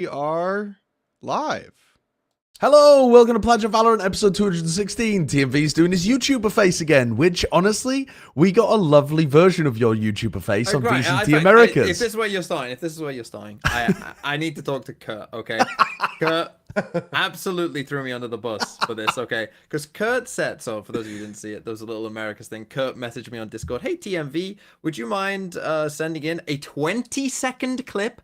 We are live. Hello, welcome to Plat Chat VALORANT episode 216. TMV's doing his YouTuber face again, which, honestly, we got a lovely version of your YouTuber face on VCT Americas. If this is where you're starting, I need to talk to Kurt, okay? Kurt absolutely threw me under the bus for this, okay? Because Kurt said, so for those of you who didn't see it, there was a little Americas thing. Kurt messaged me on Discord, hey, TMV, would you mind sending in a 20-second clip,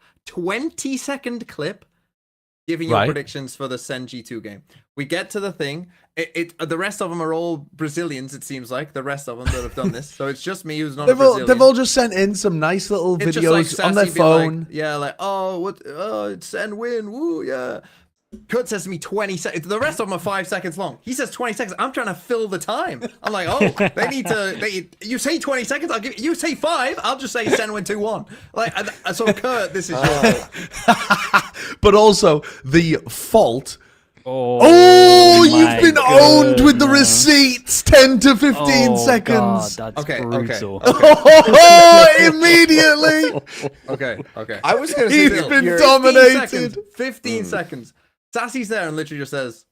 giving your predictions for the Gen.G 2 game. We get to the thing. The rest of them are all Brazilians, it seems like. The rest of them that have done this. So it's just me who's not a Brazilian. They've all just sent in some nice little videos on their phone. It's send win, woo, yeah. Kurt says to me 20 seconds. The rest of them are 5 seconds long. He says 20 seconds. I'm trying to fill the time. I'm like, you say 20 seconds, I'll give you say 5, I'll just say send win 2-1. Like, so Kurt, this is your But also the fault. Oh, you've been owned with the receipts. 10 to 15 seconds. God, that's brutal. Okay. Immediately. Okay. I was gonna say he's been dominated. 15 seconds. Sassy's there and literally just says,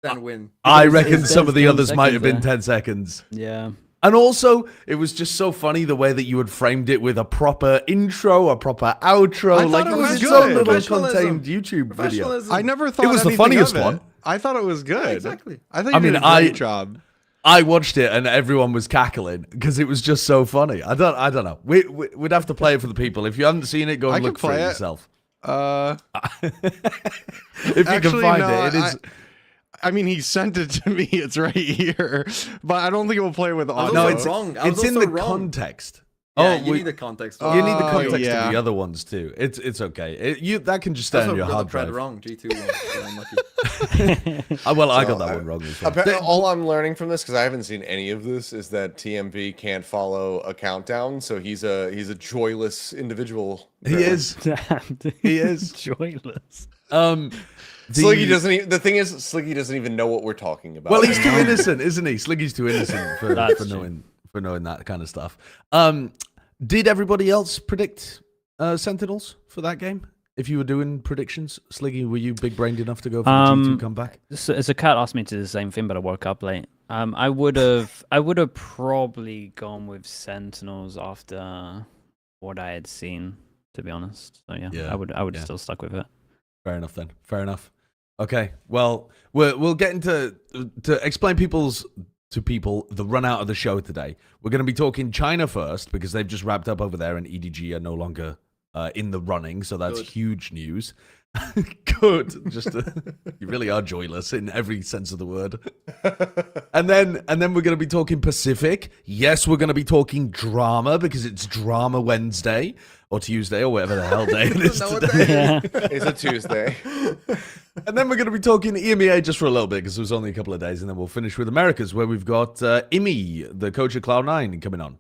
then win. I reckon some of the others might have been 10 seconds. Yeah. And also, it was just so funny the way that you had framed it with a proper intro, a proper outro. Like it was its own little contained YouTube video. I never thought it was the funniest one. I thought it was good. Yeah, exactly. I think you did a great job. I watched it and everyone was cackling because it was just so funny. I don't know. We'd have to play it for the people. If you haven't seen it, go and look for it yourself. If you can find it, it is. I mean, he sent it to me. It's right here, but I don't think it will play with audio. No, it's wrong. It's in the context. Yeah, you need the context. You need the context of the other ones too. It's okay. That can just stay on your hard drive. Wrong. G2 1. Well, I got that one wrong as well. All I'm learning from this, because I haven't seen any of this, is that TMV can't follow a countdown, so he's a joyless individual. He is. He is joyless. Sliggy doesn't even, the thing is, Sliggy doesn't even know what we're talking about. Well, he's too innocent, isn't he? Sliggy's too innocent for knowing that kind of stuff. Did everybody else predict Sentinels for that game? If you were doing predictions, Sliggy, were you big-brained enough to go for the G2 comeback? So Kat asked me to do the same thing, but I woke up late. I would have probably gone with Sentinels after what I had seen, to be honest. So yeah. I would have still stuck with it. Fair enough then. Fair enough. Okay. Well, we'll get into to explain to people the run out of the show today. We're going to be talking China first because they've just wrapped up over there and EDG are no longer in the running, so that's huge news. Good. You really are joyless in every sense of the word. And then we're going to be talking Pacific. Yes, we're going to be talking drama because it's Drama Wednesday or Tuesday or whatever the hell day it is today. It's a Tuesday. And then we're going to be talking EMEA just for a little bit because it was only a couple of days, and then we'll finish with Americas where we've got Immi, the coach of Cloud9, coming on.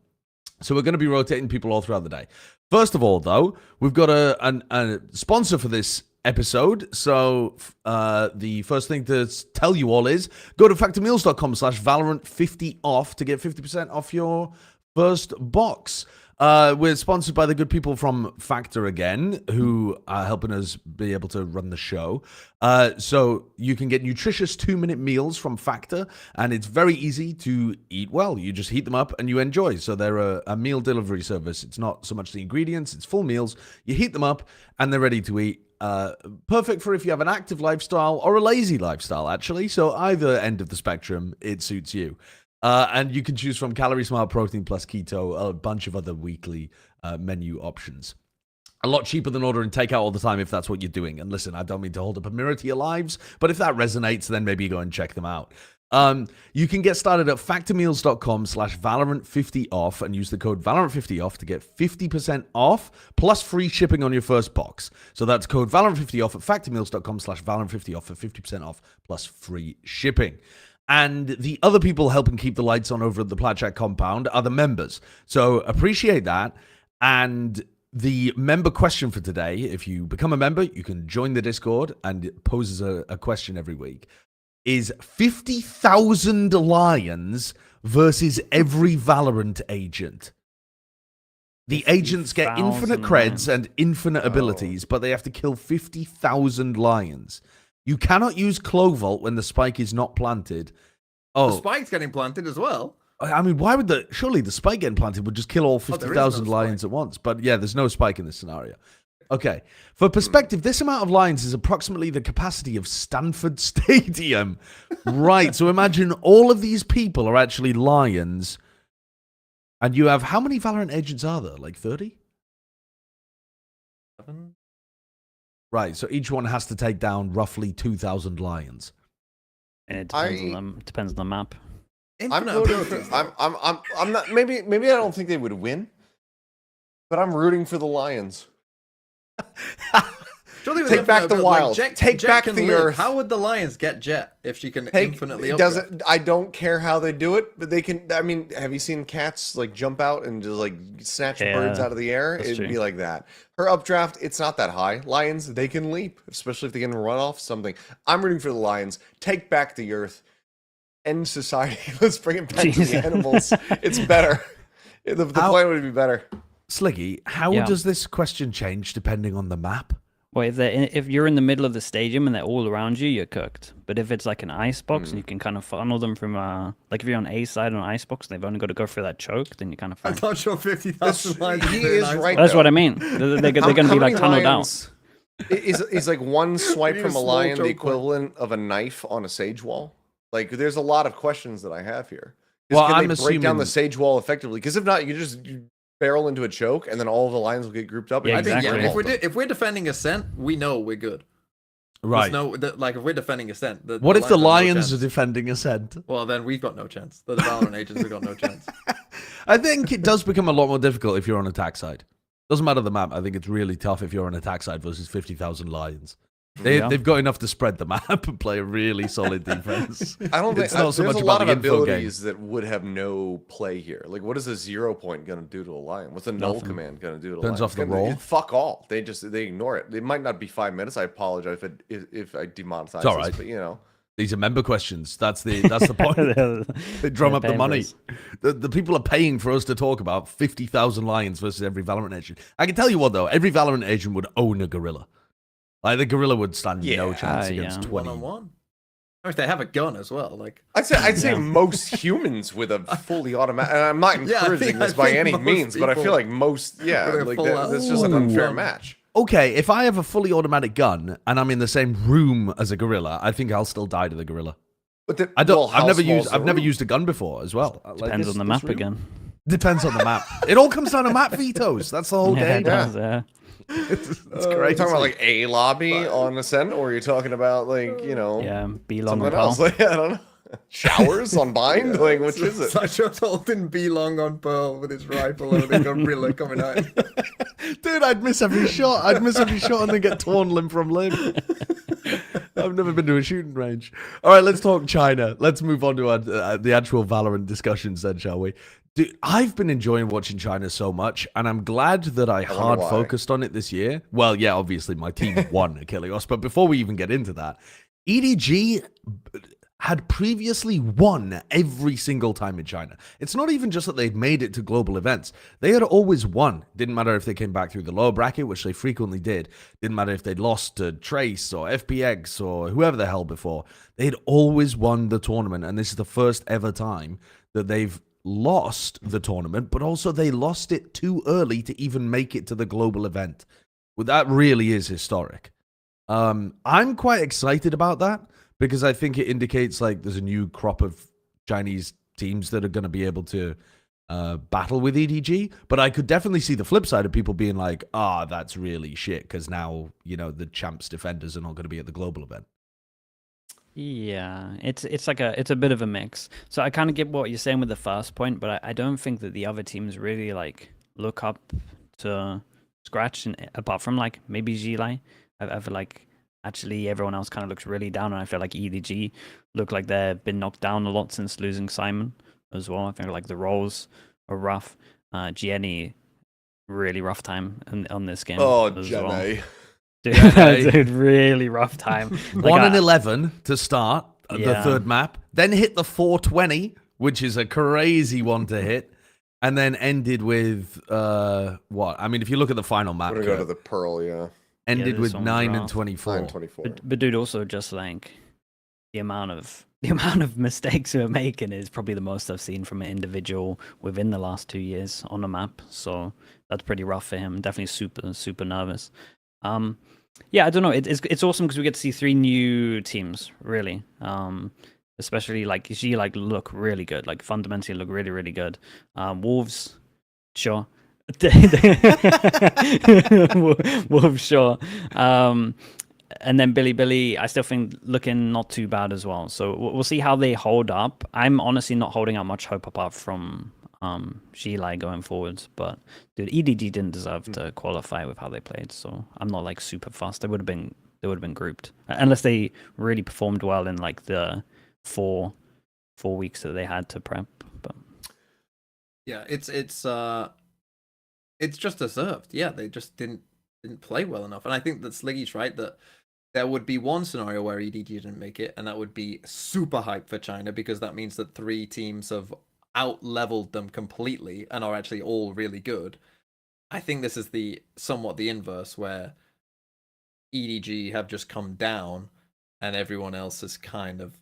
So we're going to be rotating people all throughout the day. First of all, though, we've got a sponsor for this episode. So the first thing to tell you all is go to factormeals.com/Valorant50off to get 50% off your first box. We're sponsored by the good people from Factor again, who are helping us be able to run the show. So you can get nutritious 2-minute meals from Factor, and it's very easy to eat well. You just heat them up and you enjoy. So they're a meal delivery service. It's not so much the ingredients, it's full meals. You heat them up and they're ready to eat. Perfect for if you have an active lifestyle or a lazy lifestyle, actually. So either end of the spectrum, it suits you. And you can choose from Calorie Smart, Protein Plus, Keto, a bunch of other weekly menu options. A lot cheaper than ordering takeout all the time if that's what you're doing. And listen, I don't mean to hold up a mirror to your lives, but if that resonates, then maybe go and check them out. You can get started at factormeals.com/Valorant50off and use the code Valorant50off to get 50% off plus free shipping on your first box. So that's code Valorant50off at factormeals.com/Valorant50off for 50% off plus free shipping. And the other people helping keep the lights on over at the Plat Chat compound are the members. So appreciate that. And the member question for today, if you become a member, you can join the Discord and it poses a question every week, is 50,000 lions versus every Valorant agent. The agents get infinite 50,000 creds lions. and infinite abilities, but they have to kill 50,000 lions. You cannot use Clovault when the spike is not planted. The Oh, spike's getting planted as well. I mean, why would surely the spike getting planted would just kill all there is no 50,000 lions spike. at once. But yeah, there's no spike in this scenario. Okay. For perspective, this amount of lions is approximately the capacity of Stanford Stadium. Right. So imagine all of these people are actually lions. And you have, how many Valorant agents are there? Like 30? 7? Right. So each one has to take down roughly 2,000 lions. And it depends on the map. I'm Infinite voting abilities, for, though. I'm not, maybe I don't think they would win, but I'm rooting for the Lions. Surely with Take infinite back the ability, wild. Jet, Take Jet back can the live. earth. How would the Lions get Jet if she can Take, infinitely it updraft? doesn't. I don't care how they do it, but they can. I mean, have you seen cats like jump out and just like snatch birds out of the air? that's It'd true. be like that. Her updraft, it's not that high. Lions, they can leap, especially if they can run off something. I'm rooting for the Lions. Take back the earth. End society. Let's bring it back to Jesus. the animals. It's better. The plan would be better. Sliggy, how Yeah. does this question change depending on the map? Well, if you're in the middle of the stadium and they're all around you, you're cooked. But if it's like an icebox and you can kind of funnel them from, like if you're on A side on an icebox and they've only got to go through that choke, then you're kind of fine. I'm not sure 50,000 Lions. He very is nice. right. That's though. what I mean. They're going to be like tunneled out. Is like one swipe need a from a small lion the choke point. equivalent of a knife on a sage wall? Like, there's a lot of questions that I have here. Well, Can I'm they break down assuming- the sage wall effectively? Because if not, you just barrel into a choke, and then all of the lions will get grouped up. Yeah, and I think exactly. yeah, if we're defending Ascent, we know we're good. Right. Like if we're defending Ascent, What if the have no lions chance. are defending Ascent? Well, then we've got no chance. The Valorant agents have got no chance. I think it does become a lot more difficult if you're on attack side. Doesn't matter the map. I think it's really tough if you're on attack side versus 50,000 lions. Yeah. They've got enough to spread the map and play a really solid defense. I don't think It's not so there's much a lot about of the info game. abilities that would have no play here. Like, what is a 0 point going to do to a lion? What's a null Nothing. command going to do to a Depends lion? off the It's gonna- roll. Fuck all. They ignore it. It might not be 5 minutes. I apologize if I demonetize It's all this, right. but you know. These are member questions. That's the point. They drum They're up the paying for money. us. The people are paying for us to talk about 50,000 lions versus every Valorant agent. I can tell you what, though. Every Valorant agent would own a gorilla. Like, the gorilla would stand no Yeah. chance against Yeah. 20. 1-on-1. Or if they have a gun as well, like I'd say Yeah. most humans with a fully automatic. And I'm not Yeah, I encouraging think- this I by think any most means, but I people feel like most, with a like full that's just an Ooh. unfair match. Okay, if I have a fully automatic gun and I'm in the same room as a gorilla, I think I'll still die to the gorilla. But the, I don't. well, how I've never small's used. the I've never room? used a gun before as well. Like, Depends this- on the this map room- again. Depends on the map. It all comes down to map vetoes. That's the whole Yeah, game. it does, yeah. It's Are great. you talking about like a lobby on Ascent, or are you talking about like Yeah, B-long something and else? Pearl. Like, I don't know. Showers on Bind? Like, which is it? Sideshow's holding B-long on Pearl with his rifle and a gorilla coming out. Dude, I'd miss every shot. I'd miss every shot and then get torn limb from limb. I've never been to a shooting range. All right, let's talk China. Let's move on to the actual Valorant discussions then, shall we? Dude, I've been enjoying watching China so much, and I'm glad that I wonder hard why. focused on it this year. Well, yeah, obviously my team won at Kilios, but before we even get into that, EDG had previously won every single time in China. It's not even just that they'd made it to global events. They had always won. Didn't matter if they came back through the lower bracket, which they frequently did. Didn't matter if they'd lost to Trace or FPX or whoever the hell before. They'd always won the tournament, and this is the first ever time that they've lost the tournament, but also they lost it too early to even make it to the global event. Well, that really is historic. I'm quite excited about that, because I think it indicates like there's a new crop of Chinese teams that are going to be able to battle with EDG. But I could definitely see the flip side of people being like, that's really shit, because now, you know, the champs defenders are not going to be at the global event. Yeah, it's a bit of a mix. So I kind of get what you're saying with the first point, but I don't think that the other teams really like look up to scratch, and apart from like maybe Gilai. I feel like actually everyone else kind of looks really down, and I feel like EDG look like they've been knocked down a lot since losing Simon as well. I think like the roles are rough. Gianni, really rough time on this game. Oh, as well. Jenny. Dude, really rough time. Like, 1 and 11 to start the Yeah. third map, then hit the 420, which is a crazy one to hit. and then ended with what? I mean, if you look at the final map, I'm gonna go to the Pearl, yeah. ended this with one's 9 and rough. 24. 9-24. But dude, also just like the amount of mistakes we're making is probably the most I've seen from an individual within the last 2 years on a map. So that's pretty rough for him. Definitely super nervous. Yeah, I don't know. It's awesome because we get to see 3 new teams, really. Especially like G look really good, like fundamentally look really good. Wolves, sure. Wolves, sure. And then Bilibilli, I still think looking not too bad as well. So we'll see how they hold up. I'm honestly not holding out much hope apart from Lai going forwards. But dude, EDG didn't deserve to qualify with how they played. So I'm not like super fast. They would have been grouped unless they really performed well in like the 4 weeks that they had to prep. But yeah, it's just deserved. Yeah, they just didn't play well enough. And I think that Sliggy's right that there would be one scenario where EDG didn't make it, and that would be super hype for China because that means that 3 teams have out-leveled them completely and are actually all really good. I think this is somewhat the inverse where EDG have just come down and everyone else is kind of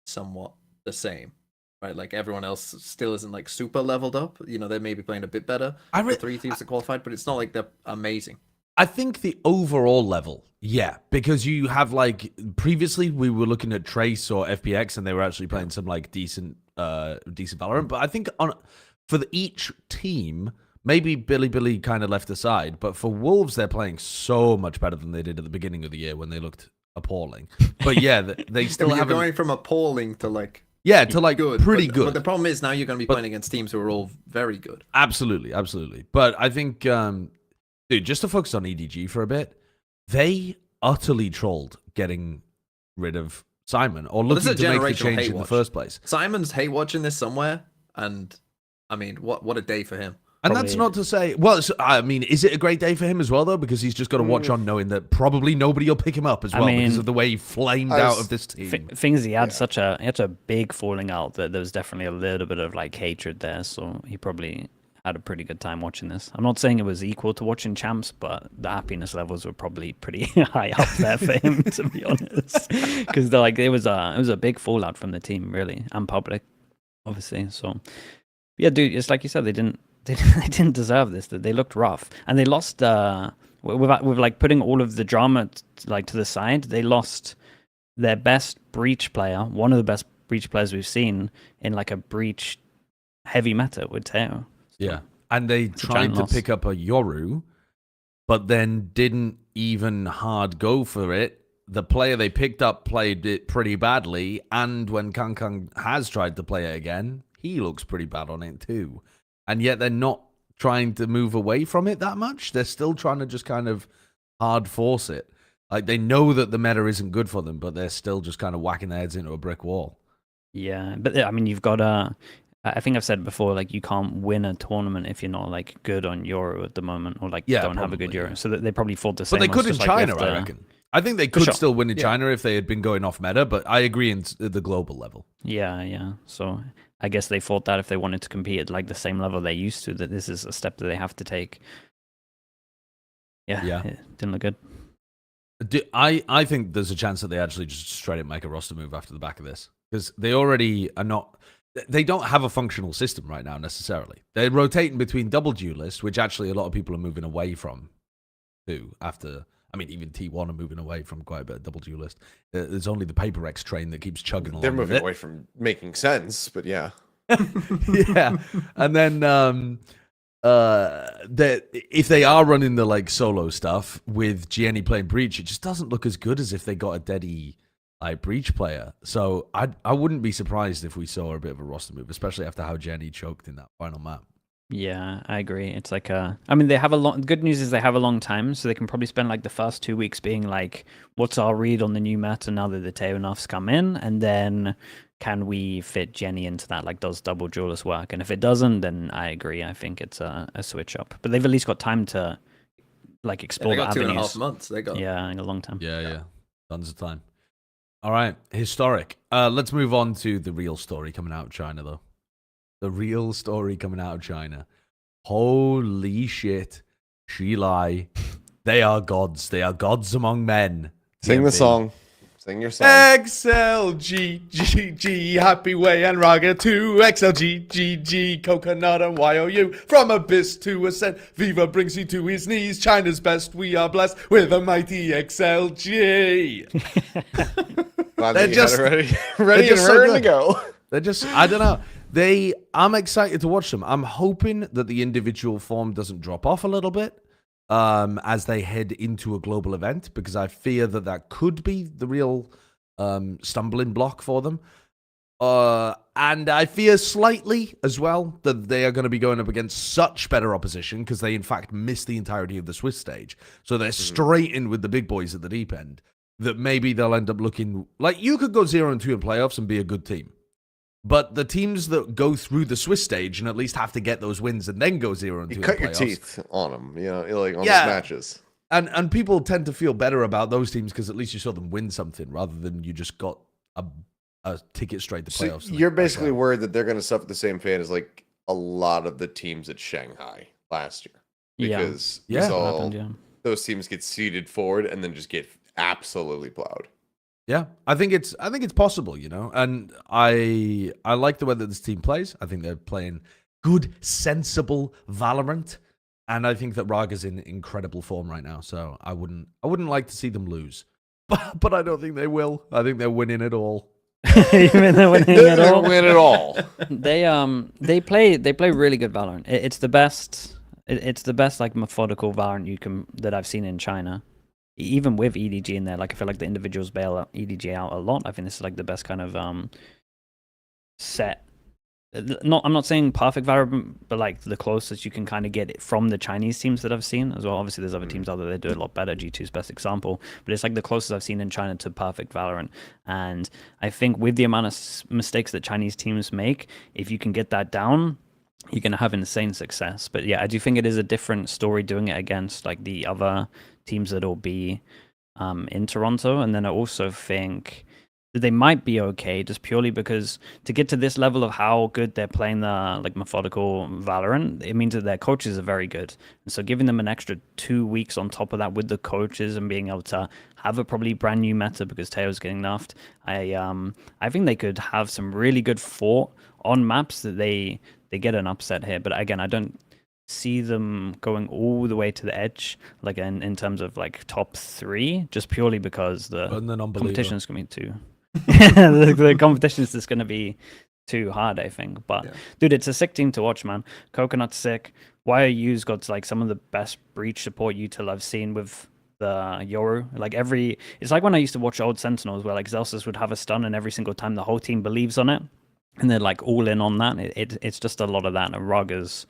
somewhat the same. Right, like everyone else still isn't like super leveled up. You know, they may be playing a bit better. The 3 teams that qualified, but it's not like they're amazing. I think the overall level, yeah, because you have like previously we were looking at Trace or FPX and they were actually playing some like decent Valorant. But I think for each team, maybe Bilibilli kind of left aside, but for Wolves they're playing so much better than they did at the beginning of the year when they looked appalling. But yeah, they still You're have going from appalling to like good, pretty good. But the problem is now you're going to be playing against teams who are all very good. Absolutely. But I think, dude, just to focus on EDG for a bit, they utterly trolled getting rid of Simon or looking to make the change in the first place. Simon's hate watching this somewhere, and I mean, what a day for him. And that's not to say, well, I mean, is it a great day for him as well, though? Because he's just got to watch on knowing that probably nobody will pick him up as well because of the way he flamed out of this team. Things he had such a big falling out that there was definitely a little bit of like hatred there. So he probably had a pretty good time watching this. I'm not saying it was equal to watching champs, but the happiness levels were probably pretty high up there for him, to be honest. Because like it was a big fallout from the team, really, and public, obviously. So yeah, dude, it's like you said, they didn't deserve this. They looked rough, and they lost. With like putting all of the drama like to the side, they lost their best breach player, one of the best breach players we've seen in like a breach heavy meta with Teo. Yeah, and they tried to pick up a Yoru, but then didn't even hard go for it. The player they picked up played it pretty badly, and when Kaquka has tried to play it again, he looks pretty bad on it too. And yet they're not trying to move away from it that much. They're still trying to just kind of hard force it. Like they know that the meta isn't good for them, but they're still just kind of whacking their heads into a brick wall. Yeah, but I mean, you've got I think I've said before, like you can't win a tournament if you're not like good on Euro at the moment, or like don't have a good Euro. So that they probably thought the same. But they could in China, like I reckon. I think they could still win in China if they had been going off meta, but I agree in the global level. Yeah. So I guess they thought that if they wanted to compete at like the same level they used to, that this is a step that they have to take. Yeah. It didn't look good. I think there's a chance that they actually just straight up make a roster move after the back of this, because they already are not. They don't have a functional system right now necessarily. They're rotating between double duelist, which actually a lot of people are moving away from too. After, I mean, even T1 are moving away from quite a bit of double duelist. There's only the Paper X train that keeps chugging along. They're moving away from making sense, but yeah. Yeah, and then if they are running the like solo stuff with Jenny playing breach, it just doesn't look as good as if they got a Deddy like breach player. So I wouldn't be surprised if we saw a bit of a roster move, especially after how Jenny choked in that final map. Yeah, I agree. It's like I mean, they have a long. Good news is they have a long time, so they can probably spend like the first 2 weeks being like, "What's our read on the new meta now that the Teo Nuffs come in?" And then can we fit Jenny into that? Like, does double duelist work? And if it doesn't, then I agree. I think it's a switch up. But they've at least got time to like explore the avenues. They got 2.5 months. They got a long time. Yeah, tons of time. All right, historic. Let's move on to the real story coming out of China, though. the real story coming out of China. Holy shit. Lai. They are gods. They are gods among men. Sing the TMP. song. Sing your song. XLG, Happy Way and Raga to XLG, Coconut and YOU. From abyss to ascent, Viva brings you to his knees. China's best, we are blessed with a mighty XLG. Glad They're that you just- had it ready and just so raring to good. go. They're just, I don't know. I'm excited to watch them. I'm hoping that the individual form doesn't drop off a little bit as they head into a global event, because I fear that could be the real stumbling block for them. And I fear slightly as well that they are going to be going up against such better opposition, because they in fact missed the entirety of the Swiss stage. So they're straight in with the big boys at the deep end, that maybe they'll end up looking like you could go 0-2 in playoffs and be a good team. But the teams that go through the Swiss stage and at least have to get those wins and then go 0-2 You in cut playoffs, your teeth on them, you know, like on Yeah. those matches. And people tend to feel better about those teams because at least you saw them win something rather than you just got a ticket straight to So playoffs. you're basically worried that they're going to suffer the same fate as like a lot of the teams at Shanghai last year, because we Yeah. saw Happened, yeah. those teams get seeded forward and then just get absolutely plowed. Yeah, I think it's possible, you know, and I like the way that this team plays. I think they're playing good, sensible Valorant, and I think that Raga's in incredible form right now. So I wouldn't like to see them lose, but I don't think they will. I think they're winning it all. Even though winning at all. Win it all. They play really good Valorant. It's the best. It's the best like methodical Valorant that I've seen in China. Even with EDG in there, like I feel like the individuals bail out EDG out a lot. I think this is like the best kind of set. I'm not saying perfect Valorant, but like the closest you can kind of get it from the Chinese teams that I've seen as well. Obviously, there's other teams out there that do it a lot better. G2's best example, but it's like the closest I've seen in China to perfect Valorant. And I think with the amount of mistakes that Chinese teams make, if you can get that down, you're going to have insane success. But yeah, I do think it is a different story doing it against like the other teams that'll be in Toronto. And then I also think that they might be okay just purely because to get to this level of how good they're playing the like methodical Valorant, it means that their coaches are very good. And so giving them an extra 2 weeks on top of that with the coaches and being able to have a probably brand new meta because Teo's getting nerfed, I think they could have some really good fought on maps that they get an upset here. But again, I don't see them going all the way to the edge, like in terms of like top 3, just purely because the competition is going to be too. the competition is just going to be too hard, I think. But dude, it's a sick team to watch, man. Coconut's sick. YOU's got like some of the best breach support util I've seen with the Yoru. Like it's like when I used to watch old Sentinels where like Zelsus would have a stun and every single time the whole team believes on it and they're like all in on that. It's just a lot of that. And Raga's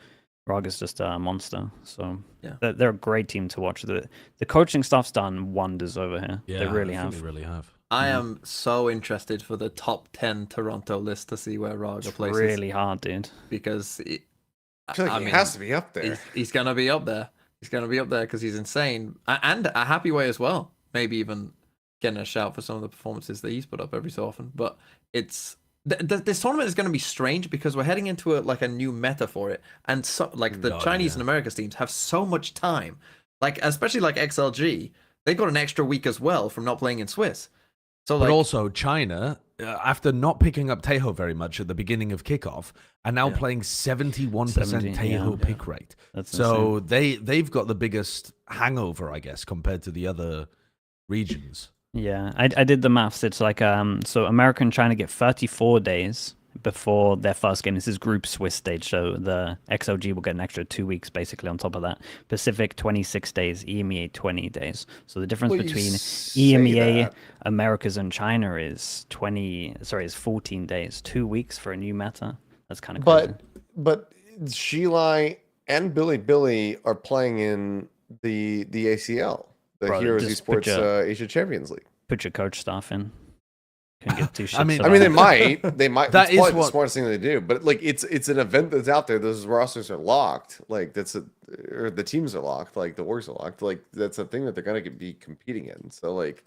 just a monster. So they're a great team to watch. The coaching staff's done wonders over here. Yeah, they really I think have. they really have. I am so interested for the top 10 Toronto list to see where Raga It's places. really hard, dude. Because I feel like he has to be up there. He's going to be up there. He's going to be up there because he's insane. And a happy way as well. Maybe even getting a shout for some of the performances that he's put up every so often. But it's... This tournament is going to be strange because we're heading into a new meta for it. And so like the Chinese and Americas teams have so much time. Like, especially like XLG, they've got an extra week as well from not playing in Swiss. So, but also China, after not picking up Tejo very much at the beginning of kickoff, are now playing 71% Tejo pick rate. That's so they've got the biggest hangover, I guess, compared to the other regions. Yeah, I did the maths. It's like so America and China get 34 days before their first game. This is Group Swiss stage, so the XLG will get an extra 2 weeks basically on top of that. Pacific 26 days, EMEA 20 days. So the difference between EMEA, Americas, and China is 14 days, 2 weeks for a new meta. That's kind of crazy. But Lai and Bilibilli are playing in the ACL, the Heroes Esports Asia Champions League. Put your coach staff in. Couldn't give two shits. I mean, they might. That That is is the smartest thing they do. But like, it's an event that's out there. Those rosters are locked. Like or the teams are locked. Like the orgs are locked. Like that's a thing that they're gonna be competing in. So like,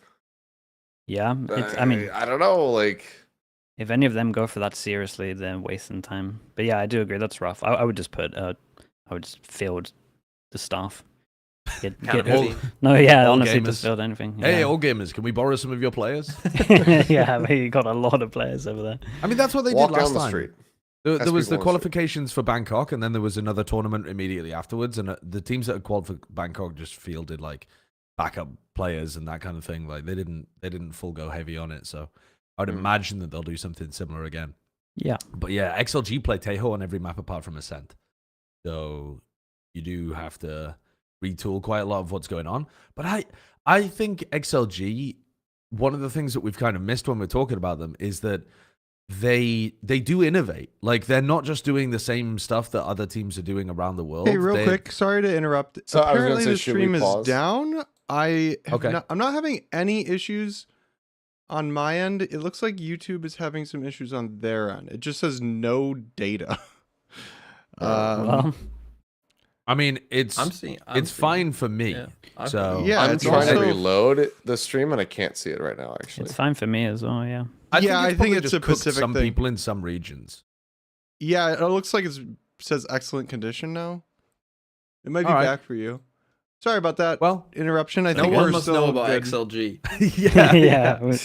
yeah, I mean, I don't know. Like, if any of them go for that seriously, they're wasting time. But yeah, I do agree. That's rough. I would just put. I would just field the staff. Get no, yeah. all Honestly, gamers. just field anything. Yeah. Hey, all gamers, can we borrow some of your players? Yeah, but you got a lot of players over there. I mean, that's what they Walk did last down the time. street. There was the people on the qualifications for Bangkok, and then there was another tournament immediately afterwards. And the teams that had qualified for Bangkok just fielded like backup players and that kind of thing. Like they didn't full go heavy on it. So I would imagine that they'll do something similar again. Yeah. But yeah, XLG play Tejo on every map apart from Ascent. So you do have to retool quite a lot of what's going on. But I think XLG, one of the things that we've kind of missed when we're talking about them is that they do innovate. Like they're not just doing the same stuff that other teams are doing around the world. Hey, real quick, sorry to interrupt. So I was gonna Apparently say, the should we stream is pause? down. Okay. I'm not having any issues on my end. It looks like YouTube is having some issues on their end. It just says no data. Well, I mean, it's fine for me. So Yeah, I'm it's trying to also- reload the stream and I can't see it right now. Actually, it's fine for me as well. Yeah. I think probably it's just a cooked Pacific some thing. people in some regions. Yeah, it looks like it says excellent condition now. It might be All right. back for you. Sorry about that. Well, Interruption. I No think one we're must still know about good. XLG. yeah, Yeah. We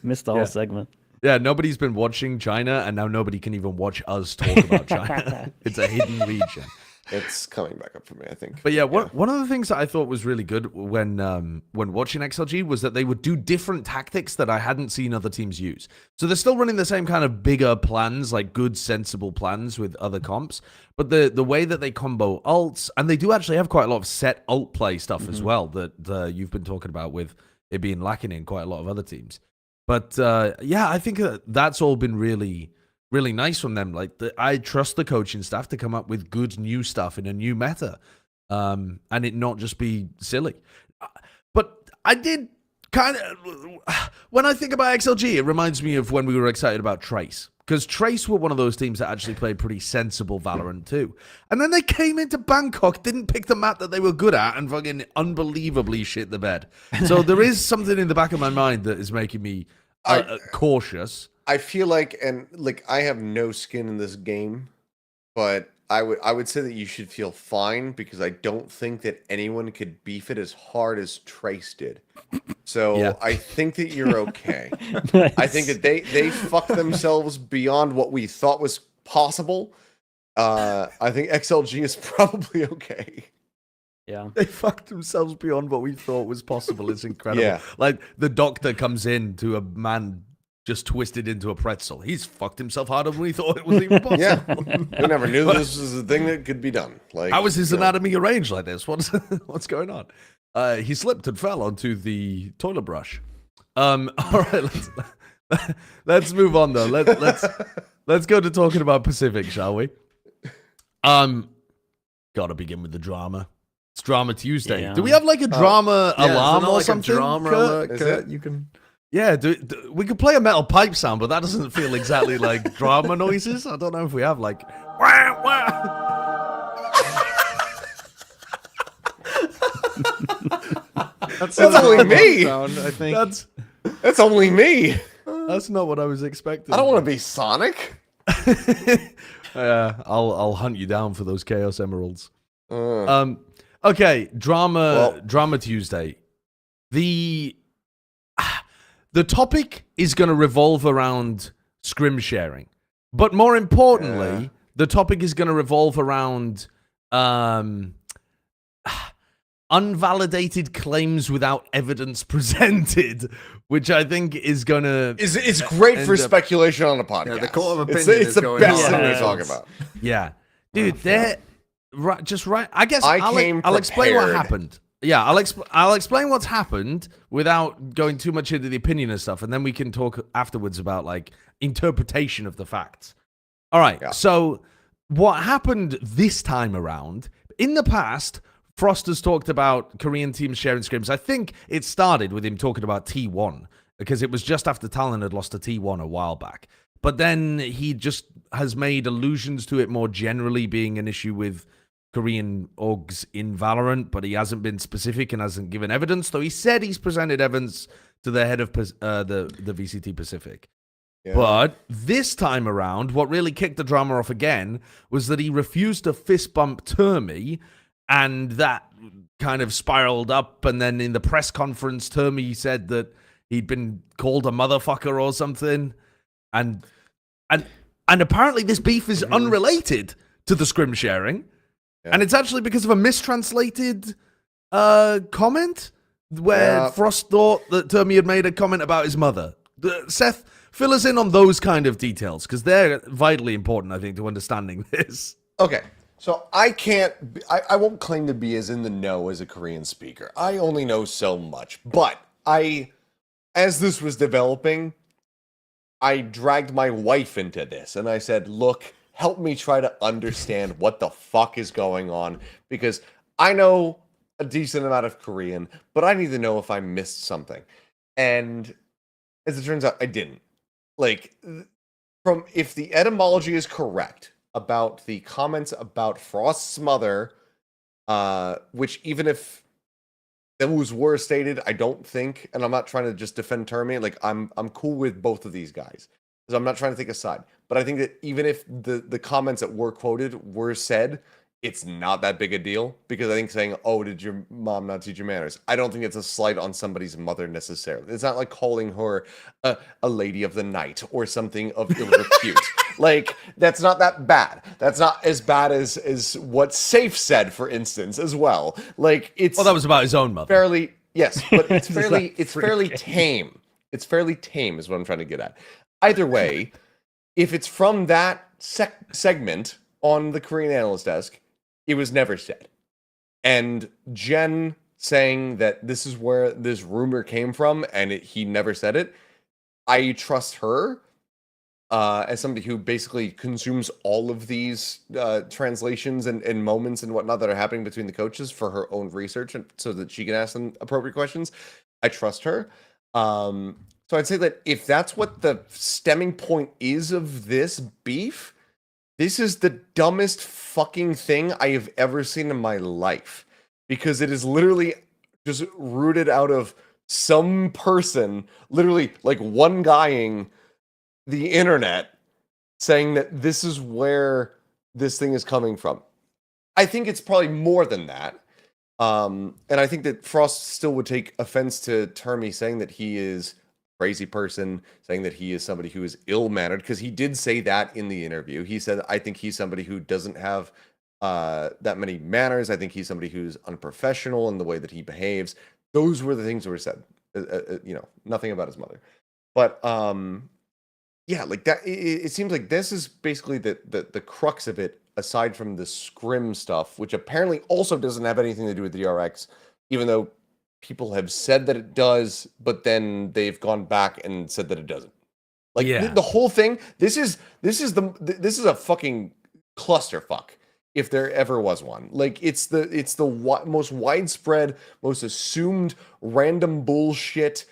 missed the whole Yeah. segment. Yeah, nobody's been watching China, and now nobody can even watch us talk about China. It's a hidden region. it's coming back up for me. I think. But yeah, one of the things that I thought was really good when watching XLG was that they would do different tactics that I hadn't seen other teams use. So they're still running the same kind of bigger plans, like good, sensible plans with other comps. But the way that they combo ults, and they do actually have quite a lot of set ult play stuff as well that you've been talking about with it being lacking in quite a lot of other teams. But yeah, I think that's all been really nice from them. Like I trust the coaching staff to come up with good new stuff in a new meta, and it not just be silly. But I did kind of, when I think about XLG, it reminds me of when we were excited about Trace, because Trace were one of those teams that actually played pretty sensible Valorant too. And then they came into Bangkok, didn't pick the map that they were good at, and fucking unbelievably shit the bed. So there is something in the back of my mind that is making me cautious. I feel like, and like I have no skin in this game, but I would say that you should feel fine because I don't think that anyone could beef it as hard as Trace did. So Yeah. I think that you're okay. I think that they fucked themselves beyond what we thought was possible. I think XLG is probably okay. Yeah. They fucked themselves beyond what we thought was possible. It's incredible. Yeah. Like the doctor comes in to a man just twisted into a pretzel. He's fucked himself harder than we thought it was even possible. Yeah, we never knew this was a thing that could be done. Like, How is his you know. anatomy arranged like this? What's going on? He slipped and fell onto the toilet brush. All right, let's move on though. Let's go to talking about Pacific, shall we? Gotta begin with the drama. It's Drama Tuesday. Yeah. Do we have like a drama alarm or like something? A drama Kurt? alert, Is Kurt? it? You can. Yeah, we could play a metal pipe sound, but that doesn't feel exactly like drama noises. I don't know if we have like. Wah, wah. That's only me. Sound, I think. That's only me. That's not what I was expecting. I don't want to be Sonic. I'll hunt you down for those Chaos Emeralds. Uh, Okay, Drama Tuesday. The topic is going to revolve around scrim sharing, but more importantly, the topic is going to revolve around unvalidated claims without evidence presented, which I think is going to it's great for end up- speculation on a podcast. Yeah, the court of It's opinion it's is the going best on. thing to Yeah. talk about. Yeah, dude, they're right. I guess came I'll explain what prepared. happened. Yeah, I'll explain what's happened without going too much into the opinion and stuff, and then we can talk afterwards about like interpretation of the facts. All right. Yeah. So what happened this time around? In the past, Frost has talked about Korean teams sharing scrims. I think it started with him talking about T1 because it was just after Talon had lost to T1 a while back. But then he just has made allusions to it more generally being an issue with Korean orgs in Valorant, but he hasn't been specific and hasn't given evidence, though he said he's presented evidence to the head of the VCT Pacific. Yeah. But this time around, what really kicked the drama off again was that he refused to fist bump Termi, and that kind of spiraled up. And then in the press conference, Termi said that he'd been called a motherfucker or something. And apparently this beef is unrelated to the scrim sharing. Yeah. And it's actually because of a mistranslated comment where Frost thought that Termi had made a comment about his mother. Seth, fill us in on those kind of details, because they're vitally important, I think, to understanding this. Okay, so I won't claim to be as in the know as a Korean speaker. I only know so much. But as this was developing, I dragged my wife into this, and I said, look, help me try to understand what the fuck is going on, because I know a decent amount of Korean, but I need to know if I missed something. And as it turns out, I didn't. Like, if the etymology is correct about the comments about Frost's mother, which even if those were stated, I don't think, and I'm not trying to just defend Termi, like I'm cool with both of these guys, because I'm not trying to take a side. But I think that even if the comments that were quoted were said, it's not that big a deal, because I think saying, oh, did your mom not teach you manners? I don't think it's a slight on somebody's mother necessarily. It's not like calling her a lady of the night or something of ill repute. Like, that's not that bad. That's not as bad as what Safe said, for instance, as well. Like, it's... Well, that was about his own mother. Fairly, yes, but it's fairly tame. It's fairly tame is what I'm trying to get at. Either way, if it's from that segment on the Korean analyst desk, it was never said. And Jen saying that this is where this rumor came from and he never said it, I trust her as somebody who basically consumes all of these translations and moments and whatnot that are happening between the coaches for her own research, and so that she can ask them appropriate questions. I trust her. So I'd say that if that's what the stemming point is of this beef, this is the dumbest fucking thing I have ever seen in my life, because it is literally just rooted out of some person, literally like one guying the internet saying that this is where this thing is coming from. I think it's probably more than that. And I think that Frost still would take offense to Termi saying that he is crazy person, saying that he is somebody who is ill-mannered, because he did say that in the interview. He said, I think he's somebody who doesn't have that many manners. I think he's somebody who's unprofessional in the way that he behaves. Those were the things that were said. Nothing about his mother. But yeah, like that. It seems like this is basically the crux of it, aside from the scrim stuff, which apparently also doesn't have anything to do with the RX, even though people have said that it does, but then they've gone back and said that it doesn't. Like, the whole thing. This is a fucking clusterfuck, if there ever was one. Like, it's the most widespread, most assumed random bullshit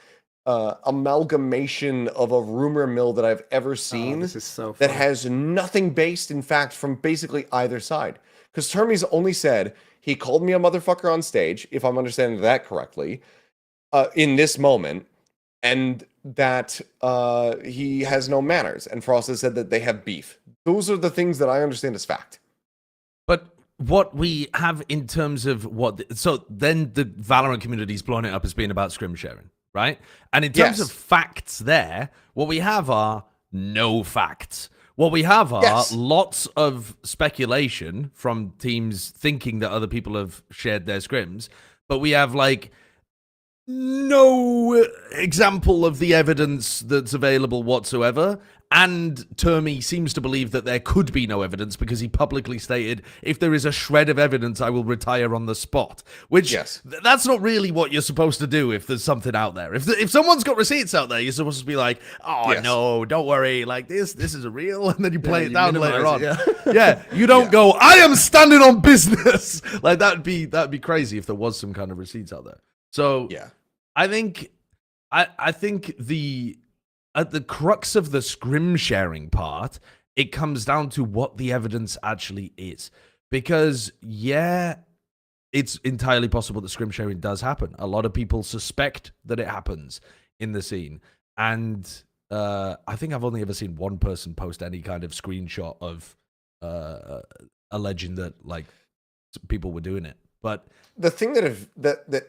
amalgamation of a rumor mill that I've ever seen. This is so that funny. has nothing based in fact from basically either side. Because Termi's only said he called me a motherfucker on stage, if I'm understanding that correctly, in this moment, and that he has no manners. And Frost has said that they have beef. Those are the things that I understand as fact. But what we have in terms of so then the Valorant community is blowing it up as being about scrim sharing, right? And in terms of facts there, what we have are no facts. What we have are lots of speculation from teams thinking that other people have shared their scrims, but we have like no example of the evidence that's available whatsoever. And Termi seems to believe that there could be no evidence because he publicly stated, if there is a shred of evidence, I will retire on the spot. Which, that's not really what you're supposed to do if there's something out there. If someone's got receipts out there, you're supposed to be like, oh, no, don't worry. Like, this is real. And then you play it down later on. You don't go, I am standing on business. Like, that'd be crazy if there was some kind of receipts out there. So, I think at the crux of the scrim sharing part, it comes down to what the evidence actually is. Because, it's entirely possible that scrim sharing does happen. A lot of people suspect that it happens in the scene. And I think I've only ever seen one person post any kind of screenshot of alleging that like people were doing it. But the thing that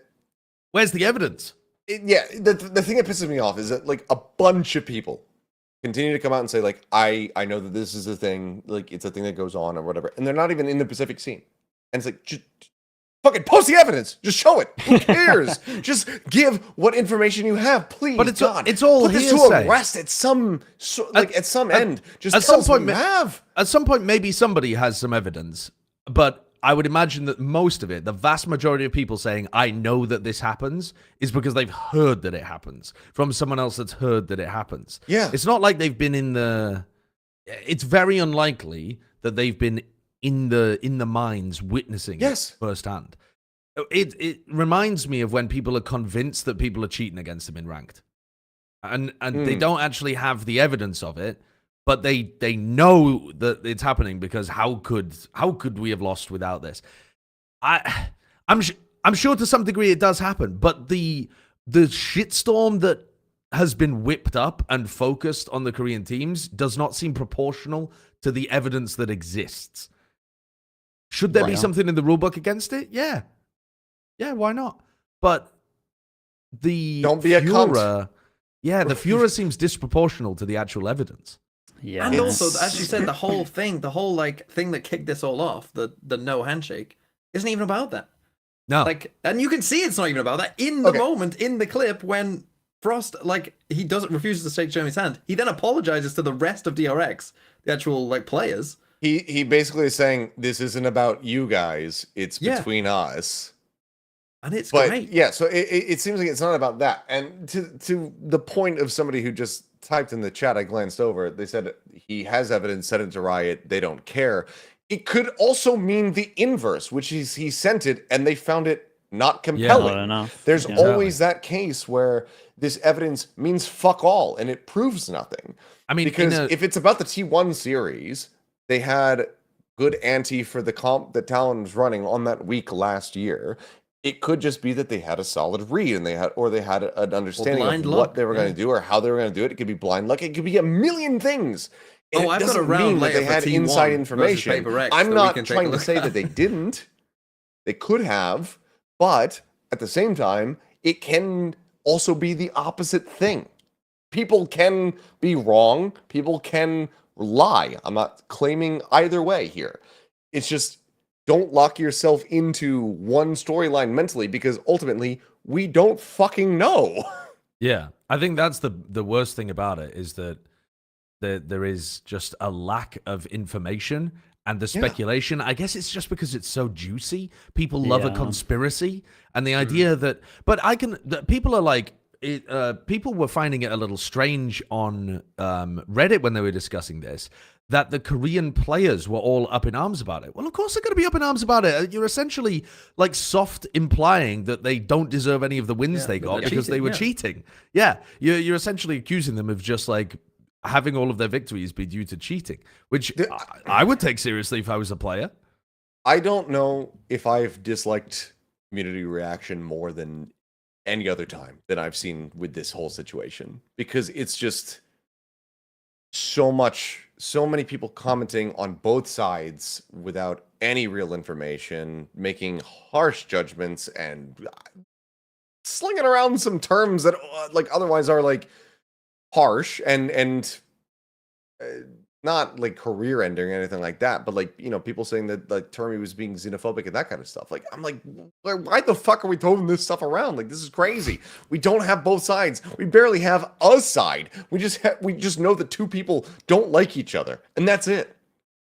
where's the evidence? The thing that pisses me off is that like a bunch of people continue to come out and say like I know that this is a thing, like it's a thing that goes on or whatever, and they're not even in the Pacific scene. And it's like, just fucking post the evidence, just show it. Who cares? Just give what information you have, please. But it's God, it's all put this to hearsay. arrest at some at some end. Just at tell some us what point, you have. At some point, maybe somebody has some evidence, but I would imagine that most of it, the vast majority of people saying, I know that this happens, is because they've heard that it happens from someone else that's heard that it happens. Yeah. It's not like they've been in the... It's very unlikely that they've been in the mines witnessing it firsthand. It reminds me of when people are convinced that people are cheating against them in ranked. And they don't actually have the evidence of it, but they know that it's happening because how could we have lost without this? I'm sure to some degree it does happen, but the shitstorm that has been whipped up and focused on the Korean teams does not seem proportional to the evidence that exists. Should there be something in the rulebook against it? Yeah, why not? But don't be a cunt. Yeah, the furor seems disproportional to the actual evidence. Yeah, and also, as you said, the whole like thing that kicked this all off, the no handshake, isn't even about that. No, like, and you can see it's not even about that in the moment in the clip when Frost he refuses to shake Jeremy's hand. He then apologizes to the rest of DRX, the actual like players. He basically is saying this isn't about you guys; it's between us. And it's great. Yeah, so it seems like it's not about that. And to the point of somebody who just typed in the chat, I glanced over. They said he has evidence, sent it to Riot. They don't care. It could also mean the inverse, which is he sent it and they found it not compelling. Not enough. There's always that case where this evidence means fuck all and it proves nothing. I mean, because if it's about the T1 series, they had good ante for the comp that Talon was running on that week last year. It could just be that they had a solid read and they had an understanding of what they were going to do or how they were going to do it. It could be blind luck. It could be a million things. And I've got a round that they had inside information. I'm not trying to say that they didn't. They could have, but at the same time, it can also be the opposite thing. People can be wrong. People can lie. I'm not claiming either way here. It's just, don't lock yourself into one storyline mentally because ultimately we don't fucking know. Yeah, I think that's the worst thing about it is that there is just a lack of information and the speculation. I guess it's just because it's so juicy. People love a conspiracy and the idea that, people are like, people were finding it a little strange on Reddit when they were discussing this, that the Korean players were all up in arms about it. Well, of course they're going to be up in arms about it. You're essentially like soft implying that they don't deserve any of the wins they got because they were cheating. Yeah, you're essentially accusing them of just like having all of their victories be due to cheating, which I would take seriously if I was a player. I don't know if I've disliked community reaction more than any other time that I've seen with this whole situation, because it's just so many people commenting on both sides without any real information, making harsh judgments and slinging around some terms that like otherwise are like harsh and not like career ending or anything like that, but like, you know, people saying that like Termi was being xenophobic and that kind of stuff. Like, I'm like, why the fuck are we throwing this stuff around? Like, this is crazy. We don't have both sides. We barely have a side. We just know that two people don't like each other, and that's it.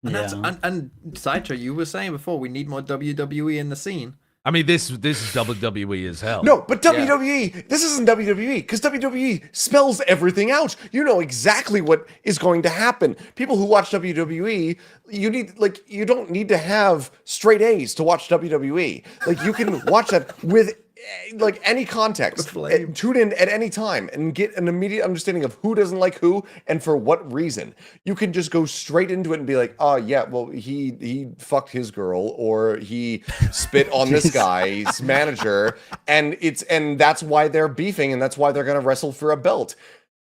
And and Sideshow, you were saying before, we need more WWE in the scene. I mean, this is WWE as hell. No, but WWE, this isn't WWE, because WWE spells everything out. You know exactly what is going to happen. People who watch WWE, you don't need to have straight A's to watch WWE. Like, you can watch that with like any context, tune in at any time and get an immediate understanding of who doesn't like who and for what reason. You can just go straight into it and be like, oh yeah, well he fucked his girl, or he spit on this guy's manager, and that's why they're beefing and that's why they're gonna wrestle for a belt.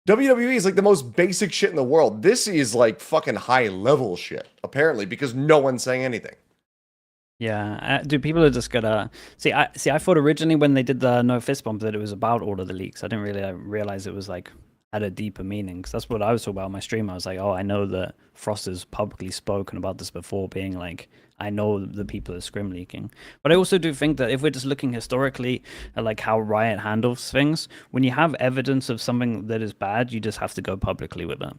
WWE is like the most basic shit in the world. This is like fucking high level shit, apparently, because no one's saying anything. Yeah, dude, people are just gonna see. I thought originally when they did the no fist bump that it was about all of the leaks. I didn't really realize it was like had a deeper meaning, because that's what I was talking about on my stream. I was like, oh, I know that Frost has publicly spoken about this before, being like, I know the people are scrim leaking. But I also do think that if we're just looking historically at like how Riot handles things, when you have evidence of something that is bad, you just have to go publicly with it.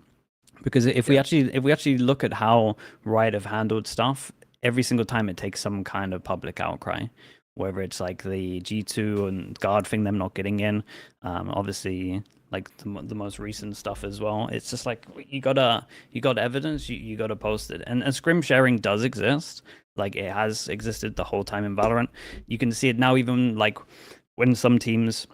Because if we actually look at how Riot have handled stuff, every single time it takes some kind of public outcry, whether it's like the G2 and guard thing, them not getting in, obviously like the most recent stuff as well. It's just like you got evidence, you gotta post it, and scrim sharing does exist. Like it has existed the whole time in Valorant. You can see it now, even like when some teams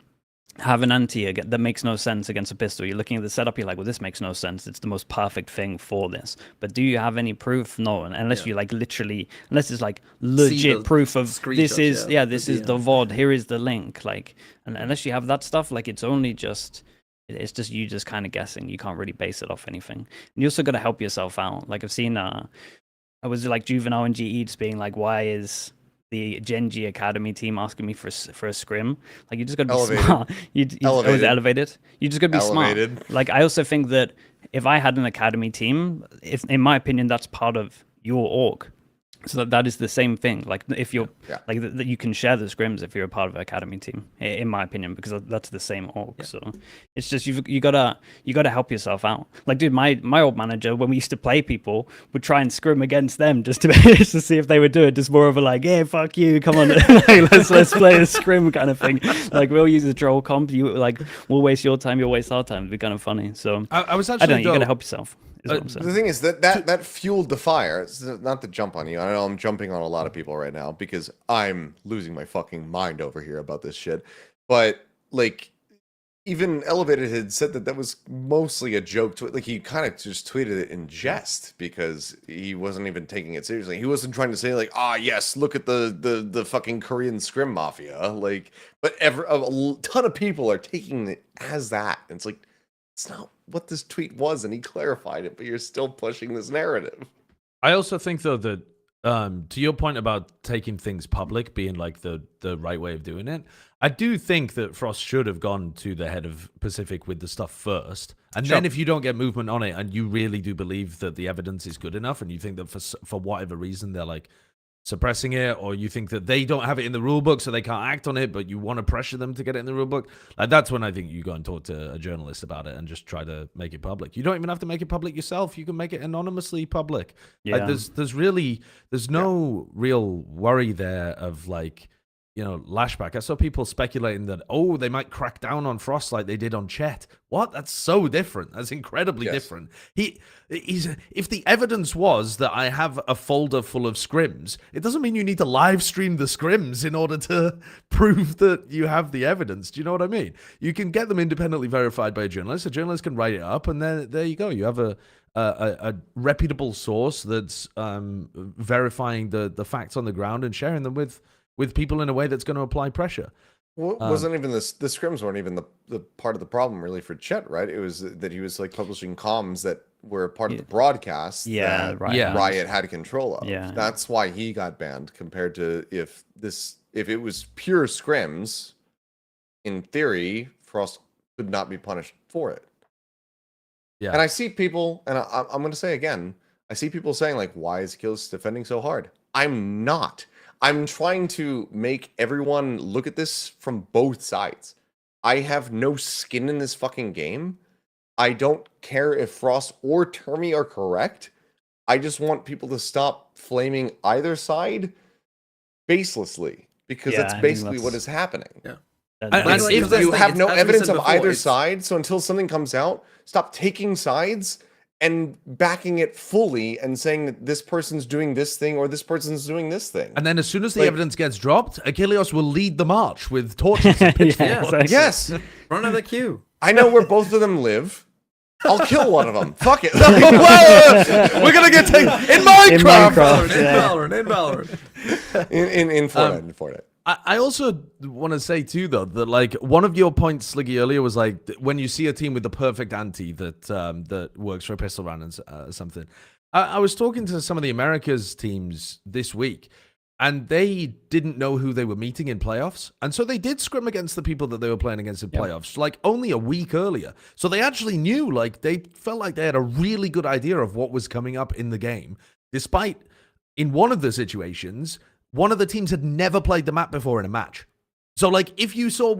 have an anti that makes no sense against a pistol. You're looking at the setup, you're like, well, this makes no sense. It's the most perfect thing for this. But do you have any proof? No, unless you like literally, unless it's like legit proof of this is this is the VOD. Here is the link. Like, and unless you have that stuff, like it's only just. It's just you just kind of guessing. You can't really base it off anything. And you also got to help yourself out. Like I've seen, I was like Juvenile and GE just being like, why is the Gen.G Academy team asking me for a scrim? Like you just got to be smart. Was elevated. You just got to be smart. Like I also think that if I had an academy team, if in my opinion that's part of your org. So that is the same thing. Like if you're like that, you can share the scrims if you're a part of an academy team, in my opinion, because that's the same org. Yeah. So it's just you gotta help yourself out. Like, dude, my old manager, when we used to play people, would try and scrim against them just to see if they would do it. Just more of a like, yeah, fuck you, come on, like, let's play a scrim kind of thing. Like we'll use a troll comp. You like we'll waste your time, you'll waste our time. It'd be kind of funny. So I was actually I don't know, you gotta help yourself. The thing is that fueled the fire. It's not to jump on you. I know I'm jumping on a lot of people right now because I'm losing my fucking mind over here about this shit. But like, even Elevated had said that was mostly a joke. Like he kind of just tweeted it in jest because he wasn't even taking it seriously. He wasn't trying to say like, yes, look at the fucking Korean scrim mafia. Like, but a ton of people are taking it as that. And it's like, it's not what this tweet was, and he clarified it, but you're still pushing this narrative. I also think, though, that to your point about taking things public being like the right way of doing it, I do think that Frost should have gone to the head of Pacific with the stuff first. And then if you don't get movement on it and you really do believe that the evidence is good enough and you think that for whatever reason they're like suppressing it, or you think that they don't have it in the rule book so they can't act on it, but you want to pressure them to get it in the rule book, like that's when I think you go and talk to a journalist about it and just try to make it public. You don't even have to make it public yourself. You can make it anonymously public. Like there's no real worry there of like, you know, lashback. I saw people speculating that, they might crack down on Frost like they did on Chet. What? That's so different. That's incredibly different. If the evidence was that I have a folder full of scrims, it doesn't mean you need to live stream the scrims in order to prove that you have the evidence. Do you know what I mean? You can get them independently verified by a journalist. A journalist can write it up, and then there you go. You have a reputable source that's verifying the facts on the ground and sharing them with people in a way that's going to apply pressure. Well, wasn't even the scrims weren't even the part of the problem really for Chet, right? It was that he was like publishing comms that were part of the broadcast that Riot had control of. Yeah. That's why he got banned compared to if it was pure scrims, in theory, Frost could not be punished for it. Yeah. And I see people, and I'm going to say again, I see people saying like, why is Kills defending so hard? I'm not. I'm trying to make everyone look at this from both sides. I have no skin in this fucking game. I don't care if Frost or Termi are correct. I just want people to stop flaming either side baselessly, because that's basically what is happening. Yeah. If you have no evidence of either side, so until something comes out, stop taking sides and backing it fully and saying that this person's doing this thing or this person's doing this thing. And then as soon as the evidence gets dropped, Achilleos will lead the march with torches and pitchforks. Yes. Run out of the queue. I know where both of them live. I'll kill one of them. Fuck it. We're going to get taken in Minecraft. In Valorant. In Fortnite. I also want to say too, though, that like one of your points, Sliggy, earlier was like when you see a team with the perfect anti that works for a pistol round and something. I was talking to some of the Americas teams this week, and they didn't know who they were meeting in playoffs, and so they did scrim against the people that they were playing against in playoffs, like only a week earlier. So they actually knew, like they felt like they had a really good idea of what was coming up in the game, despite in one of the situations. One of the teams had never played the map before in a match. So, like, if you saw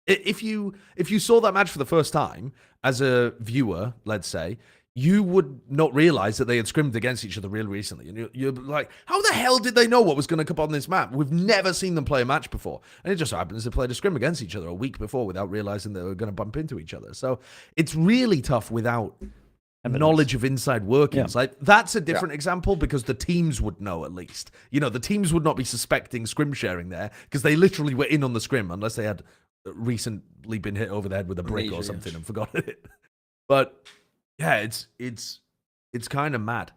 that match for the first time as a viewer, let's say, you would not realize that they had scrimmed against each other really recently. And you're like, how the hell did they know what was going to come on this map? We've never seen them play a match before. And it just happens they played a scrim against each other a week before without realizing they were going to bump into each other. So it's really tough without knowledge of inside workings. Like that's a different example because the teams would know at least. You know, the teams would not be suspecting scrim sharing there because they literally were in on the scrim unless they had recently been hit over the head with a brick or something and forgotten it. But yeah, it's kind of mad.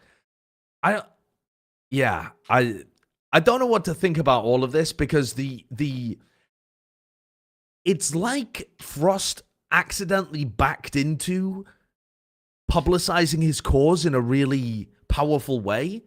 I don't know what to think about all of this because it's like Frost accidentally backed into publicizing his cause in a really powerful way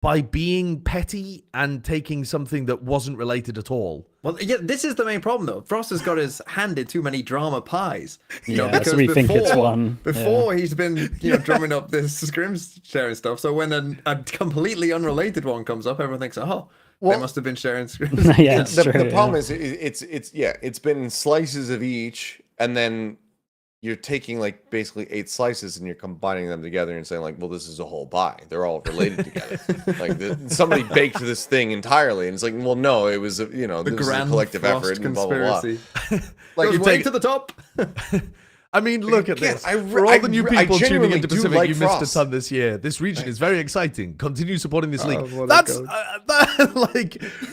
by being petty and taking something that wasn't related at all. Well, yeah, this is the main problem, though. Frost has got his hand in too many drama pies. You know, because so we think it's one. Before he's been, drumming up this scrims sharing stuff. So when a completely unrelated one comes up, everyone thinks, oh, they must have been sharing scrims. The problem is it's been slices of each, and then you're taking like basically 8 slices and you're combining them together and saying like, well, this is a whole pie. They're all related together. Like somebody baked this thing entirely, and it's like, well, no, it was the grand collective effort and blah blah blah. Like you take to the top. I mean, look at this. For all the new people tuning into Pacific, you missed a ton this year. This region is very exciting. Continue supporting this league. That's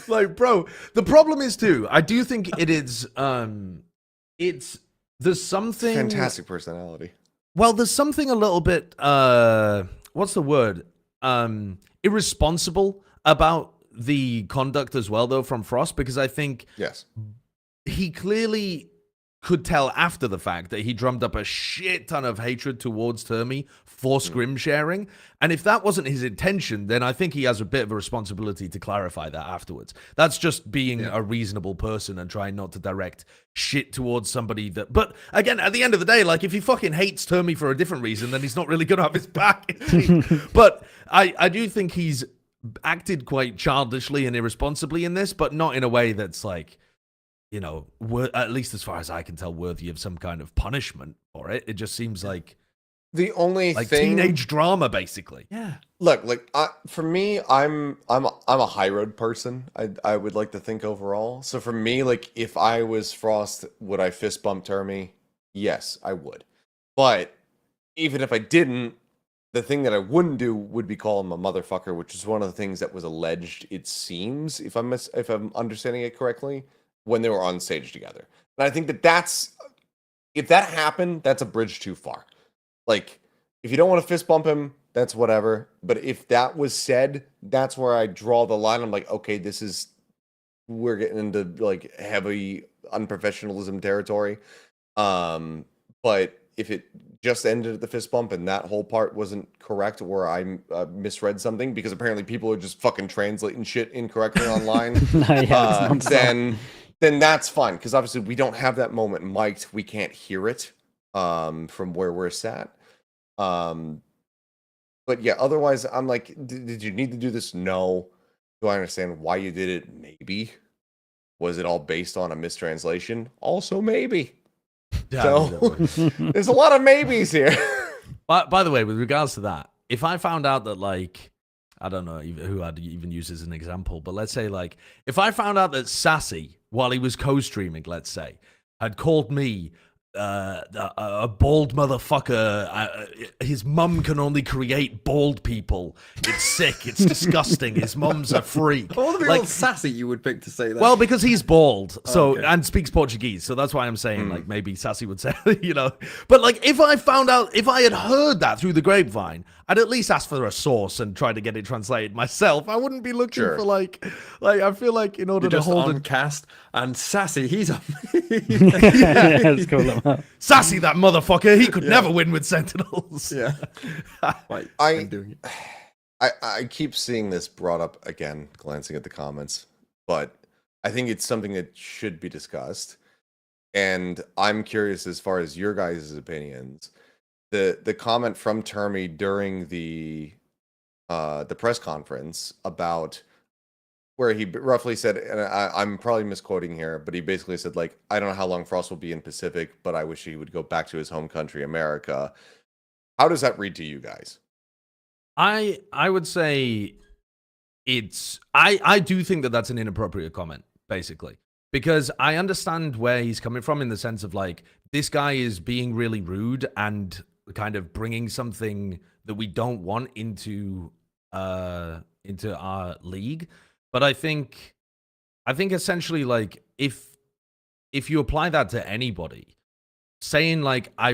like, bro. The problem is too. I do think it is. There's something fantastic personality. Well, there's something a little bit what's the word? Irresponsible about the conduct as well, though, from Frost, because I think he clearly could tell after the fact that he drummed up a shit ton of hatred towards Termi for scrim sharing. And if that wasn't his intention, then I think he has a bit of a responsibility to clarify that afterwards. That's just being a reasonable person and trying not to direct shit towards somebody that... But again, at the end of the day, like, if he fucking hates Termi for a different reason, then he's not really going to have his back. But I do think he's acted quite childishly and irresponsibly in this, but not in a way that's like, at least as far as I can tell, worthy of some kind of punishment for it. It just seems like the only thing, teenage drama, basically. Yeah. Look, for me, I'm a high road person. I would like to think overall. So for me, like, if I was Frost, would I fist bump Termi? Yes, I would. But even if I didn't, the thing that I wouldn't do would be call him a motherfucker, which is one of the things that was alleged. It seems, if I'm understanding it correctly, when they were on stage together. And I think that's, if that happened, that's a bridge too far. Like, if you don't want to fist bump him, that's whatever. But if that was said, that's where I draw the line. I'm like, okay, we're getting into like heavy unprofessionalism territory. But if it just ended at the fist bump and that whole part wasn't correct, or I misread something, because apparently people are just fucking translating shit incorrectly online, then that's fine, because obviously we don't have that moment mic'd. We can't hear it from where we're sat. But yeah, otherwise, I'm like, did you need to do this? No. Do I understand why you did it? Maybe. Was it all based on a mistranslation? Also, maybe. Yeah, so there's a lot of maybes here. By the way, with regards to that, if I found out that, like, I don't know who I'd even use as an example, but let's say, like, if I found out that Sassy, while he was co-streaming, let's say, had called me a bald motherfucker. His mum can only create bald people. It's sick. It's disgusting. His mum's a freak. All the people Like, sassy you would pick to say that. well, because he's bald, so Okay. and speaks Portuguese, so that's why I'm saying like maybe Sassy would say, you know. But like if I found out, if I had heard that through the grapevine, I'd at least ask for a source and try to get it translated myself. I wouldn't be looking Sure. for like I feel like in order You're to just hold on it, cast and sassy. He's a Yeah, let's call them up. Sassy that motherfucker, he could never win with Sentinels. yeah. Right, I- I'm doing it. I keep seeing this brought up again, glancing at the comments, but I think it's something that should be discussed. And I'm curious as far as your guys' opinions. The comment from Termy during the press conference about where he roughly said, and I'm probably misquoting here, but he basically said, like, I don't know how long Frost will be in Pacific, but I wish he would go back to his home country, America. How does that read to you guys? I would say it's I do think that that's an inappropriate comment, basically, because I understand where he's coming from in the sense of like this guy is being really rude and kind of bringing something that we don't want into our league. But I think essentially like if you apply that to anybody, saying like I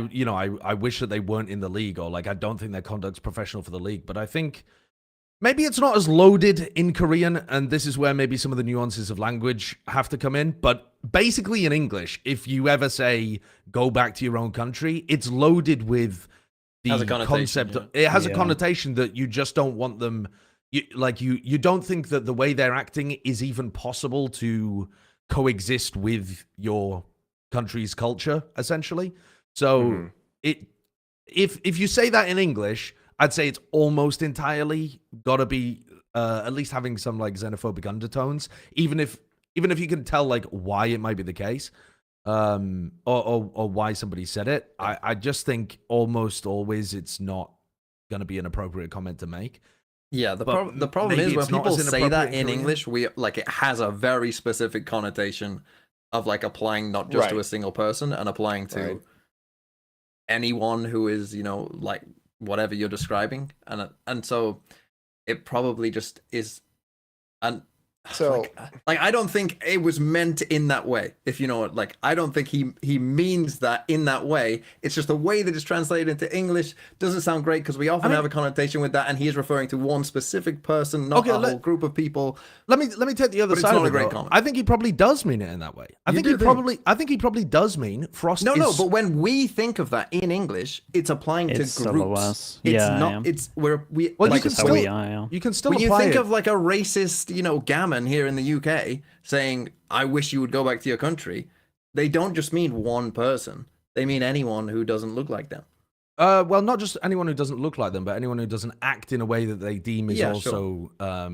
wish that they weren't in the league, or like I don't think their conduct's professional for the league, but I think maybe it's not as loaded in Korean, and this is where maybe some of the nuances of language have to come in. But basically in English, if you ever say go back to your own country, it's loaded with the Has a connotation, concept. yeah. It has a Yeah. connotation that you just don't want them. You don't think that the way they're acting is even possible to coexist with your country's culture, essentially. So if you say that in English, I'd say it's almost entirely got to be at least having some like xenophobic undertones, even if you can tell like why it might be the case, or why somebody said it. I just think almost always it's not going to be an appropriate comment to make. Yeah, the But problem maybe is when it's not people as say that inappropriate in in Korean. English, we like it has a very specific connotation of like applying not just to Right. a single person and applying to Right. anyone who is, you know, like whatever you're describing, and so it probably just is. And So like I don't think it was meant in that way, if you know what, like I don't think he means that in that way. It's just the way that it's translated into English doesn't sound great, because we often have a connotation with that, and he is referring to one specific person, not Okay, a whole group of people. Let me take the other But it's side not of a it. great though. comment. I think he probably does mean it in that way. I think he probably does mean Frost. No, is, but when we think of that in English, it's applying It's to groups. LOS. It's Yeah, not. yeah. It's where we. Well, like, you can That's how still we are, yeah. you can still when you apply think it. of like a racist, you know, gammon here in the UK saying, "I wish you would go back to your country," they don't just mean one person. They mean anyone who doesn't look like them. Well, not just anyone who doesn't look like them, but anyone who doesn't act in a way that they deem is Yeah, also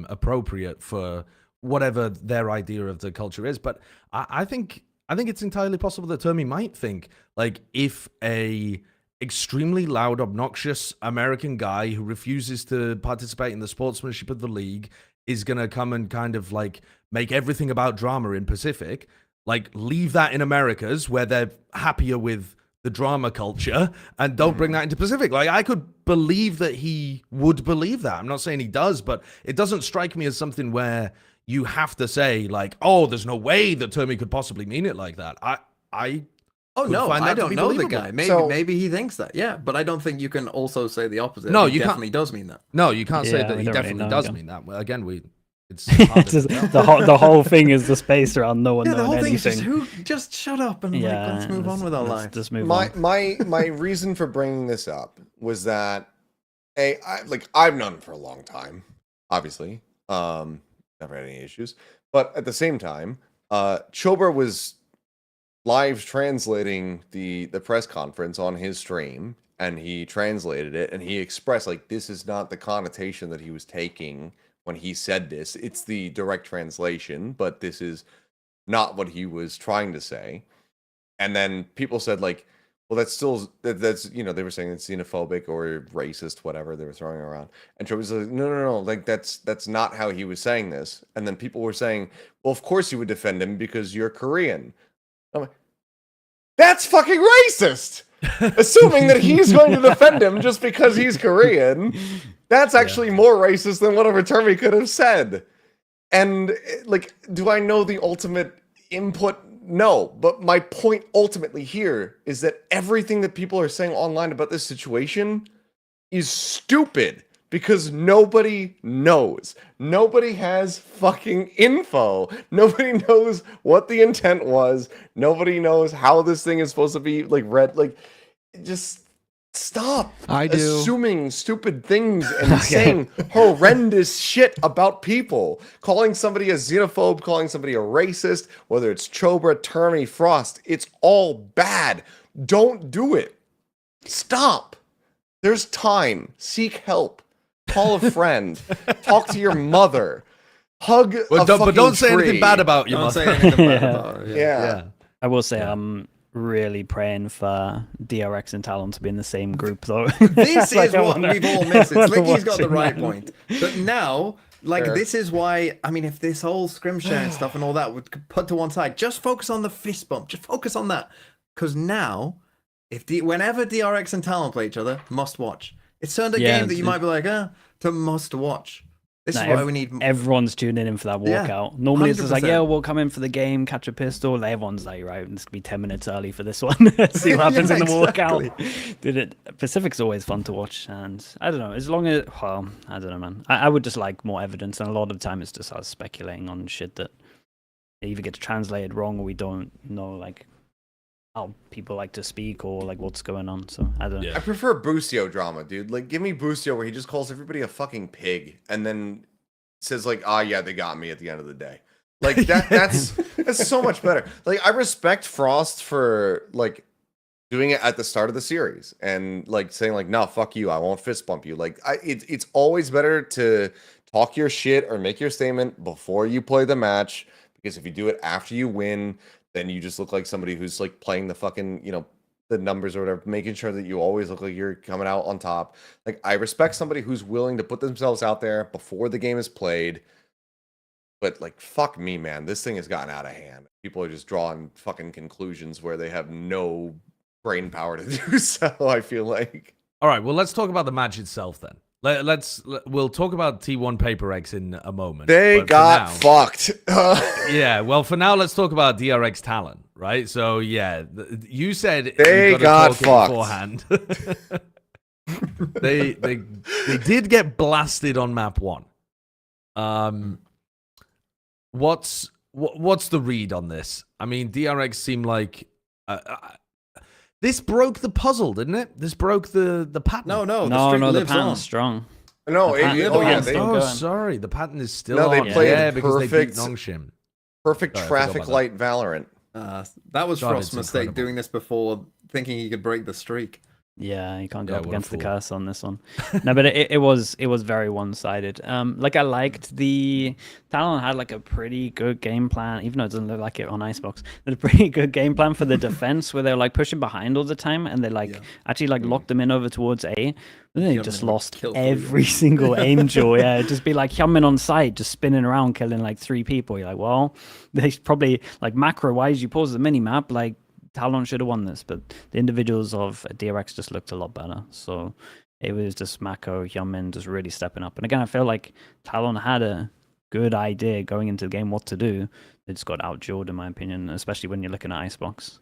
appropriate for whatever their idea of the culture is. But I think it's entirely possible that Termy might think like if a extremely loud, obnoxious American guy who refuses to participate in the sportsmanship of the league is gonna come and kind of like make everything about drama in Pacific, like leave that in Americas where they're happier with the drama culture, and don't bring that into Pacific. Like I could believe that he would believe that. I'm not saying he does, but it doesn't strike me as something where you have to say like, oh, there's no way that Termy could possibly mean it like that. Oh Could no, find that I to don't be know the believable. guy. Maybe So- maybe he thinks that. Yeah, but I don't think you can also say the opposite. No, He you can't- definitely does mean that. No, you can't say Yeah, that we he don't really definitely know does again. mean that. Well, again, it's harder to Just tell. the whole thing is the space around no one Yeah, the knowing whole thing is anything. just shut up and like, let's move on with our let's lives. Just move my on. my reason for bringing this up was that I've known him for a long time, obviously. Never had any issues, but at the same time, Chilbur was live translating the press conference on his stream, and he translated it, and he expressed like this is not the connotation that he was taking when he said this. It's the direct translation, but this is not what he was trying to say. And then people said like, well, that's still that's you know, they were saying it's xenophobic or racist, whatever they were throwing around. And Troy was like, no, like that's not how he was saying this. And then people were saying, well, of course you would defend him because you're Korean. I'm like, That's fucking racist. Assuming that he's going to defend him just because he's Korean, that's actually more racist than whatever term he could have said. And, like, do I know the ultimate input? No, but my point ultimately here is that everything that people are saying online about this situation is stupid because nobody knows. Nobody has fucking info. Nobody knows what the intent was. Nobody knows how this thing is supposed to be, like, read. Like, just stop assuming stupid things and saying horrendous shit about people. Calling somebody a xenophobe, calling somebody a racist, whether it's Chobra, Termy, Frost, it's all bad. Don't do it. Stop. There's time. Seek help. Call a friend. Talk to your mother. Hug a fucking But don't say tree. anything bad about your Don't mother. say anything bad about her. Yeah. I will say I'm really praying for DRX and Talon to be in the same group, though. This Like, is I what wanna- we've all missed. I wanna Slicky's got watch the it, right man. point. But now, like, Fair. this is why, I mean, if this whole scrim sharing stuff and all that would put to one side, just focus on the fist bump. Just focus on that. Because now, whenever DRX and Talon play each other, must watch. It's turned a game that you might be like, to must watch. This is why we need. Everyone's tuning in for that Yeah, walkout. Normally it's just like, 100%. yeah, we'll come in for the game, catch a pistol. Everyone's like, right, it's gonna be 10 minutes early for this one. See what happens Yeah, in the exactly. walkout. Did it? Pacific's always fun to watch, and I don't know. As long as, well, I don't know, man. I would just like more evidence, and a lot of the time it's just us speculating on shit that either gets translated wrong or we don't know, like how people like to speak or like what's going on. So I don't know. I prefer Boostio drama, dude. Like, give me Boostio where he just calls everybody a fucking pig and then says like, "Ah, yeah, they got me at the end of the day." Like that's so much better. Like, I respect Frost for like doing it at the start of the series and like saying like, "No, fuck you, I won't fist bump you." Like, it's always better to talk your shit or make your statement before you play the match, because if you do it after you win, then you just look like somebody who's like playing the fucking, you know, the numbers or whatever, making sure that you always look like you're coming out on top. Like, I respect somebody who's willing to put themselves out there before the game is played. But like, fuck me, man, this thing has gotten out of hand. People are just drawing fucking conclusions where they have no brain power to do so, I feel like. All right, well, let's talk about the match itself then. We'll talk about T1 Paper X in a moment. They but for got now- fucked. Yeah, well, for now, let's talk about DRX Talon, right? So, yeah, you said They you gotta got talk it beforehand. they did get blasted on map 1. What's the read on this? I mean, DRX seemed like this broke the puzzle, didn't it? This broke the pattern. No, No, the the streak lives pattern's on. strong. No, The pattern- oh yeah, the they pattern's Oh, going. sorry, the pattern is still No, they on. played yeah, because they beat perfect- Nongshim. perfect Sorry, I forgot traffic about light Valorant. That was God, Frost's it's mistake incredible. doing this before, thinking he could break the streak. Yeah, you can't go Yeah, up what a against the fool. curse on this one. No, but it was very one-sided. Like, I liked the Talon had like a pretty good game plan, even though it doesn't look like it on Icebox. They had a pretty good game plan for the defense, where they were like pushing behind all the time, and they like actually like locked them in over towards A. And then they Hyunmin just would lost kill for every you. single angel. Yeah, it'd just be like Hyunmin on site, just spinning around, killing like 3 people. You're like, well, they probably like macro-wise, you pause the mini map, like Talon should have won this, but the individuals of DRX just looked a lot better. So it was just Mako, Hyunmin just really stepping up. And again, I feel like Talon had a good idea going into the game what to do. They just got outdueled, in my opinion, especially when you're looking at Icebox.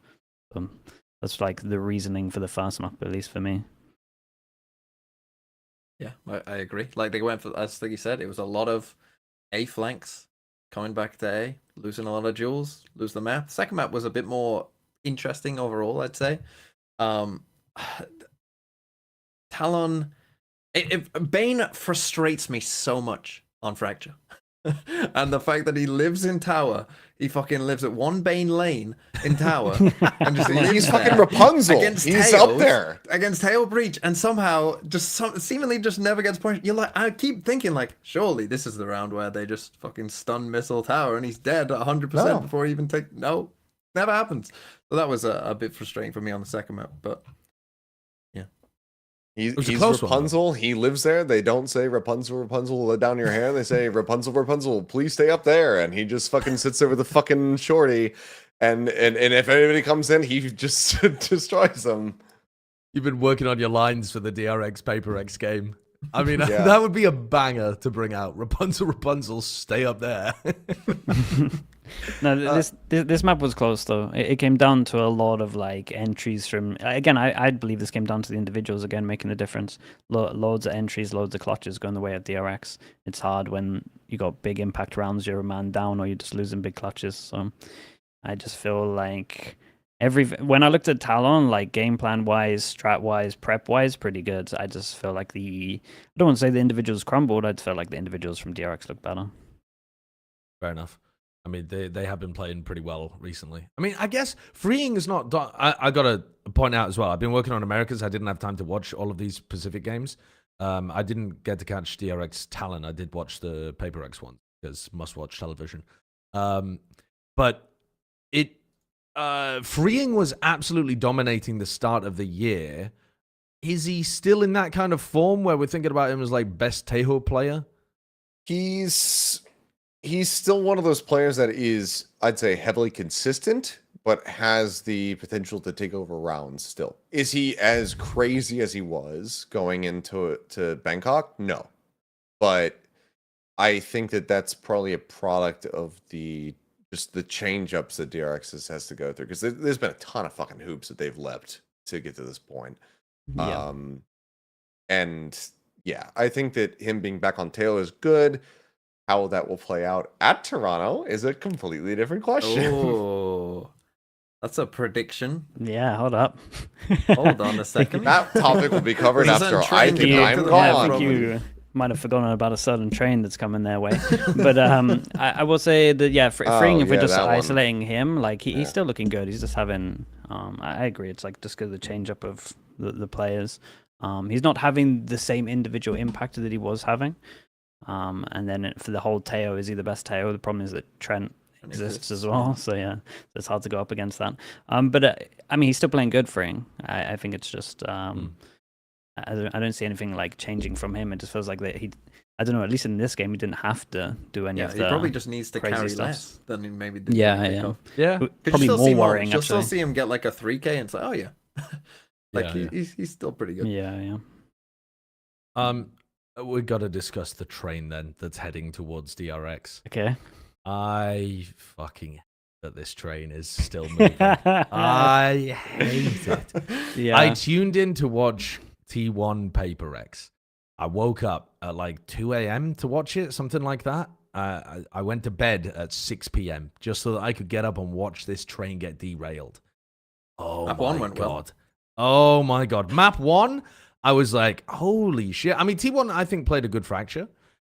That's like the reasoning for the first map, at least for me. Yeah, I agree. Like, they went for, as you said, it was a lot of A flanks coming back to A, losing a lot of duels, lose the map. Second map was a bit more interesting overall, I'd say. Talon, Bane frustrates me so much on Fracture. And the fact that he lives in tower, he fucking lives at one Bane lane in tower, and just lives He's there fucking Rapunzel. against He's Tails, up there. against Tail Breach, and somehow seemingly just never gets punished. You're like, I keep thinking like, surely this is the round where they just fucking stun missile tower and he's dead 100% No. before he even take. No, never happens. So that was a bit frustrating for me on the second map, but He's was a close one, though. Rapunzel. He lives there. They don't say Rapunzel, Rapunzel, let down your hair. They say Rapunzel, Rapunzel, please stay up there. And he just fucking sits there with a fucking shorty. And if anybody comes in, he just destroys them. You've been working on your lines for the DRX PaperX game. I mean, Yeah. that would be a banger to bring out. Rapunzel, stay up there. No, this map was close though. It came down to a lot of like entries from. Again, I believe this came down to the individuals again making the difference. Loads of entries, loads of clutches going the way of DRX. It's hard when you got big impact rounds, you're a man down, or you're just losing big clutches. So I just feel like when I looked at Talon, like game plan wise, strat wise, prep wise, pretty good. I just feel like I don't want to say the individuals crumbled. I just felt like the individuals from DRX looked better. Fair enough. I mean, they have been playing pretty well recently. I mean, I guess freeing is not... I got to point out as well, I've been working on Americas. I didn't have time to watch all of these Pacific games. I didn't get to catch DRX Talon. I did watch the PaperX one because must-watch television. But freeing was absolutely dominating the start of the year. Is he still in that kind of form where we're thinking about him as like best Tejo player? He's still one of those players that is, I'd say, heavily consistent, but has the potential to take over rounds still. Is he as crazy as he was going into Bangkok? No. But I think that that's probably a product of just the change-ups that DRX has to go through. Because there's been a ton of fucking hoops that they've leapt to get to this point. Yeah. And yeah, I think that him being back on tail is good. How that will play out at Toronto is a completely different question. Oh, that's a prediction. Yeah, hold up. Hold on a second. That topic will be covered He's after on I train think to go I'm to the I gone. think you might have forgotten about a certain train that's coming their way. But I will say that, yeah, freeing, if we're yeah, just that one. isolating him, like he's still looking good. He's just having, I agree, it's like just because of the change up of the players. He's not having the same individual impact that he was having. And then for the whole Teo, is he the best Teo? The problem is that Trent exists as well. So yeah, it's hard to go up against that. But I mean, he's still playing good freeing. I think it's just, I don't see anything like changing from him. It just feels like that I don't know, at least in this game, he didn't have to do any of the he probably just needs to crazy carry stuff. less than he maybe did. Yeah. Probably Probably more worrying, You'll still actually. see him get like a 3K and it's like, oh yeah. Like Yeah. he's still pretty good. Yeah. We got to discuss the train then that's heading towards DRX. Okay. I fucking hate that this train is still moving. I hate it. Yeah. I tuned in to watch T1 PaperX. I woke up at like 2 a.m. to watch it, something like that. I went to bed at 6 p.m. just so that I could get up and watch this train get derailed. Oh Map my one went well. God. Oh my God. Map 1, I was like, holy shit. I mean, T1, I think, played a good fracture.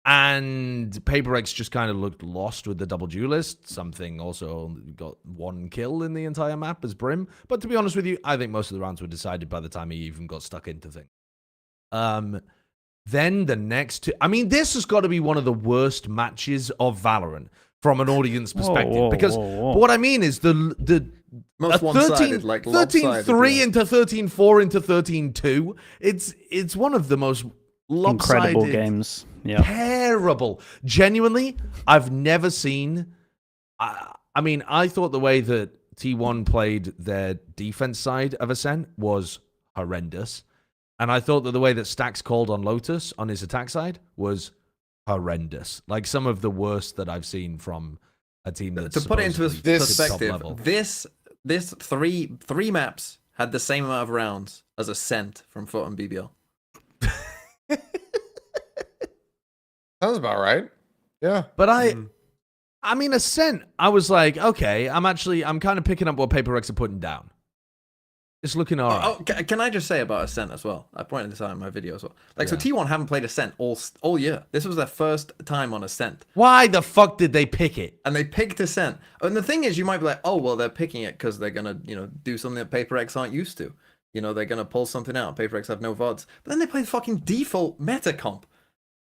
And PaperX just kind of looked lost with the double duelist. Something also got 1 kill in the entire map as Brim. But to be honest with you, I think most of the rounds were decided by the time he even got stuck into things. Then the next 2... I mean, this has got to be one of the worst matches of Valorant from an audience perspective. Because what I mean is the Most one-sided, like 13-3 into 13-4 into 13-2. It's one of the most lopsided, incredible games. Yeah. Terrible. Genuinely, I've never seen... I mean, I thought the way that T1 played their defense side of Ascent was horrendous. And I thought that the way that Stax called on Lotus on his attack side was horrendous. Like some of the worst that I've seen from a team that's to put it into perspective, top level. this three maps had the same amount of rounds as Ascent from Foot and BBL. Sounds about right. Yeah. But I mean, Ascent, I was like, okay, I'm kind of picking up what PaperX are putting down. It's looking all right. Oh, can I just say about Ascent as well? I pointed this out in my video as well. Like, so T1 haven't played Ascent all year. This was their first time on Ascent. Why the fuck did they pick it? And they picked Ascent. And the thing is, you might be like, oh, well, they're picking it because they're going to, do something that PaperX aren't used to. They're going to pull something out. PaperX have no VODs. But then they play the fucking default meta comp.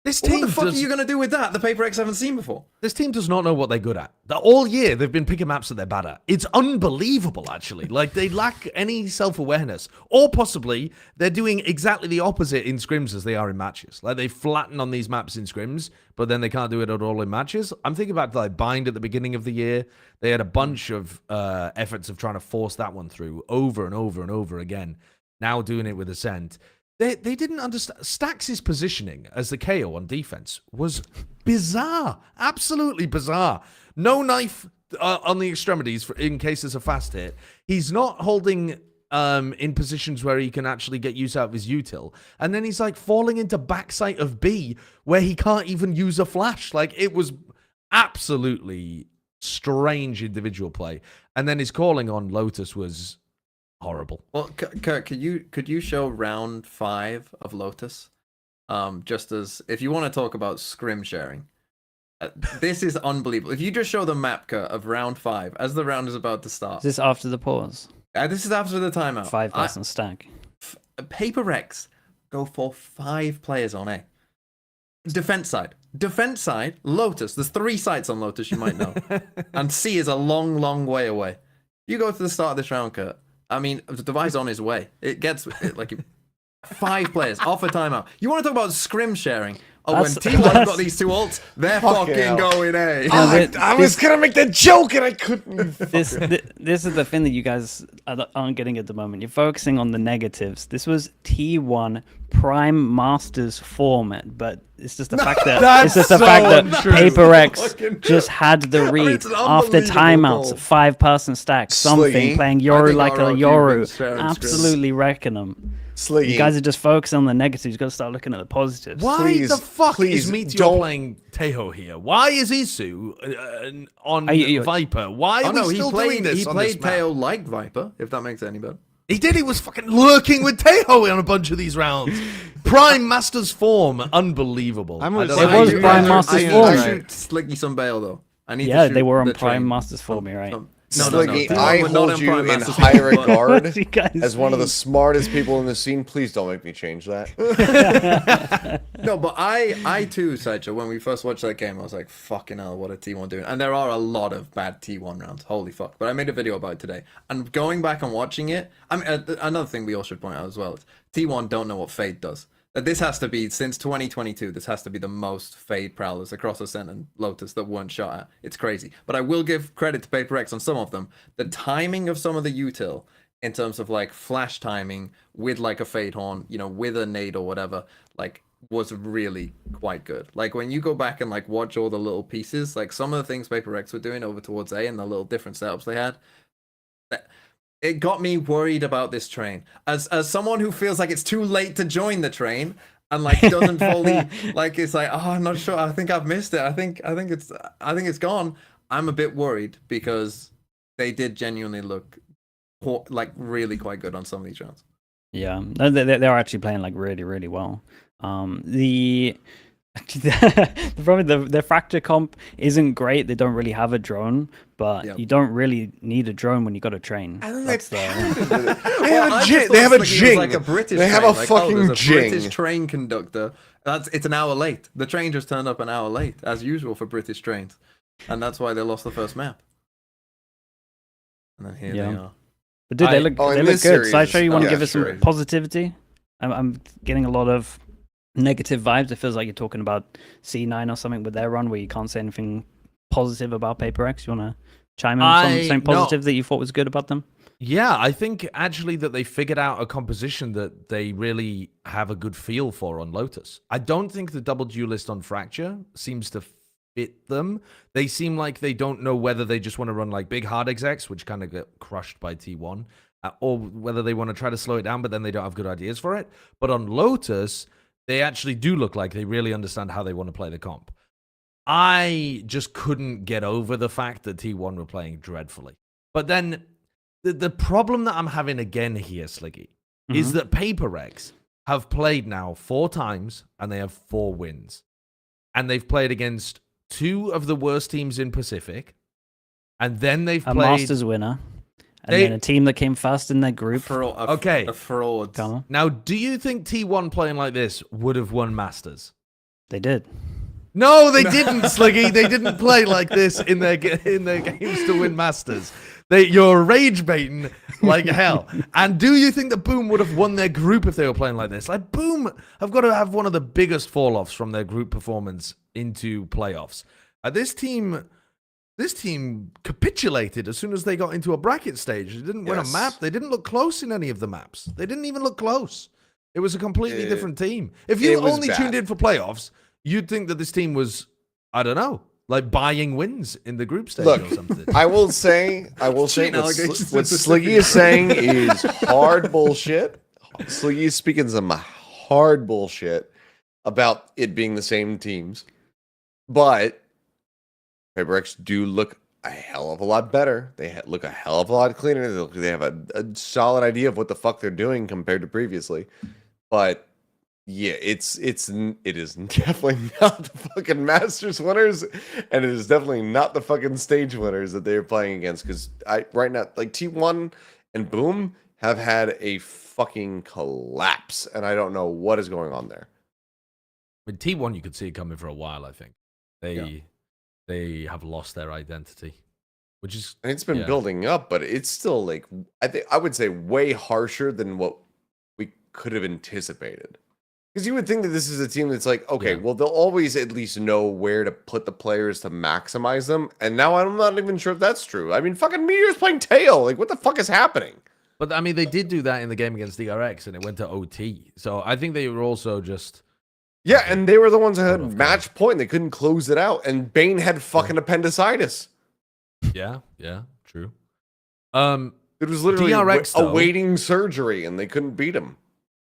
This What team the fuck does, are you gonna do with that? The Paper X haven't seen before. This team does not know what they're good at. All year, they've been picking maps that they're bad at. It's unbelievable, actually. Like, they lack any self-awareness. Or possibly, they're doing exactly the opposite in scrims as they are in matches. Like, they flatten on these maps in scrims, but then they can't do it at all in matches. I'm thinking about, like, Bind at the beginning of the year. They had a bunch of efforts of trying to force that one through over and over and over again. Now doing it with Ascent. They didn't understand. Stax' positioning as the KO on defense was bizarre. Absolutely bizarre. No knife on the extremities in case there's a fast hit. He's not holding in positions where he can actually get use out of his util. And then he's like falling into backside of B where he can't even use a flash. Like, it was absolutely strange individual play. And then his calling on Lotus was horrible. Well, Kurt, could you show round 5 of Lotus? Just as if you want to talk about scrim sharing, this is unbelievable. If you just show the map, Kurt, of round 5 as the round is about to start. Is this after the pause? This is after the timeout. 5-person stack. Paper X go for 5 players on A. Defense side, Lotus. There's 3 sites on Lotus, you might know, and C is a long, long way away. You go to the start of this round, Kurt. I mean, the device on his way. It gets like 5 players off a timeout. You want to talk about scrim sharing? Oh, when T1 got these 2 ults, they're fucking going A. I was gonna make that joke and I couldn't. This is the thing that you guys aren't getting at the moment. You're focusing on the negatives. This was T1 Prime Masters format, but it's just the fact that it's just the fact that Paper X just had the read after timeouts, 5-person stack, something Sliggy. playing Yoru like a Yoru, absolutely wrecking them. Sliggy. You guys are just focusing on the negatives. You got to start looking at the positives. Why Please, the fuck please is Meteor don't- playing Tejo here? Why is Isu on you- Viper? Why are we still doing this He on played this map? Teo like Viper, if that makes it any better. He did. He was fucking lurking with Tejo on a bunch of these rounds. Prime Masters form, unbelievable. I'm I with don't Sliggy. know was how you- Prime I Masters should form. right. Sliggy some bail though. I need to Yeah, shoot they were on the Prime train. Masters for me, right? Sliggy, T1 I were not hold on you Prime in Masters high form, but- regard You guys as one of the mean? smartest people in the scene. Please don't make me change that. No, but I too, Sideshow, when we first watched that game, I was like, fucking hell, what a T1 doing. And there are a lot of bad T1 rounds. Holy fuck. But I made a video about it today. And going back and watching it, I mean, another thing we all should point out as well is T1 don't know what Fade does. This has to be, since 2022, this has to be the most Fade Prowlers across Ascent and Lotus that weren't shot at. It's crazy. But I will give credit to Paper X on some of them. The timing of some of the util, in terms of like flash timing with like a Fade Horn, you know, with a nade or whatever, like was really quite good. Like when you go back and like watch all the little pieces, like some of the things Paper X were doing over towards A and the little different setups they had, it got me worried about this train. As someone who feels like it's too late to join the train and like doesn't fully like it's like, oh, I'm not sure. I think I've missed it. I think it's gone. I'm a bit worried because they did genuinely look like really quite good on some of these rounds. Yeah, they're actually playing like really, really well. The problem, the fracture comp isn't great. They don't really have a drone, but you don't really need a drone when you got a train. I think That's they the have a jing. Like a British They have train. a Like, fucking there's a jing. British train conductor. It's an hour late. The train just turned up an hour late, as usual for British trains, and that's why they lost the first map. And then here they are. But dude, they look in good. this series, Sideshow, you want to yeah, give us sure. some positivity? I'm getting a lot of negative vibes. It feels like you're talking about C9 or something with their run where you can't say anything positive about Paper X. You want to chime in on something positive that you thought was good about them? Yeah, I think actually that they figured out a composition that they really have a good feel for on Lotus. I don't think the double duelist on Fracture seems to fit them. They seem like they don't know whether they just want to run like big hard execs, which kind of get crushed by T1, or whether they want to try to slow it down, but then they don't have good ideas for it. But on Lotus, they actually do look like they really understand how they want to play the comp. I just couldn't get over the fact that T1 were playing dreadfully. But then the problem that I'm having again here, Sliggy, is that Paper X have played now 4 times and they have 4 wins. And they've played against 2 of the worst teams in Pacific. And then they've a played Masters winner. And then a team that came first in their group. Okay. A fraud. Now, do you think T1 playing like this would have won Masters? They did. No, they didn't, Sliggy. They didn't play like this in their games to win Masters. You're rage baiting like hell. And do you think that Boom would have won their group if they were playing like this? Like, Boom have got to have one of the biggest fall-offs from their group performance into playoffs. This team capitulated as soon as they got into a bracket stage. They didn't win a map. They didn't look close in any of the maps. They didn't even look close. It was a completely different team. If you only tuned in for playoffs, you'd think that this team was, I don't know, like buying wins in the group stage or something. I will say what Sliggy is saying is hard bullshit. Sliggy is speaking some hard bullshit about it being the same teams. But PaperX do look a hell of a lot better. They look a hell of a lot cleaner. They have a solid idea of what the fuck they're doing compared to previously. But yeah, it is definitely not the fucking Masters winners, and it is definitely not the fucking stage winners that they're playing against. Because right now, like T1 and Boom have had a fucking collapse, and I don't know what is going on there. With T1, you could see it coming for a while. I think they have lost their identity, which is it's been building up, but it's still like I would say way harsher than what we could have anticipated. Because you would think that this is a team that's like, okay, well, they'll always at least know where to put the players to maximize them. And now I'm not even sure if that's true. I mean, fucking Meteor's playing tail. Like, what the fuck is happening? But, I mean, they did do that in the game against DRX, and it went to OT. So I think they were also just... Yeah, and they were the ones that had match point. They couldn't close it out. And Bane had fucking appendicitis. Yeah, true. It was literally DRX, awaiting surgery, and they couldn't beat him.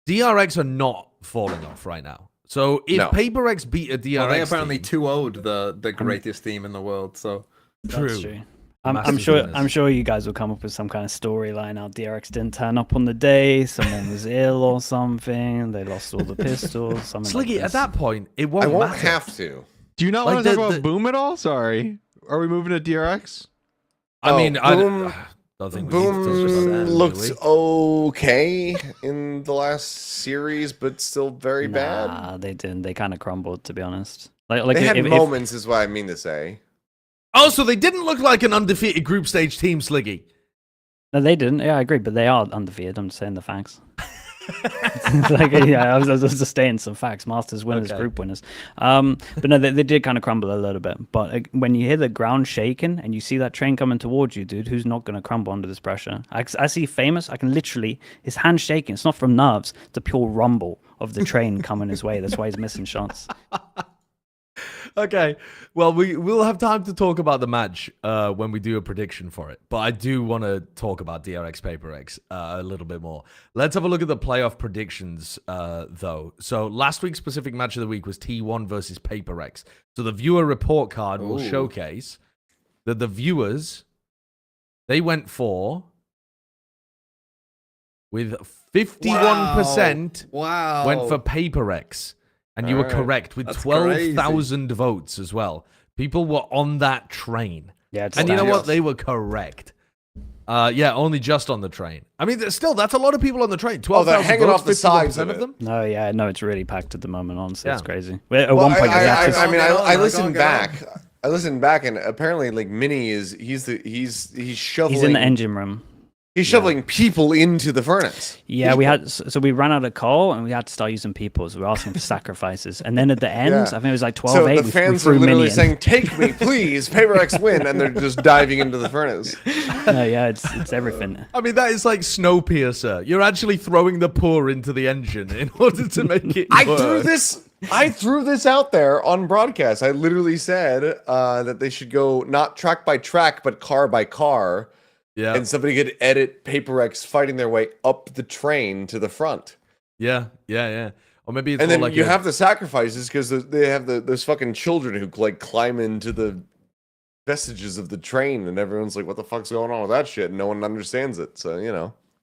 DRX are not falling off right now. So if PaperX beat a DRX, they apparently 2-0'd the greatest team in the world. So true. I'm sure you guys will come up with some kind of storyline. How DRX didn't turn up on the day, someone was ill or something. They lost all the pistols. Sliggy, like at that point, it won't. I won't matter. have to. Do you not want to talk about Boom at all? Sorry, are we moving to DRX? I mean, Boom. I don't think Boom looked okay in the last series, but still very bad. Nah, they didn't. They kind of crumbled, to be honest. Like they had moments, is what I mean to say. Oh, so they didn't look like an undefeated group stage team, Sliggy. No, they didn't. Yeah, I agree, but they are undefeated. I'm just saying the facts. I was just stating some facts. Masters winners, group winners. But no, they did kind of crumble a little bit. But when you hear the ground shaking and you see that train coming towards you, dude, who's not going to crumble under this pressure? I see Famous. I can literally, his hand shaking. It's not from nerves. It's a pure rumble of the train coming his way. That's why he's missing shots. Okay, well, we'll have time to talk about the match when we do a prediction for it. But I do want to talk about DRX PaperX a little bit more. Let's have a look at the playoff predictions, though. So last week's specific match of the week was T1 versus PaperX. So the viewer report card will showcase that the viewers, they went for, with 51% went for PaperX. And you were correct with 12,000 votes as well. People were on that train. Yeah, and you know what? They were correct. Only just on the train. I mean, still, that's a lot of people on the train. 12,000 hanging votes, off the sides of them. No, it's really packed at the moment. Honestly, it's crazy. At one point, I listened back. I listened back, and apparently, like Mini he's shoveling. He's in the engine room. He's shoveling people into the furnace. Yeah, we we ran out of coal and we had to start using people. So we were asking for sacrifices. And then at the end, I think it was like 12-8. So the fans are literally saying, "Take me, please, PaperX win," and they're just diving into the furnace. No, it's everything. I mean, that is like Snowpiercer. You're actually throwing the pour into the engine in order to make it work. I threw this out there on broadcast. I literally said that they should go not track by track, but car by car. Yeah. And somebody could edit PaperX fighting their way up the train to the front. Yeah. Or maybe it's and then like you have the sacrifices because they have those fucking children who like climb into the vestiges of the train, and everyone's like, "What the fuck's going on with that shit?" And no one understands it. So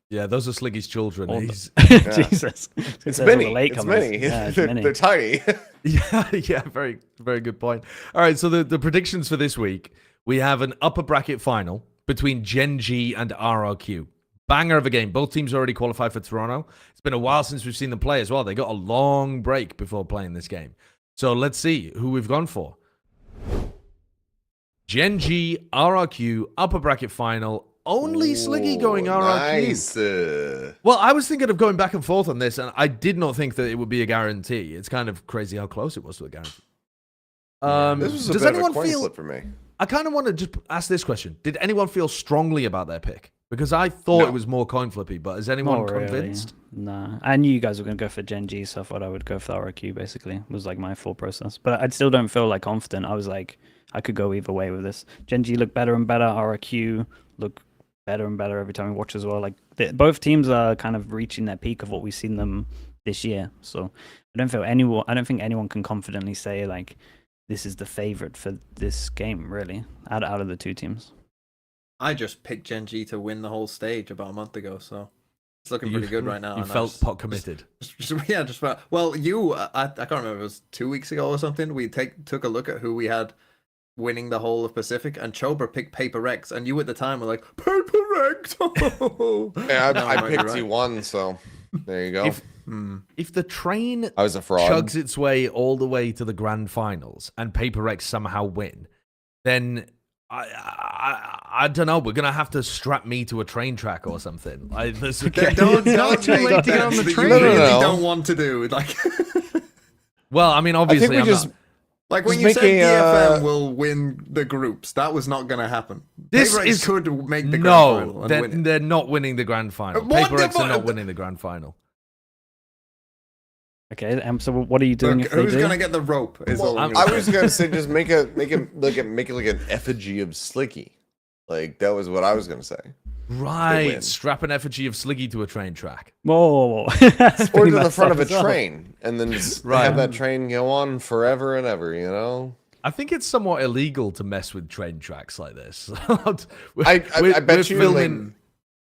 Yeah, those are Sliggy's children. Jesus, it's many. It's many. Yeah, they're tiny. yeah. Very, very good point. All right, so the predictions for this week: we have an upper bracket final between Gen.G and RRQ. Banger of a game. Both teams already qualified for Toronto. It's been a while since we've seen them play as well. They got a long break before playing this game. So let's see who we've gone for. Gen.G, RRQ, upper bracket final. Only Sliggy going RRQ. Nice. Well, I was thinking of going back and forth on this, and I did not think that it would be a guarantee. It's kind of crazy how close it was to a guarantee. This was a does bit anyone of a coin feel? flip for me. I kind of want to just ask this question: did anyone feel strongly about their pick? Because I thought No. it was more coin flippy, but is anyone Not really. convinced? Nah. I knew you guys were going to go for Gen.G, so I thought I would go for the RRQ, basically. It was like my thought process. But I still don't feel like confident. I was like, I could go either way with this. Gen.G looked better and better. RRQ look better and better every time we watch as well. Like both teams are kind of reaching their peak of what we've seen them this year. So I don't think anyone can confidently say like this is the favorite for this game, really, out of the two teams. I just picked Gen.G to win the whole stage about a month ago, so it's looking pretty good right now. You and felt pot committed. Just about. Well, I can't remember. It was 2 weeks ago or something. We took a look at who we had winning the whole of Pacific, and Chobra picked Paper Rex, and you at the time were like, Paper Rex. Yeah, No, I might be picked right. T1, so there you go. If the train I was a fraud. chugs its way all the way to the grand finals and Paper Rex somehow win, then I don't know. We're gonna have to strap me to a train track or something. Don't too make late to get on bets the that train. you really No. don't want to do. Like, Well, I mean, I obviously, think we I'm just not. like when Just you make said a, DFM will win the groups, that was not going to happen. This Paper Rex is could make the grand final and win it. they're not winning the grand final. What Paper the Rex are fuck? not winning the grand final. Okay, so what are you doing Look, if they who's do? going to get the rope? Is all I'm I gonna was say. gonna say just make it like an effigy of Slicky. Like that was what I was gonna say. Right, win. strap an effigy of Sliggy to a train track. Whoa. Or to the front of a train, and then just Right. have that train go on forever and ever. You know. I think it's somewhat illegal to mess with train tracks like this. I We're bet you filming. like,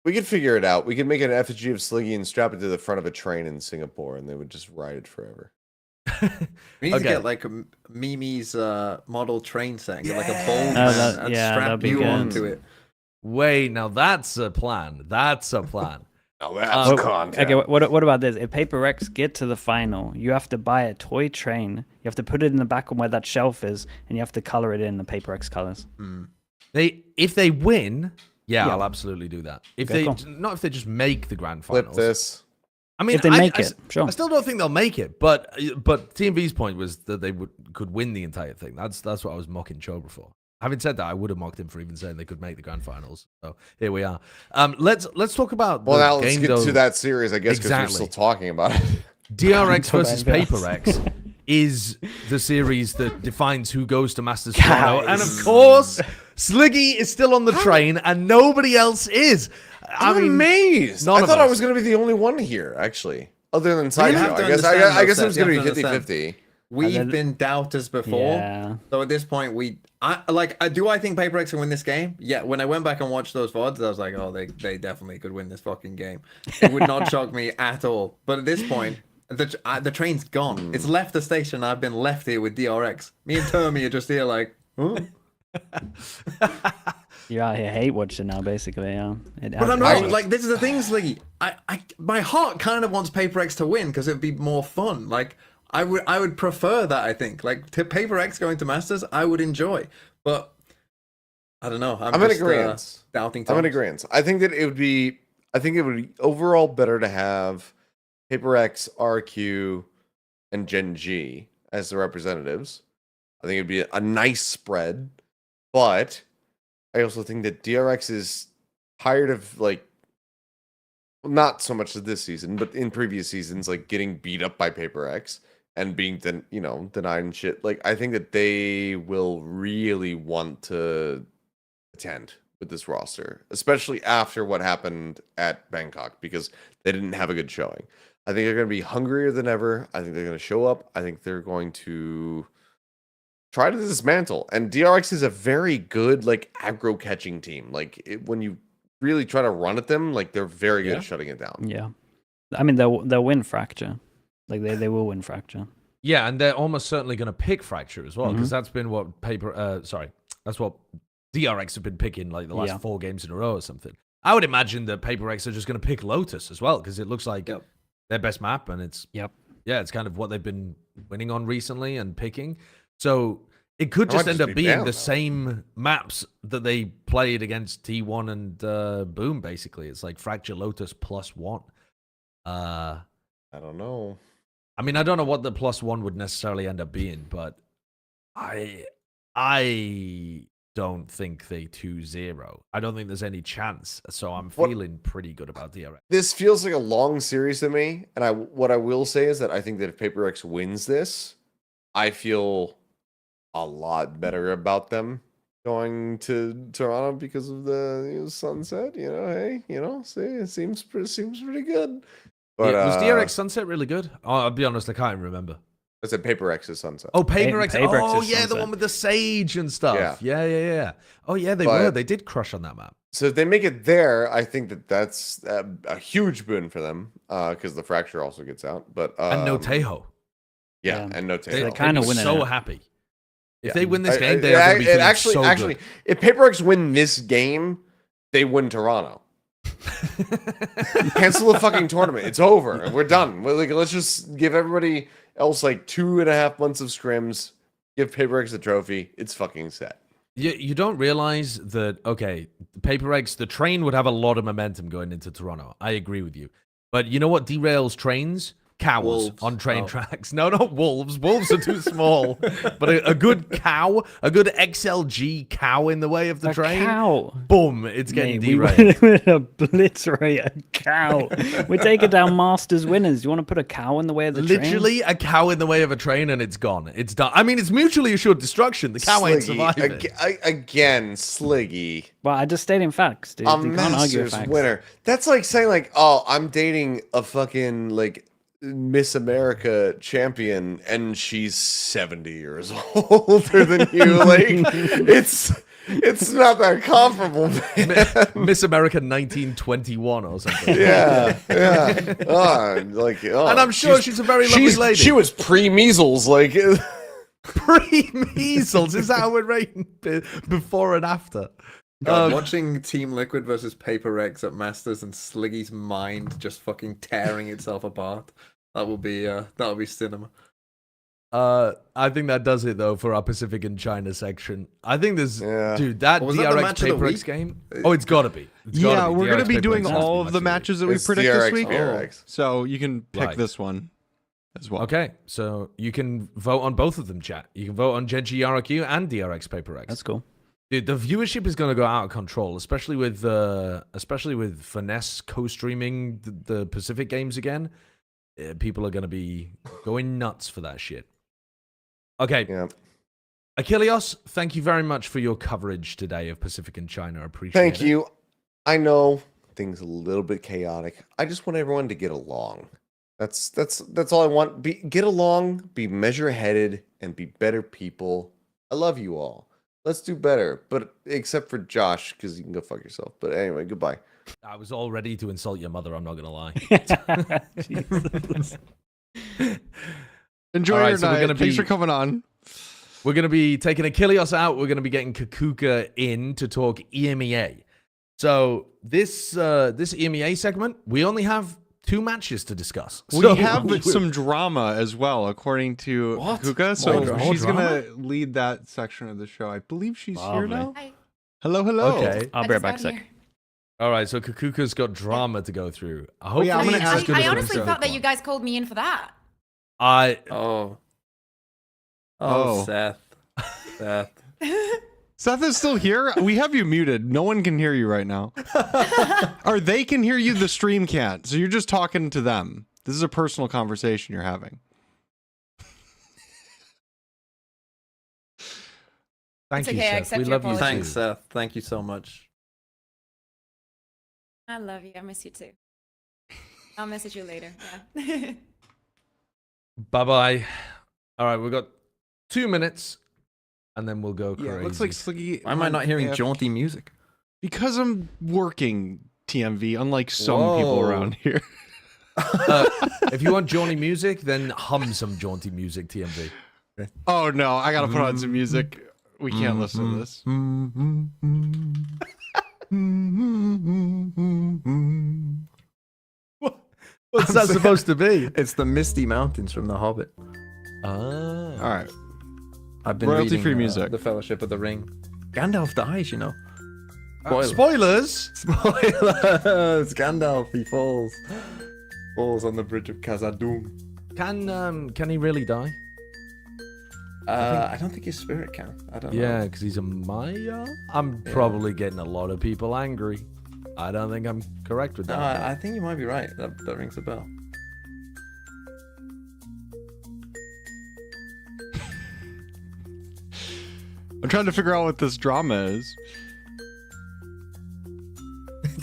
we could figure it out. We could make an effigy of Sliggy and strap it to the front of a train in Singapore, and they would just ride it forever. We need Okay. to get like Mimi's model train set, get like a bold Yes. man and yeah, strap that'd be you good. onto it. Wait, now that's a plan. That's a plan. Oh, that's Well, content. okay, what about this? If Paper Rex get to the final, you have to buy a toy train. You have to put it in the back of where that shelf is, and you have to color it in the Paper Rex colors. If they win, yeah, Yeah. I'll absolutely do that. If Okay, they cool. not if they just make the grand Flip finals. this. I mean, If they make it, sure. I still don't think they'll make it, but TMV's point was that they could win the entire thing. That's what I was mocking Chobra for. Having said that, I would have mocked him for even saying they could make the grand finals. So here we are. Let's talk about Well, the now let's game get though. to that series, I guess, because Exactly. we're still talking about it. DRX versus Don't Paper embarrass. Rex is the series that defines who goes to Masters tomorrow. And of course, Sliggy is still on the train and nobody else is. I'm amazed. none I of thought I us. was going to be the only one here, actually, other than You Sideshow. have to I guess understand, I guess though, it was Seth, going you to be have to 50-50. We've then- been doubters before. Yeah. So at this point, do I think Paper Rex can win this game? Yeah. When I went back and watched those VODs, I was like, oh, they definitely could win this fucking game. It would not shock me at all. But at this point, the train's gone. It's left the station. I've been left here with DRX. Me and Termy are just here like, oh. You're out here hate watching now, basically. Yeah. But I'm not like, this is the thing, Sliggy. My heart kind of wants Paper X to win because it'd be more fun. Like I would prefer that. I think like to Paper X going to Masters, I would enjoy. But I don't know. I'm in just, agreement. Doubting. I'm in Thomas. agreement. I think it would be overall better to have Paper X, RQ, and Gen.G as the representatives. I think it'd be a nice spread, but I also think that DRX is tired of like, not so much this season, but in previous seasons, like getting beat up by Paper X and being denied and shit. Like I think that they will really want to attend with this roster, especially after what happened at Bangkok, because they didn't have a good showing. I think they're going to be hungrier than ever. I think they're going to show up. I think they're going to try to dismantle. And DRX is a very good like aggro catching team. Like when you really try to run at them, like they're very good at shutting it down. Yeah. I mean, they'll win Fracture. Like they will win Fracture. Yeah, and they're almost certainly going to pick Fracture as well, because that's been what that's what DRX have been picking like the last 4 games in a row or something. I would imagine that Paper X are just going to pick Lotus as well, because it looks like their best map, and it's it's kind of what they've been winning on recently and picking. So it could That might just end just up be being bad, the though. same maps that they played against T1 and Boom, basically. It's like Fracture Lotus +1. I don't know. I mean, I don't know what the +1 would necessarily end up being, but I don't think they 2-0. I don't think there's any chance. So I'm feeling pretty good about DRX. This feels like a long series to me, and what I will say is that I think that if Paper X wins this, I feel a lot better about them going to Toronto because of the sunset. Hey, see, it seems pretty good. But Was DRX Sunset really good? Oh, I'll be honest, I can't even remember. I said Paper X's sunset. Oh, Paper X. Paper Oh, X's yeah, the Sunset. one with the sage and stuff. Yeah. Oh, yeah, they But- were. They did crush on that map. So if they make it there, I think that's a huge boon for them because the fracture also gets out. But And no Tejo. yeah, Yeah. and no They Tejo. kinda were win it so out. happy. If Yeah. they win this game, I- they are going to be feeling actually, so actually, if Paper X win this game, they win Toronto. good. Cancel the fucking tournament. It's over. We're done. Let's just give everybody else like 2.5 months of scrims. Give Paper X the trophy. It's fucking set. You don't realize that, okay, Paper X, the train would have a lot of momentum going into Toronto. I agree with you. But you know what derails trains? Cows Wolves. on train Oh. tracks. No, not wolves. Wolves are too small. But a good cow, a good XLG cow in the way of the A train. cow. Boom, it's getting Mate, derailed. we would obliterate a cow. We're taking down Masters winners. You want to put a cow in the way of the Literally a cow in the way of a train and it's gone. It's done. I mean, it's mutually assured destruction. The cow ain't Sliggy. surviving. Again, Sliggy. train? Well, I just stated facts, dude. A You can't argue with Masters facts. winner. That's like saying like, oh, I'm dating a fucking like Miss America champion and she's 70 years older than you. Like it's not that comparable, man. Miss America 1921 or something. Yeah. Oh, And I'm sure she's a very lovely lady. She was pre-measles, like Pre-measles. Is that how we're rating before and after? God, watching Team Liquid versus Paper X at Masters and Sliggy's mind just fucking tearing itself apart. That'll be cinema. I think that does it though for our Pacific and China section. I think there's Yeah. dude that Was that the DRX match of the Paper X week? game. Oh, it's gotta be. It's gotta Yeah, be. we're gonna DRX be Paper doing X has to all be of the match matches that we It's predict DRX, this week. PRX. So you can pick Right. this one as well. Okay, so you can vote on both of them, chat. You can vote on Gen.G RQ and DRX Paper X. That's cool. Dude, the viewership is going to go out of control, especially with Finesse co-streaming the Pacific games again. People are going to be going nuts for that shit. Okay, yeah. Achilleos, thank you very much for your coverage today of Pacific and China. I appreciate it. Thank you. I know things a little bit chaotic. I just want everyone to get along. That's all I want. Get along, be measure-headed, and be better people. I love you all. Let's do better, but except for Josh, because you can go fuck yourself. But anyway, goodbye. I was all ready to insult your mother. I'm not going to lie. Jesus. Enjoy All right, your so we're night. gonna Thanks be- for coming on. We're going to be taking Achilleos out. We're going to be getting Kaquka in to talk EMEA. So this EMEA segment, we only have 2 matches to discuss. We So- have some drama as well, according to What? Kaquka. So More she's drama? gonna lead that section of the show. I believe she's here Lovely. now. Hi. Hello, hello. Okay. I'll I be right just back a got sec. here. All right, so Kakuka's got drama to go through. yeah, I'm gonna Hopefully it's ask as good I as honestly the thought that one. you guys called me in for that. Oh, Oh. Seth. Seth is still here. We have you muted. No one can hear you right now. Or they can hear you. The stream can't. So you're just talking to them. This is a personal conversation you're having. Thank It's you, okay, I Seth. accept We your love you apology. Thanks, too. Seth. Thank you so much. I love you. I miss you too. I'll message you later. Yeah. Bye-bye. All right, we've got 2 minutes, and then we'll go crazy. Yeah, it looks like Sliggy. Why am I not hearing AFK. jaunty music? Because I'm working TMV, unlike some people Whoa. around here. If you want jaunty music, then hum some jaunty music, TMV. Oh no, I gotta put on some music. We can't listen to this. What's that supposed to be? It's the Misty Mountains from The Hobbit. Oh. All right. I've been Royalty-free reading, music. The Fellowship of the Ring. Gandalf dies, you know. Spoilers. Spoilers! Gandalf, he falls. Falls on the bridge of Khazad-dûm. Can he really die? I don't think his spirit can. I don't know. Yeah, because he's a Maya. I'm probably getting a lot of people angry. I don't think I'm correct with No, that. I think you might be right. That rings a bell. I'm trying to figure out what this drama is.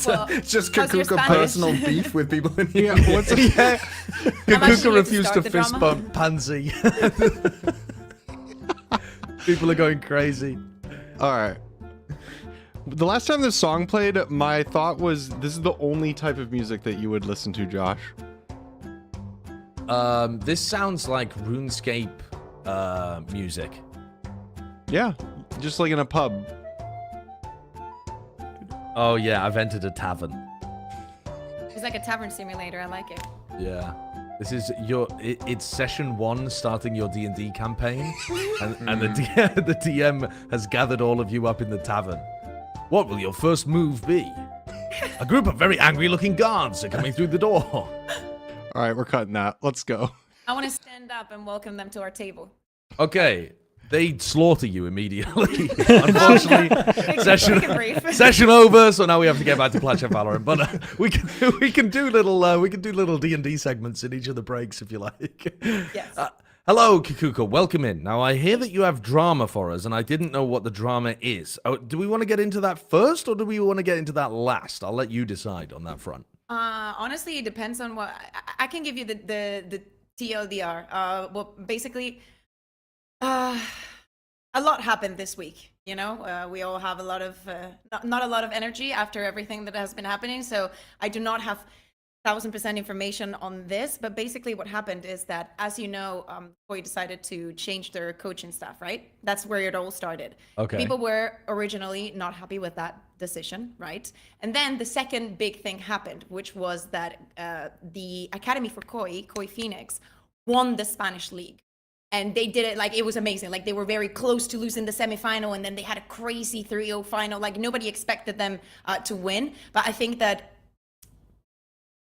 Well, It's just how's your Kaquka Spanish? personal beef with people in here. What's it? I'm actually Kaquka here to refused start to the fist drama. bump Pansy. People are going crazy. All right. The last time this song played, my thought was this is the only type of music that you would listen to, Josh. This sounds like RuneScape music. Yeah, just like in a pub. Oh yeah, I've entered a tavern. It's like a tavern simulator. I like it. Yeah. This is it's session 1 starting your D&D campaign, and the DM has gathered all of you up in the tavern. What will your first move be? A group of very angry-looking guards are coming through the door. All right, we're cutting that. Let's go. I want to stand up and welcome them to our table. Okay, they slaughter you immediately. Unfortunately, Take a brief. session over. So now we have to get back to Plat Chat VALORANT. But we can do little D&D segments in each of the breaks if you like. Yes. Hello, Kaquka. Welcome in. Now I hear that you have drama for us, and I didn't know what the drama is. Oh, do we want to get into that first, or do we want to get into that last? I'll let you decide on that front. Honestly, it depends on what I can give you the TLDR. Well, basically, a lot happened this week. You know, we all have a lot of not a lot of energy after everything that has been happening. So I do not have 1000% information on this, but basically what happened is that, as you know, Koi decided to change their coaching staff, right? That's where it all started. Okay. People were originally not happy with that decision, right? And then the second big thing happened, which was that the Academy for Koi Phoenix, won the Spanish league. And they did it like it was amazing. Like they were very close to losing the semifinal, and then they had a crazy 3-0 final. Like nobody expected them to win. But I think that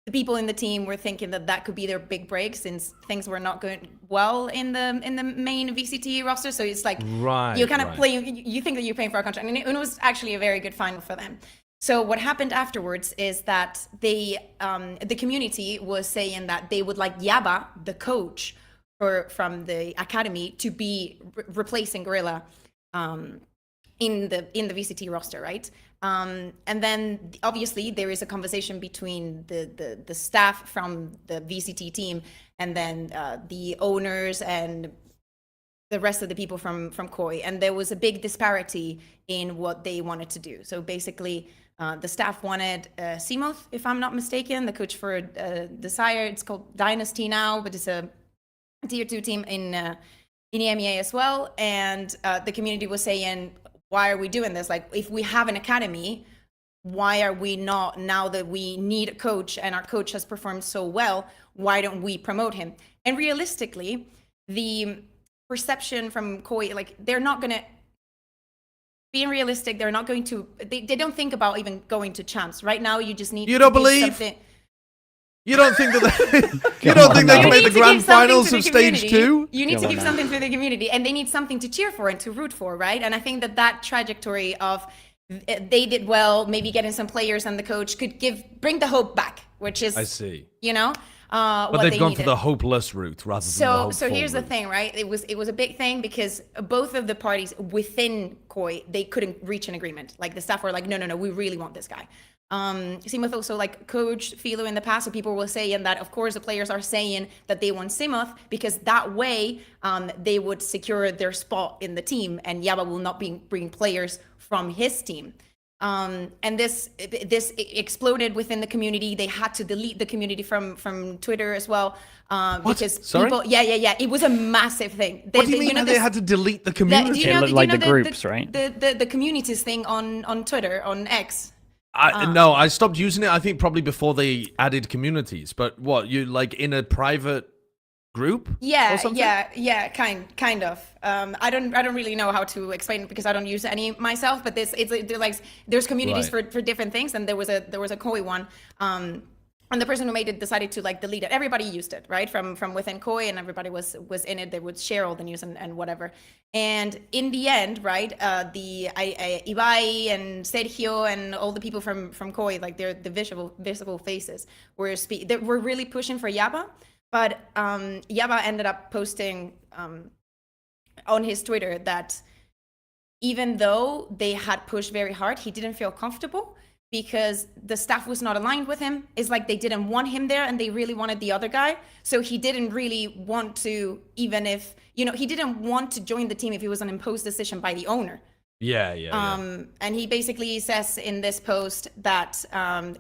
the people in the team were thinking that that could be their big break, since things were not going well in the main VCT roster. So it's like you kind of play. You think that you're playing for a contract, and it was actually a very good final for them. So what happened afterwards is that they, the community was saying that they would like Yaba, the coach from the academy, to be replacing Gorilla in the VCT roster, right? And then obviously there is a conversation between the staff from the VCT team and then the owners and the rest of the people from Koi, and there was a big disparity in what they wanted to do. So basically, the staff wanted Simoth, if I'm not mistaken, the coach for Desire. It's called Dynasty now, but it's a tier 2 team in EMEA as well. And the community was saying, why are we doing this? Like, if we have an academy, why are we not, now that we need a coach and our coach has performed so well, why don't we promote him? And realistically, the perception from Koi, like, they're not going to, being realistic, they're not going to, they don't think about even going to champs. Right now, you just need You don't to do believe? something. You don't think that you don't think they You can make need the to grand give something finals to the of stage community. 2? You need Come to on give now. something for the community, and they need something to cheer for and to root for, right? And I think that trajectory of they did well, maybe getting some players and the coach could bring the hope back, which is, I see. you know, But what they've they gone needed. for the hopeless route rather than the So hopeful here's the route. thing, right? It was a big thing because both of the parties within Koi, they couldn't reach an agreement. Like the staff were like, no, we really want this guy. Simoth also like coached Philo in the past, so people were saying that of course the players are saying that they want Simoth because that way they would secure their spot in the team, and Yaba will not be bringing players from his team. And this exploded within the community. They had to delete the community from Twitter as well because Sorry? people, yeah, it was a massive thing. What do you mean they had to delete the community? It looked like the groups, right? The communities thing on Twitter, on X. No, I stopped using it. I think probably before they added communities. But what, you like in a private group? Yeah, or something? yeah, kind of. I don't really know how to explain it because I don't use any myself. But there's communities Right. for different things, and there was a Koi one. And the person who made it decided to like delete it. Everybody used it, right? From within Koi, and everybody was in it. They would share all the news and whatever. And in the end, right, Ibai and Sergio and all the people from Koi, like they're the visible faces, they were really pushing for Yaba. But Yaba ended up posting on his Twitter that even though they had pushed very hard, he didn't feel comfortable because the staff was not aligned with him. It's like they didn't want him there and they really wanted the other guy. So he didn't really want to, even if, he didn't want to join the team if it was an imposed decision by the owner. Yeah. And he basically says in this post that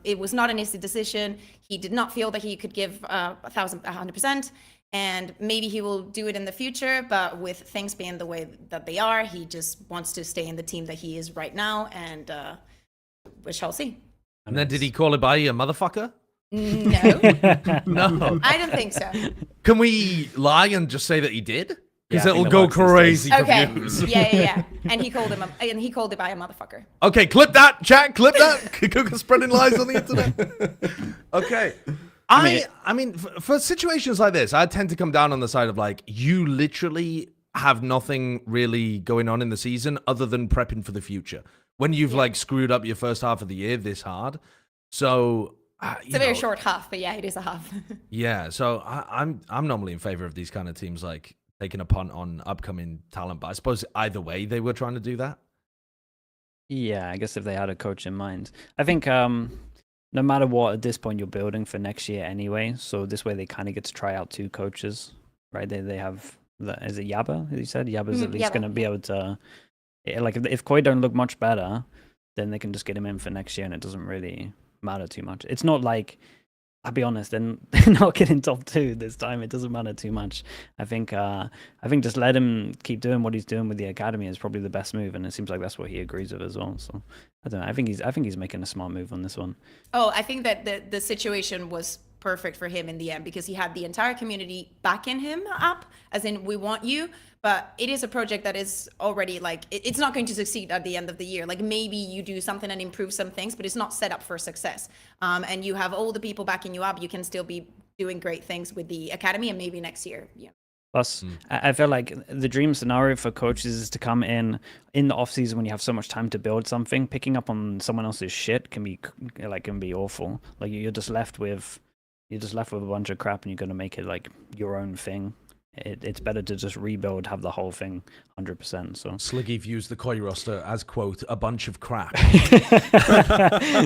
it was not an easy decision. He did not feel that he could give 100%, and maybe he will do it in the future. But with things being the way that they are, he just wants to stay in the team that he is right now, and we shall see. And then did he call Ibai a motherfucker? No, No. I don't think so. Can we lie and just say that he did? Because Yeah, I it'll think go that works these crazy days. for Okay, views. yeah. And he called Ibai a motherfucker. Okay, clip that, chat, clip that. Kaquka spreading lies on the internet. Okay. I mean, for situations like this, I tend to come down on the side of like, you literally have nothing really going on in the season other than prepping for the future. When you've like screwed up your first half of the year this hard. So It's a very short half, but yeah, it is a half. Yeah, so I'm normally in favor of these kind of teams like taking a punt on upcoming talent, but I suppose either way they were trying to do that. Yeah, I guess if they had a coach in mind. I think no matter what, at this point you're building for next year anyway, so this way they kind of get to try out two coaches, right? They have, is it Yaba, as you said? Yaba's at least Yaba. going to be able to, like if Koi don't look much better, then they can just get him in for next year and it doesn't really matter too much. It's not like, I'll be honest, they're not getting top 2 this time. It doesn't matter too much. I think just let him keep doing what he's doing with the academy is probably the best move, and it seems like that's what he agrees with as well. So I don't know. I think he's making a smart move on this one. Oh, I think that the situation was perfect for him in the end because he had the entire community backing him up, as in we want you. But it is a project that is already like it's not going to succeed at the end of the year. Like maybe you do something and improve some things, but it's not set up for success. And you have all the people backing you up. You can still be doing great things with the academy, and maybe next year. Yeah. Plus, I feel like the dream scenario for coaches is to come in the off season when you have so much time to build something. Picking up on someone else's shit can be awful. Like you're just left with a bunch of crap, and you're gonna make it like your own thing. It's better to just rebuild, have the whole thing 100%. So Sliggy views the Koi roster as quote a bunch of crap. no,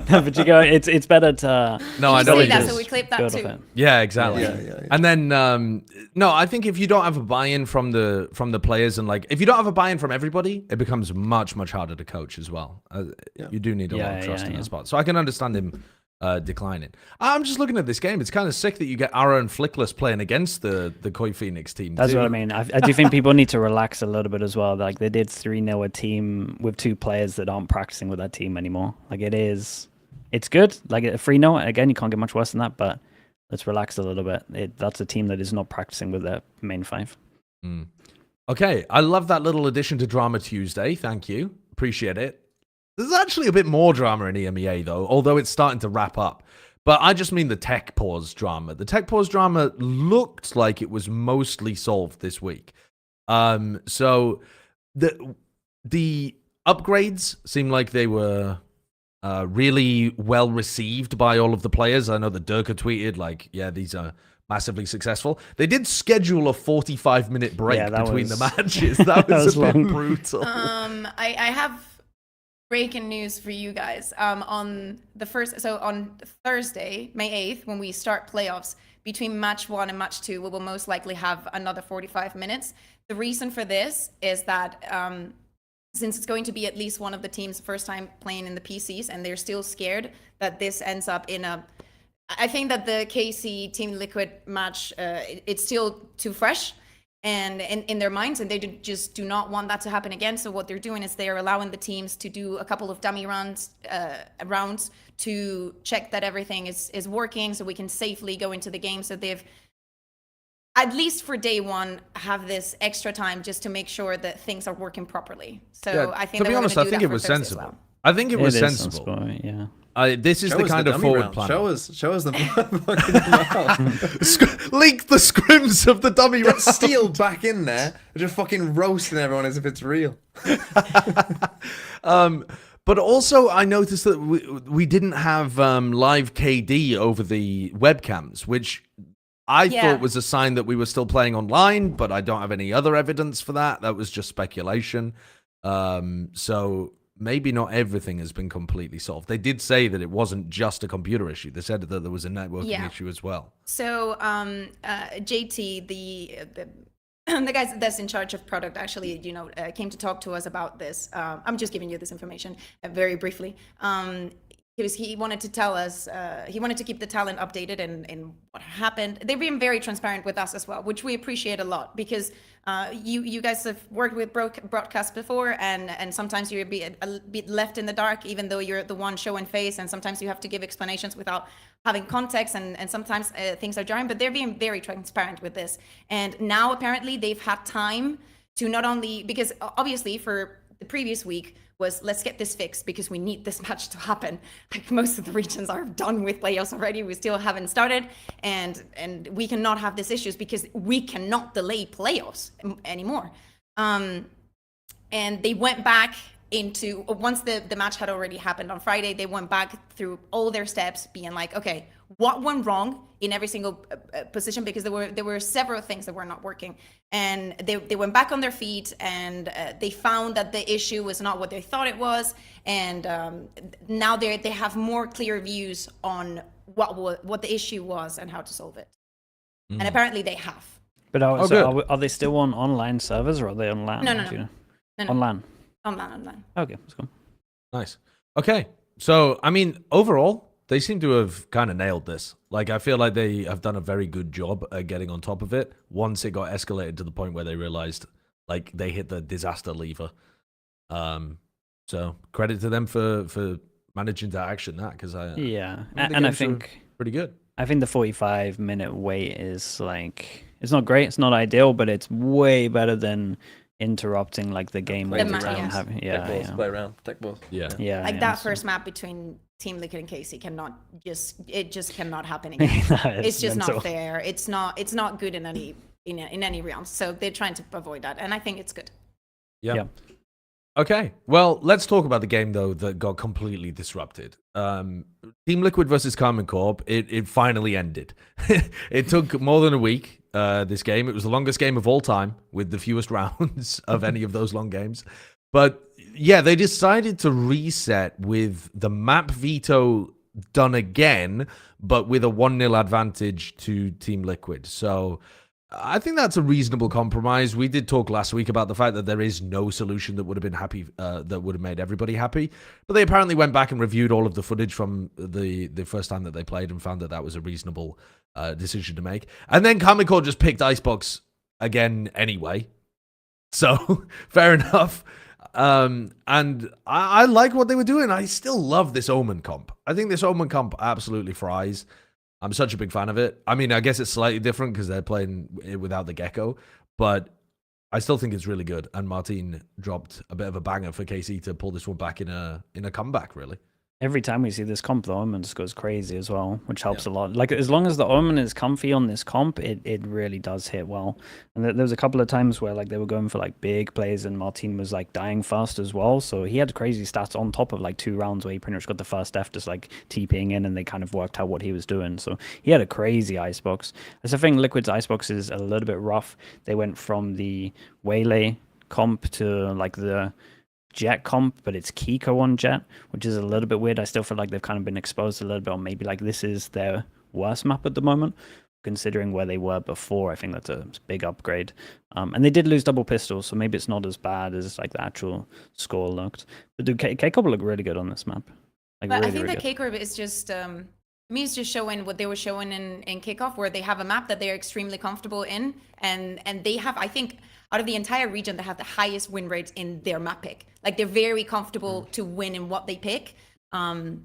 but it's better to. No, I Did you know say it that, is. so we clip that build off too. it. Yeah, exactly. Yeah. And then no, I think if you don't have a buy-in from the players, and like if you don't have a buy-in from everybody, it becomes much harder to coach as well. You do need a lot of trust in that spot. So I can understand him declining. I'm just looking at this game. It's kind of sick that you get Arrow and Flickless playing against the Koi Phoenix team. That's too. what I mean. I do think people need to relax a little bit as well. Like they did 3-0 a team with 2 players that aren't practicing with that team anymore. Like it's good. Like a 3-0, again, you can't get much worse than that, but let's relax a little bit. That's a team that is not practicing with their main 5. Okay, I love that little addition to Drama Tuesday. Thank you. Appreciate it. There's actually a bit more drama in EMEA, though, although it's starting to wrap up. But I just mean the tech pause drama. The tech pause drama looked like it was mostly solved this week. So the upgrades seem like they were really well received by all of the players. I know that Durka tweeted, like, yeah, these are massively successful. They did schedule a 45-minute break between the matches. That was a bit brutal. I have breaking news for you guys. On Thursday, May 8th, when we start playoffs, between match 1 and match 2, we will most likely have another 45 minutes. The reason for this is that since it's going to be at least one of the teams' first time playing in the PCs, and they're still scared that this ends up in I think that the KC Team Liquid match, it's still too fresh and in their minds, and they just do not want that to happen again. So what they're doing is they're allowing the teams to do a couple of dummy rounds to check that everything is working, so we can safely go into the game. So at least for day one, have this extra time just to make sure that things are working properly. So Yeah, I think to that be we're honest, gonna I do think that it for was Thursday as sensible. well. I think it was It is sensible. sensible, yeah. This is Show the us kind of dummy forward round. plan. Show us the fucking amount. Leak the scrims of the dummy Get round. Steel back in there, just fucking roasting everyone as if it's real. But also, I noticed that we didn't have live KD over the webcams, which I Yeah. thought was a sign that we were still playing online, but I don't have any other evidence for that. That was just speculation. So maybe not everything has been completely solved. They did say that it wasn't just a computer issue. They said that there was a networking issue as well. So JT, the guy that's in charge of product, actually, came to talk to us about this. I'm just giving you this information very briefly. Because he wanted to tell us, he wanted to keep the talent updated in what happened. They've been very transparent with us as well, which we appreciate a lot, because you guys have worked with broadcast before, and sometimes you're a bit left in the dark, even though you're the one showing face, and sometimes you have to give explanations without having context, and sometimes things are jarring, but they're being very transparent with this. And now apparently they've had time to not only, because obviously for the previous week, was let's get this fixed because we need this match to happen. Like most of the regions are done with playoffs already. We still haven't started, and we cannot have these issues because we cannot delay playoffs anymore. And they went back into, once the match had already happened on Friday, they went back through all their steps, being like, okay, what went wrong in every single position, because there were several things that were not working, and they went back on their feet, and they found that the issue was not what they thought it was, and now they have more clear views on what the issue was and how to solve it, and apparently they have. But are they still on online servers, or are they on LAN? No. On LAN. Online. Okay, let's go. Nice. Okay. So, I mean, overall, they seem to have kind of nailed this. Like, I feel like they have done a very good job at getting on top of it once it got escalated to the point where they realized, like, they hit the disaster lever. So, credit to them for managing to action that, because I think pretty good. I think the 45-minute wait is, like, it's not great, it's not ideal, but it's way better than interrupting like the game all the time. Play around, tech balls. Yeah. Like that first map between Team Liquid and Casey just cannot happen again. It's just not fair. It's not good in any realm. So they're trying to avoid that, and I think it's good. Yeah. Okay, well, let's talk about the game, though, that got completely disrupted. Team Liquid versus Karmine Corp, it finally ended. It took more than a week, this game. It was the longest game of all time, with the fewest rounds of any of those long games. But, yeah, they decided to reset with the map veto done again, but with a 1-0 advantage to Team Liquid. So I think that's a reasonable compromise. We did talk last week about the fact that there is no solution that would have been happy, that would have made everybody happy. But they apparently went back and reviewed all of the footage from the first time that they played and found that that was a reasonable decision to make. And then Karmine Corp just picked Icebox again anyway. So fair enough. And I like what they were doing. I still love this Omen comp. I think this Omen comp absolutely fries. I'm such a big fan of it. I mean, I guess it's slightly different because they're playing it without the Gecko, but I still think it's really good. And Martin dropped a bit of a banger for KC to pull this one back in a comeback, really. Every time we see this comp, the Omen just goes crazy as well, which helps a lot. Like, as long as the Omen is comfy on this comp, it really does hit well. And there was a couple of times where, like, they were going for, like, big plays and Martin was, like, dying fast as well. So he had crazy stats on top of, like, 2 rounds where he pretty much got the first F just, like, TPing in, and they kind of worked out what he was doing. So he had a crazy icebox. That's the thing, Liquid's icebox is a little bit rough. They went from the Waylay comp to, like, the Jet comp, but it's Kiko on Jet, which is a little bit weird. I still feel like they've kind of been exposed a little bit, or maybe like this is their worst map at the moment, considering where they were before. I think that's a big upgrade. And they did lose double pistols, so maybe it's not as bad as like the actual score looked. But dude, K-Corp look really good on this map. Like, but really, I think really that K-Corp is just, to me, it's just showing what they were showing in Kickoff, where they have a map that they're extremely comfortable in, and they have, I think, out of the entire region, they have the highest win rates in their map pick. Like, they're very comfortable to win in what they pick. And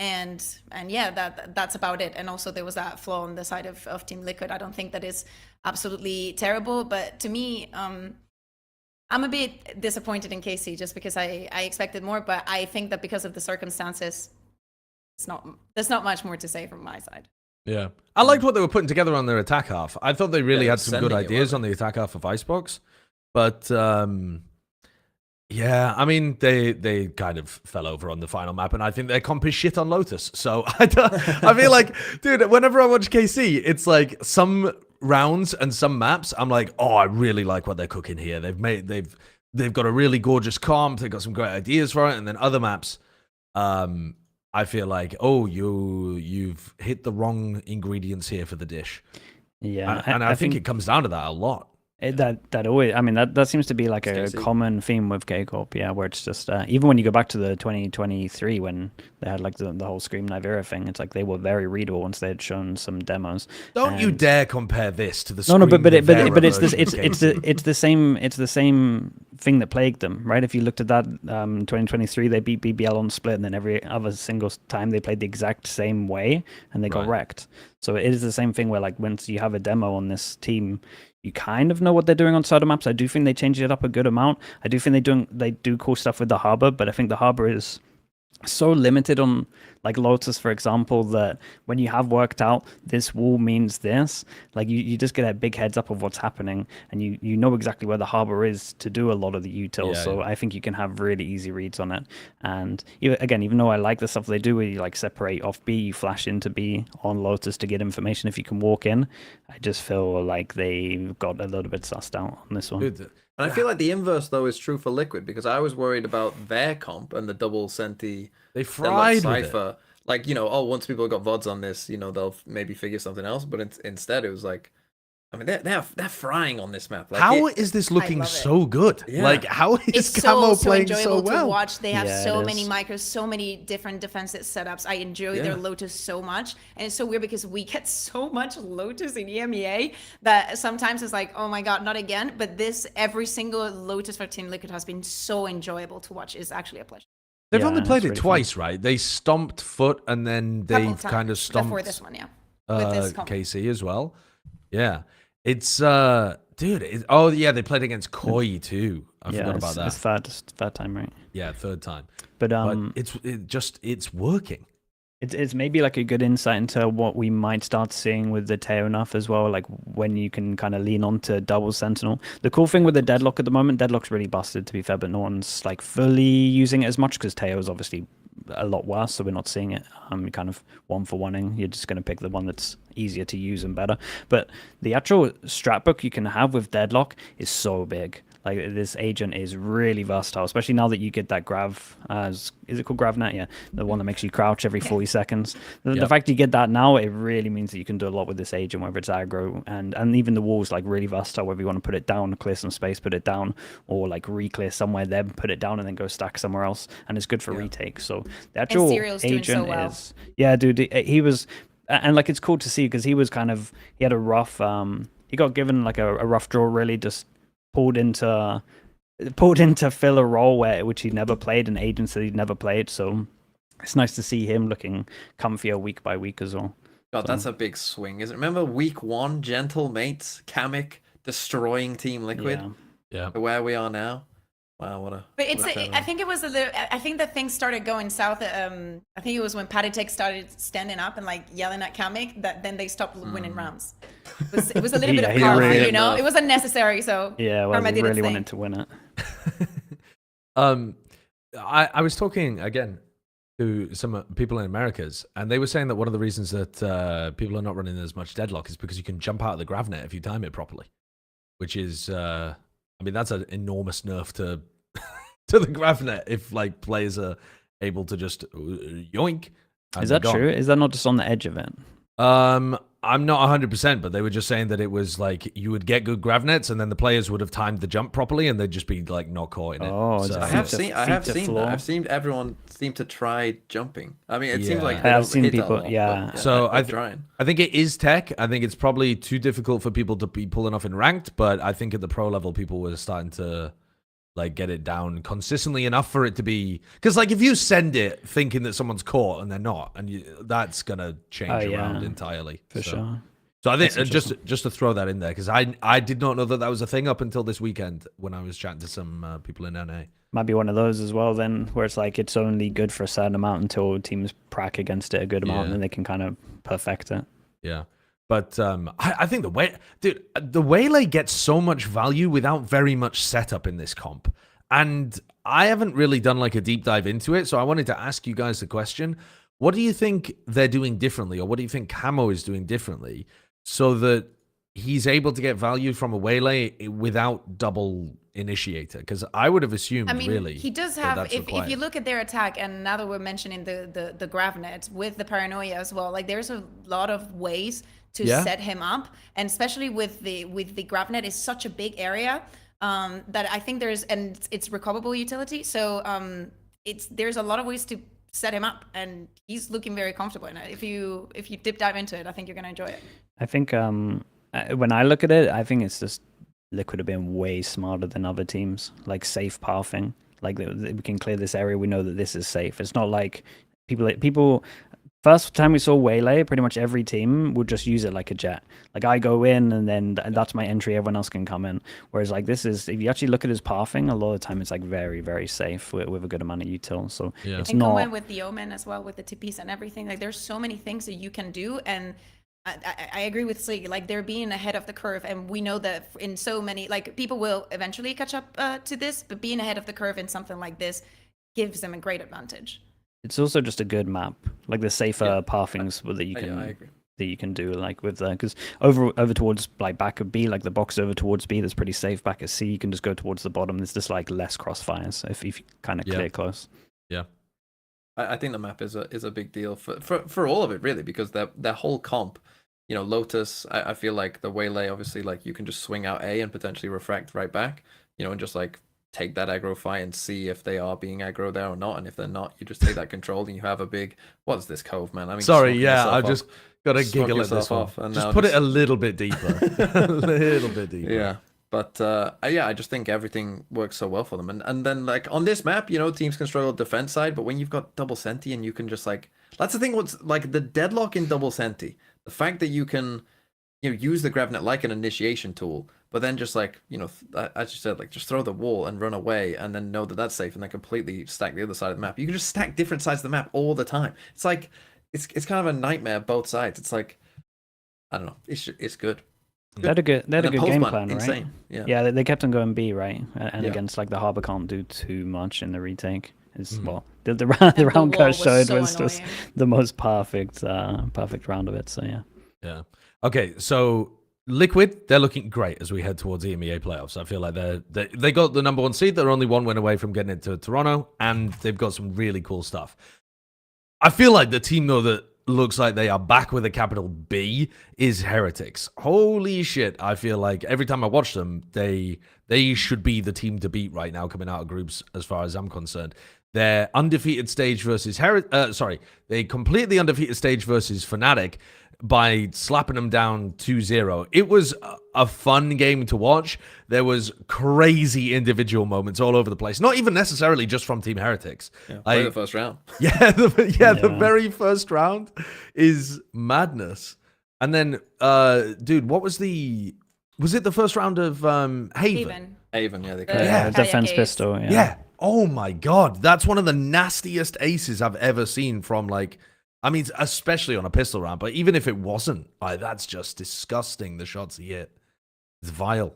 and yeah, that's about it. And also there was that flaw on the side of Team Liquid. I don't think that is absolutely terrible, but to me, I'm a bit disappointed in KC just because I expected more, but I think that because of the circumstances, there's not much more to say from my side. Yeah. I liked what they were putting together on their attack half. I thought they really Yeah, had some good sending it, ideas on the attack half of Icebox. But yeah, I mean, they kind of fell over on the final map, and I think their comp is shit on Lotus. So I feel like, dude, whenever I watch KC, it's like some rounds and some maps, I'm like, oh, I really like what they're cooking here. They've got a really gorgeous comp. They've got some great ideas for it. And then other maps, I feel like, oh, you've hit the wrong ingredients here for the dish. Yeah, and I think it comes down to that a lot. That always, I mean, that seems to be like a common theme with K-Corp, yeah, where it's just, even when you go back to the 2023 when they had like the whole Scream Nivera thing, it's like they were very readable once they had shown some demos. Don't you dare compare this to the No, Scream but Nivera it's version of it's the same thing that plagued them, right? If you looked at that 2023, they beat BBL on split, and then every other single time they played the exact same way and they got wrecked. So it is the same thing where like once you have a demo on this team, you kind of know what they're doing on side of maps. I do think they changed it up a good amount. I do think they do cool stuff with the harbor, but I think the harbor is so limited on like Lotus, for example, that when you have worked out this wall means this, like you just get a big heads up of what's happening, and you know exactly where the harbor is to do a lot of the utils. So I think you can have really easy reads on it. And even though I like the stuff they do where you like separate off B, you flash into B on Lotus to get information if you can walk in, I just feel like they got a little bit sussed out on this one. And I feel like the inverse though is true for Liquid, because I was worried about their comp and the double Senti. They fried Cypher. Like, once people got VODs on this, they'll maybe figure something else. But instead, it was like, I mean, they're frying on this map. Like, how is this looking so good? Yeah. Like, how is it's Camo so playing enjoyable so well? to watch. They have so many is. micros, so many different defensive setups. I enjoy their Lotus so much, and it's so weird because we get so much Lotus in EMEA that sometimes it's like, oh my god, not again. But every single Lotus for Team Liquid has been so enjoyable to watch. It's actually a pleasure. They've only played it twice, right? They stomped Foot, and then they've kind of stomped before this one, with this comp. KC as well. Yeah, it's dude. They played against Koi too. I forgot about that. It's third time, right? Yeah, third time. But it's working. It's maybe like a good insight into what we might start seeing with the Teonuff as well, like when you can kind of lean on to double Sentinel. The cool thing with the Deadlock at the moment, Deadlock's really busted to be fair, but no one's like fully using it as much because Teo is obviously a lot worse, so we're not seeing it. You're kind of one for oneing. You're just going to pick the one that's easier to use and better. But the actual strat book you can have with Deadlock is so big. Like this agent is really versatile, especially now that you get that grav. Is it called GravNet? Yeah, the one that makes you crouch every 40 seconds. The fact you get that now, it really means that you can do a lot with this agent, whether it's aggro and even the wall's like really versatile. Whether you want to put it down, clear some space, put it down, or like re-clear somewhere, then put it down and then go stack somewhere else. And it's good for retakes. So the actual agent is, dude, he was, and like it's cool to see because he was he had a rough, he got given like a rough draw, really just pulled into fill a role which he'd never played, and agents that he'd never played. So it's nice to see him looking comfier week by week as well. God, that's a big swing, isn't it? Remember week 1, Gentle Mates, Kamek destroying Team Liquid? Yeah. Where we are now. Wow, what a. But I think it was I think that things started going south. I think it was when Patitech started standing up and like yelling at Kamek that then they stopped winning rounds. It was a little bit of karma, It was unnecessary. So karma he really wanted to win it. I was talking again to some people in Americas, and they were saying that one of the reasons that people are not running as much Deadlock is because you can jump out of the GravNet if you time it properly, which is. I mean, that's an enormous nerf to the GravNet if like players are able to just yoink. Is that true? Is that not just on the edge of it? I'm not 100%, but they were just saying that it was like you would get good GravNets, and then the players would have timed the jump properly, and they'd just be like not caught in it. Oh, so, I have seen that. I've seen everyone seem to try jumping. I mean, it seems like I've seen hit people. a lot, Yeah. So I think it is tech. I think it's probably too difficult for people to be pulling off in ranked, but I think at the pro level, people were starting to like get it down consistently enough for it to be, because like if you send it thinking that someone's caught and they're not, and that's gonna change around entirely for sure. So I think just to throw that in there, because I did not know that was a thing up until this weekend when I was chatting to some people in NA. Might be one of those as well then, where it's like it's only good for a certain amount until teams prac against it a good amount, and then they can kind of perfect it. Yeah. But I think the Waylay gets so much value without very much setup in this comp. And I haven't really done like a deep dive into it, so I wanted to ask you guys the question. What do you think they're doing differently, or what do you think Camo is doing differently so that he's able to get value from a Waylay without double initiator? Because I would have assumed, really, he does have, if you look at their attack, and now that we're mentioning the Gravnet with the Paranoia as well, like there's a lot of ways to set him up, and especially with the Gravnet is such a big area that I think it's recoverable utility, so there's a lot of ways to set him up, and he's looking very comfortable. And if you dive into it, I think you're gonna enjoy it. I think when I look at it, I think it's just Liquid have been way smarter than other teams, like safe pathing. Like we can clear this area, we know that this is safe. It's not like people. First time we saw Waylay, pretty much every team would just use it like a jet. Like I go in and then that's my entry, everyone else can come in. Whereas like this is, if you actually look at his pathing, a lot of the time it's like very, very safe with a good amount of util. So it's not... combined with the Omen as well, with the TPs and everything. Like there's so many things that you can do, and I agree with Slig, like they're being ahead of the curve, and we know that in so many, like people will eventually catch up to this, but being ahead of the curve in something like this gives them a great advantage. It's also just a good map, like the safer pathings that you can do, like with because over towards like back of B, like the box over towards B, that's pretty safe. Back at C, you can just go towards the bottom. There's just like less crossfires if you kind of clear close. Yeah, I think the map is a big deal for all of it, really, because their whole comp, you know, Lotus. I feel like the Waylay, obviously, like you can just swing out A and potentially refract right back, you know, and just like take that aggro fight and see if they are being aggro there or not, and if they're not, you just take that control and you have a big, what's this cove, man? I mean, sorry, I just got to giggle at this one. And just put it a little bit deeper. A little bit deeper. Yeah, but I just think everything works so well for them, and then like on this map, you know, teams can struggle defense side, but when you've got double senti and you can just like, that's the thing, what's like the deadlock in double senti, the fact that you can, you know, use the Gravnet like an initiation tool, but then just like, you know, as you said, like just throw the wall and run away, and then know that that's safe, and then completely stack the other side of the map. You can just stack different sides of the map all the time. It's like it's kind of a nightmare both sides. It's like, I don't know, it's good. They had a good game plan, right? Insane. Yeah, they kept on going B, right? And against like the Harbor can't do too much in the retake. It's well, the round Coach showed was just the most perfect round of it. So yeah. Okay, so Liquid, they're looking great as we head towards the EMEA playoffs. I feel like they got the #1 seed. They're only one win away from getting it to Toronto, and they've got some really cool stuff. I feel like the team, though, that looks like they are back with a capital B is Heretics. Holy shit. I feel like every time I watch them, they should be the team to beat right now coming out of groups as far as I'm concerned. Their undefeated stage versus they completely undefeated stage versus FNATIC by slapping them down 2-0. It was a fun game to watch. There was crazy individual moments all over the place. Not even necessarily just from Team Heretics. Yeah, play the first round. The very first round is madness. And then, dude, what was it the first round of Haven? Haven, yeah. Defense pistol, Yeah. Oh my God. That's one of the nastiest aces I've ever seen from like, I mean, especially on a pistol round, but even if it wasn't, like, that's just disgusting, the shots he hit. It's vile.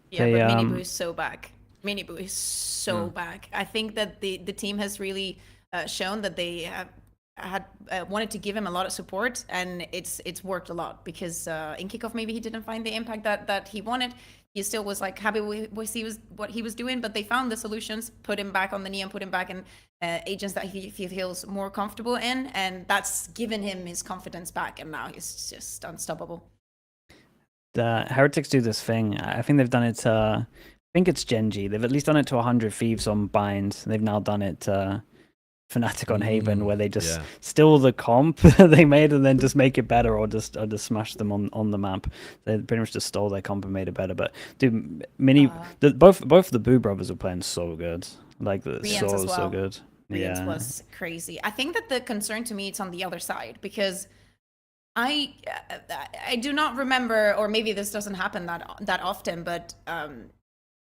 Yeah, but Miniboo is so back. Miniboo is so back. I think that the team has really shown that they had wanted to give him a lot of support, and it's worked a lot, because in kickoff maybe he didn't find the impact that he wanted. He still was like happy with what he was doing, but they found the solutions, put him back on the knee and put him back in agents that he feels more comfortable in, and that's given him his confidence back, and now he's just unstoppable. The Heretics do this thing. I think they've done it I think it's Gen.G. They've at least done it to 100 Thieves on Bind. They've now done it FNATIC on Haven, where they just steal the comp they made and then just make it better, or just smash them on the map. They pretty much just stole their comp and made it better. But dude, both the Boo brothers were playing so good, like so good. Rians was crazy. I think that the concern to me it's on the other side, because I do not remember, or maybe this doesn't happen that often, but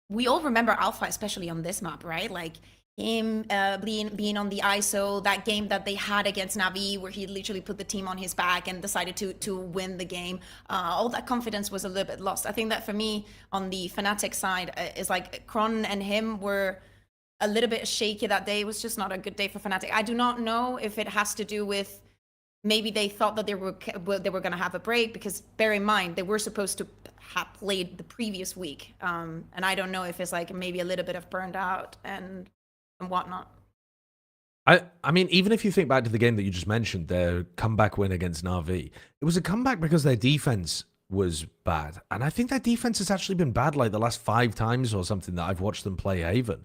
we all remember Alpha, especially on this map, right? Like him being on the ISO, that game that they had against Navi, where he literally put the team on his back and decided to win the game. All that confidence was a little bit lost. I think that for me, on the FNATIC side, is like Kron and him were a little bit shaky that day. It was just not a good day for FNATIC. I do not know if it has to do with maybe they thought that they were going to have a break, because bear in mind, they were supposed to have played the previous week. And I don't know if it's like maybe a little bit of burned out and whatnot. I mean, even if you think back to the game that you just mentioned, their comeback win against Na'Vi, it was a comeback because their defense was bad. And I think their defense has actually been bad like the last 5 times or something that I've watched them play Haven.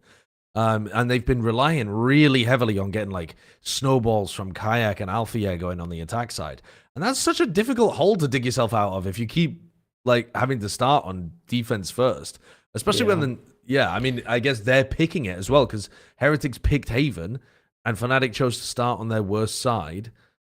And they've been relying really heavily on getting like snowballs from Kayak and Althea going on the attack side. And that's such a difficult hole to dig yourself out of if you keep like having to start on defense first, especially when I mean, I guess they're picking it as well, because Heretics picked Haven and FNATIC chose to start on their worst side.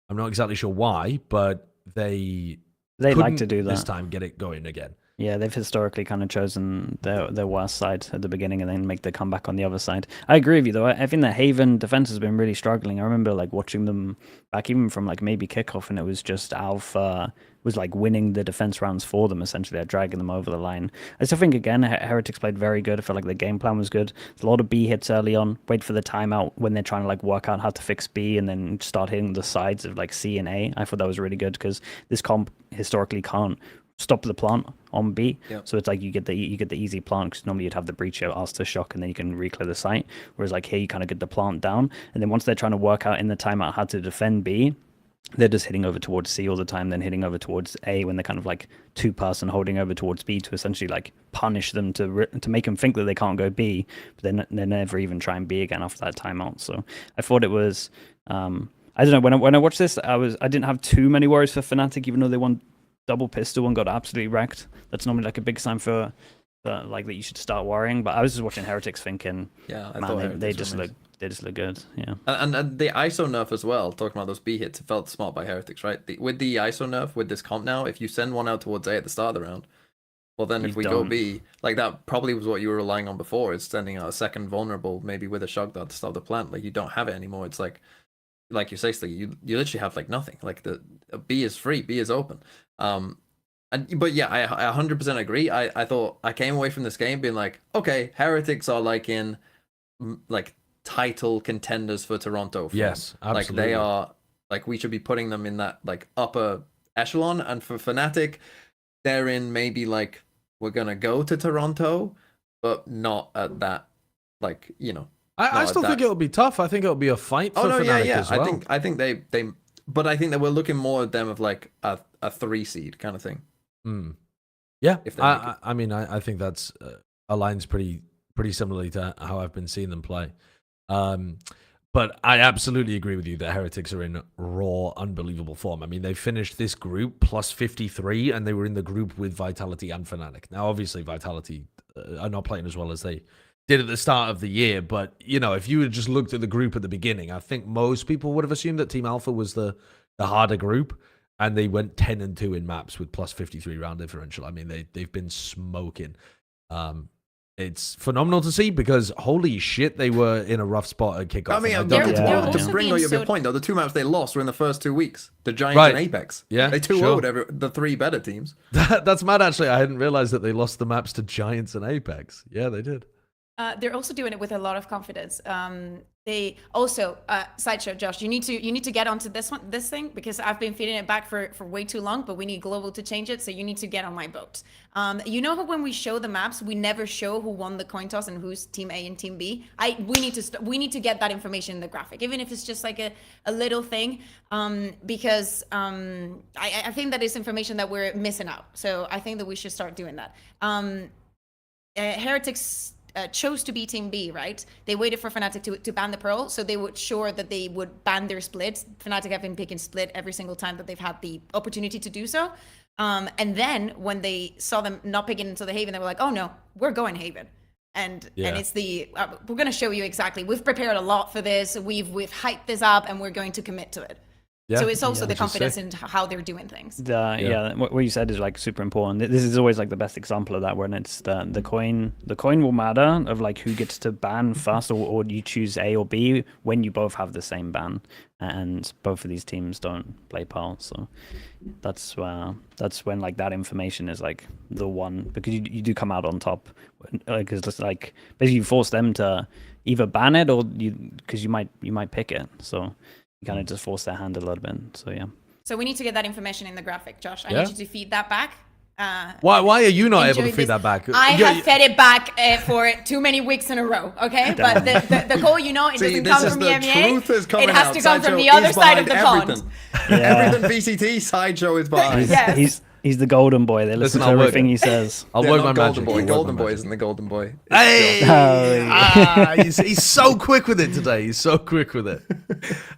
I'm not exactly sure why, but they like to do that this time, get it going again. Yeah, they've historically kind of chosen their worst side at the beginning and then make the comeback on the other side. I agree with you, though. I think that Haven defense has been really struggling. I remember like watching them back even from like maybe kickoff, and it was just Alpha was like winning the defense rounds for them, essentially. They're dragging them over the line. I still think, again, Heretics played very good. I felt like the game plan was good. A lot of B hits early on. Wait for the timeout when they're trying to like work out how to fix B, and then start hitting the sides of like C and A. I thought that was really good, because this comp historically can't stop the plant on B. So it's like you get the easy plant, because normally you'd have the breacher asked to shock and then you can re-clear the site. Whereas like here you kind of get the plant down, and then once they're trying to work out in the timeout how to defend B, they're just hitting over towards C all the time, then hitting over towards A when they're kind of like 2-person holding over towards B to essentially like punish them, to make them think that they can't go B, but they never even try and B again after that timeout. So I thought it was I don't know, when I watched this, I didn't have too many worries for FNATIC, even though they won double pistol and got absolutely wrecked. That's normally like a big sign for like that you should start worrying. But I was just watching Heretics thinking, man, they just look good. Yeah. And the ISO nerf as well, talking about those B hits, it felt smart by Heretics, right? With the ISO nerf, with this comp now, if you send one out towards A at the start of the round, well then if we go B, like that probably was what you were relying on before, is sending out a second vulnerable, maybe with a shock dart to start the plant. Like you don't have it anymore. It's like you say, you literally have like nothing. Like the B is free, B is open. But yeah, I 100% agree. I thought I came away from this game being like, okay, Heretics are like in like title contenders for Toronto. Yes, absolutely. Like they are, like we should be putting them in that like upper echelon. And for FNATIC, they're in maybe like we're gonna go to Toronto, but not at that, like, you know. I still think it'll be tough. I think it'll be a fight for FNATIC as well. I think they but I think that we're looking more at them of like a 3 seed kind of thing. Yeah, I mean, I think that's aligns pretty similarly to how I've been seeing them play. But I absolutely agree with you that Heretics are in raw, unbelievable form. I mean, they finished this group plus 53, and they were in the group with Vitality and FNATIC. Now, obviously, Vitality are not playing as well as they did at the start of the year, but you know, if you had just looked at the group at the beginning, I think most people would have assumed that Team Alpha was the harder group, and they went 10-2 in maps with plus 53 round differential. I mean, they've been smoking. It's phenomenal to see, because holy shit, they were in a rough spot at kickoff. I mean, to bring up your point though, the 2 maps they lost were in the first 2 weeks. The Giants and Apex. Yeah, they 2-0'd the 3 better teams. That's mad. Actually, I hadn't realized that they lost the maps to Giants and Apex. Yeah, they did. They're also doing it with a lot of confidence. They also Sideshow, Josh, you need to get onto this thing, because I've been feeding it back for way too long, but we need Global to change it, so you need to get on my boat. You know how when we show the maps, we never show who won the coin toss and who's Team A and Team B? We need to get that information in the graphic, even if it's just like a little thing, because I think that is information that we're missing out. So I think that we should start doing that. Heretics chose to be Team B, right? They waited for FNATIC to ban the Pearl, so they would sure that they would ban their split. FNATIC have been picking split every single time that they've had the opportunity to do so. And then when they saw them not picking into the Haven, they were like, oh no, we're going Haven. And it's the, we're going to show you exactly. We've prepared a lot for this. We've hyped this up and we're going to commit to it. Yeah. So it's also the confidence in how they're doing things. What you said is like super important. This is always like the best example of that, when it's the coin will matter of like who gets to ban first, or you choose A or B when you both have the same ban, and both of these teams don't play Pearl. So that's when like that information is like the one, because you do come out on top, because it's like basically you force them to either ban it, or because you might pick it. So kind of just force their hand a little bit. So yeah. So we need to get that information in the graphic, Josh. I need you to feed that back. Why are you not able to feed that back? I have fed it back for too many weeks in a row. Okay, but the goal, it doesn't come from the EMEA. It has to come from the other side of the pond. Everything VCT, Sideshow is behind. Yes. He's the golden boy. They listen to everything he says. I'll work my golden magic. boy. Golden boy isn't the golden boy. Hey! He's so quick with it today. He's so quick with it.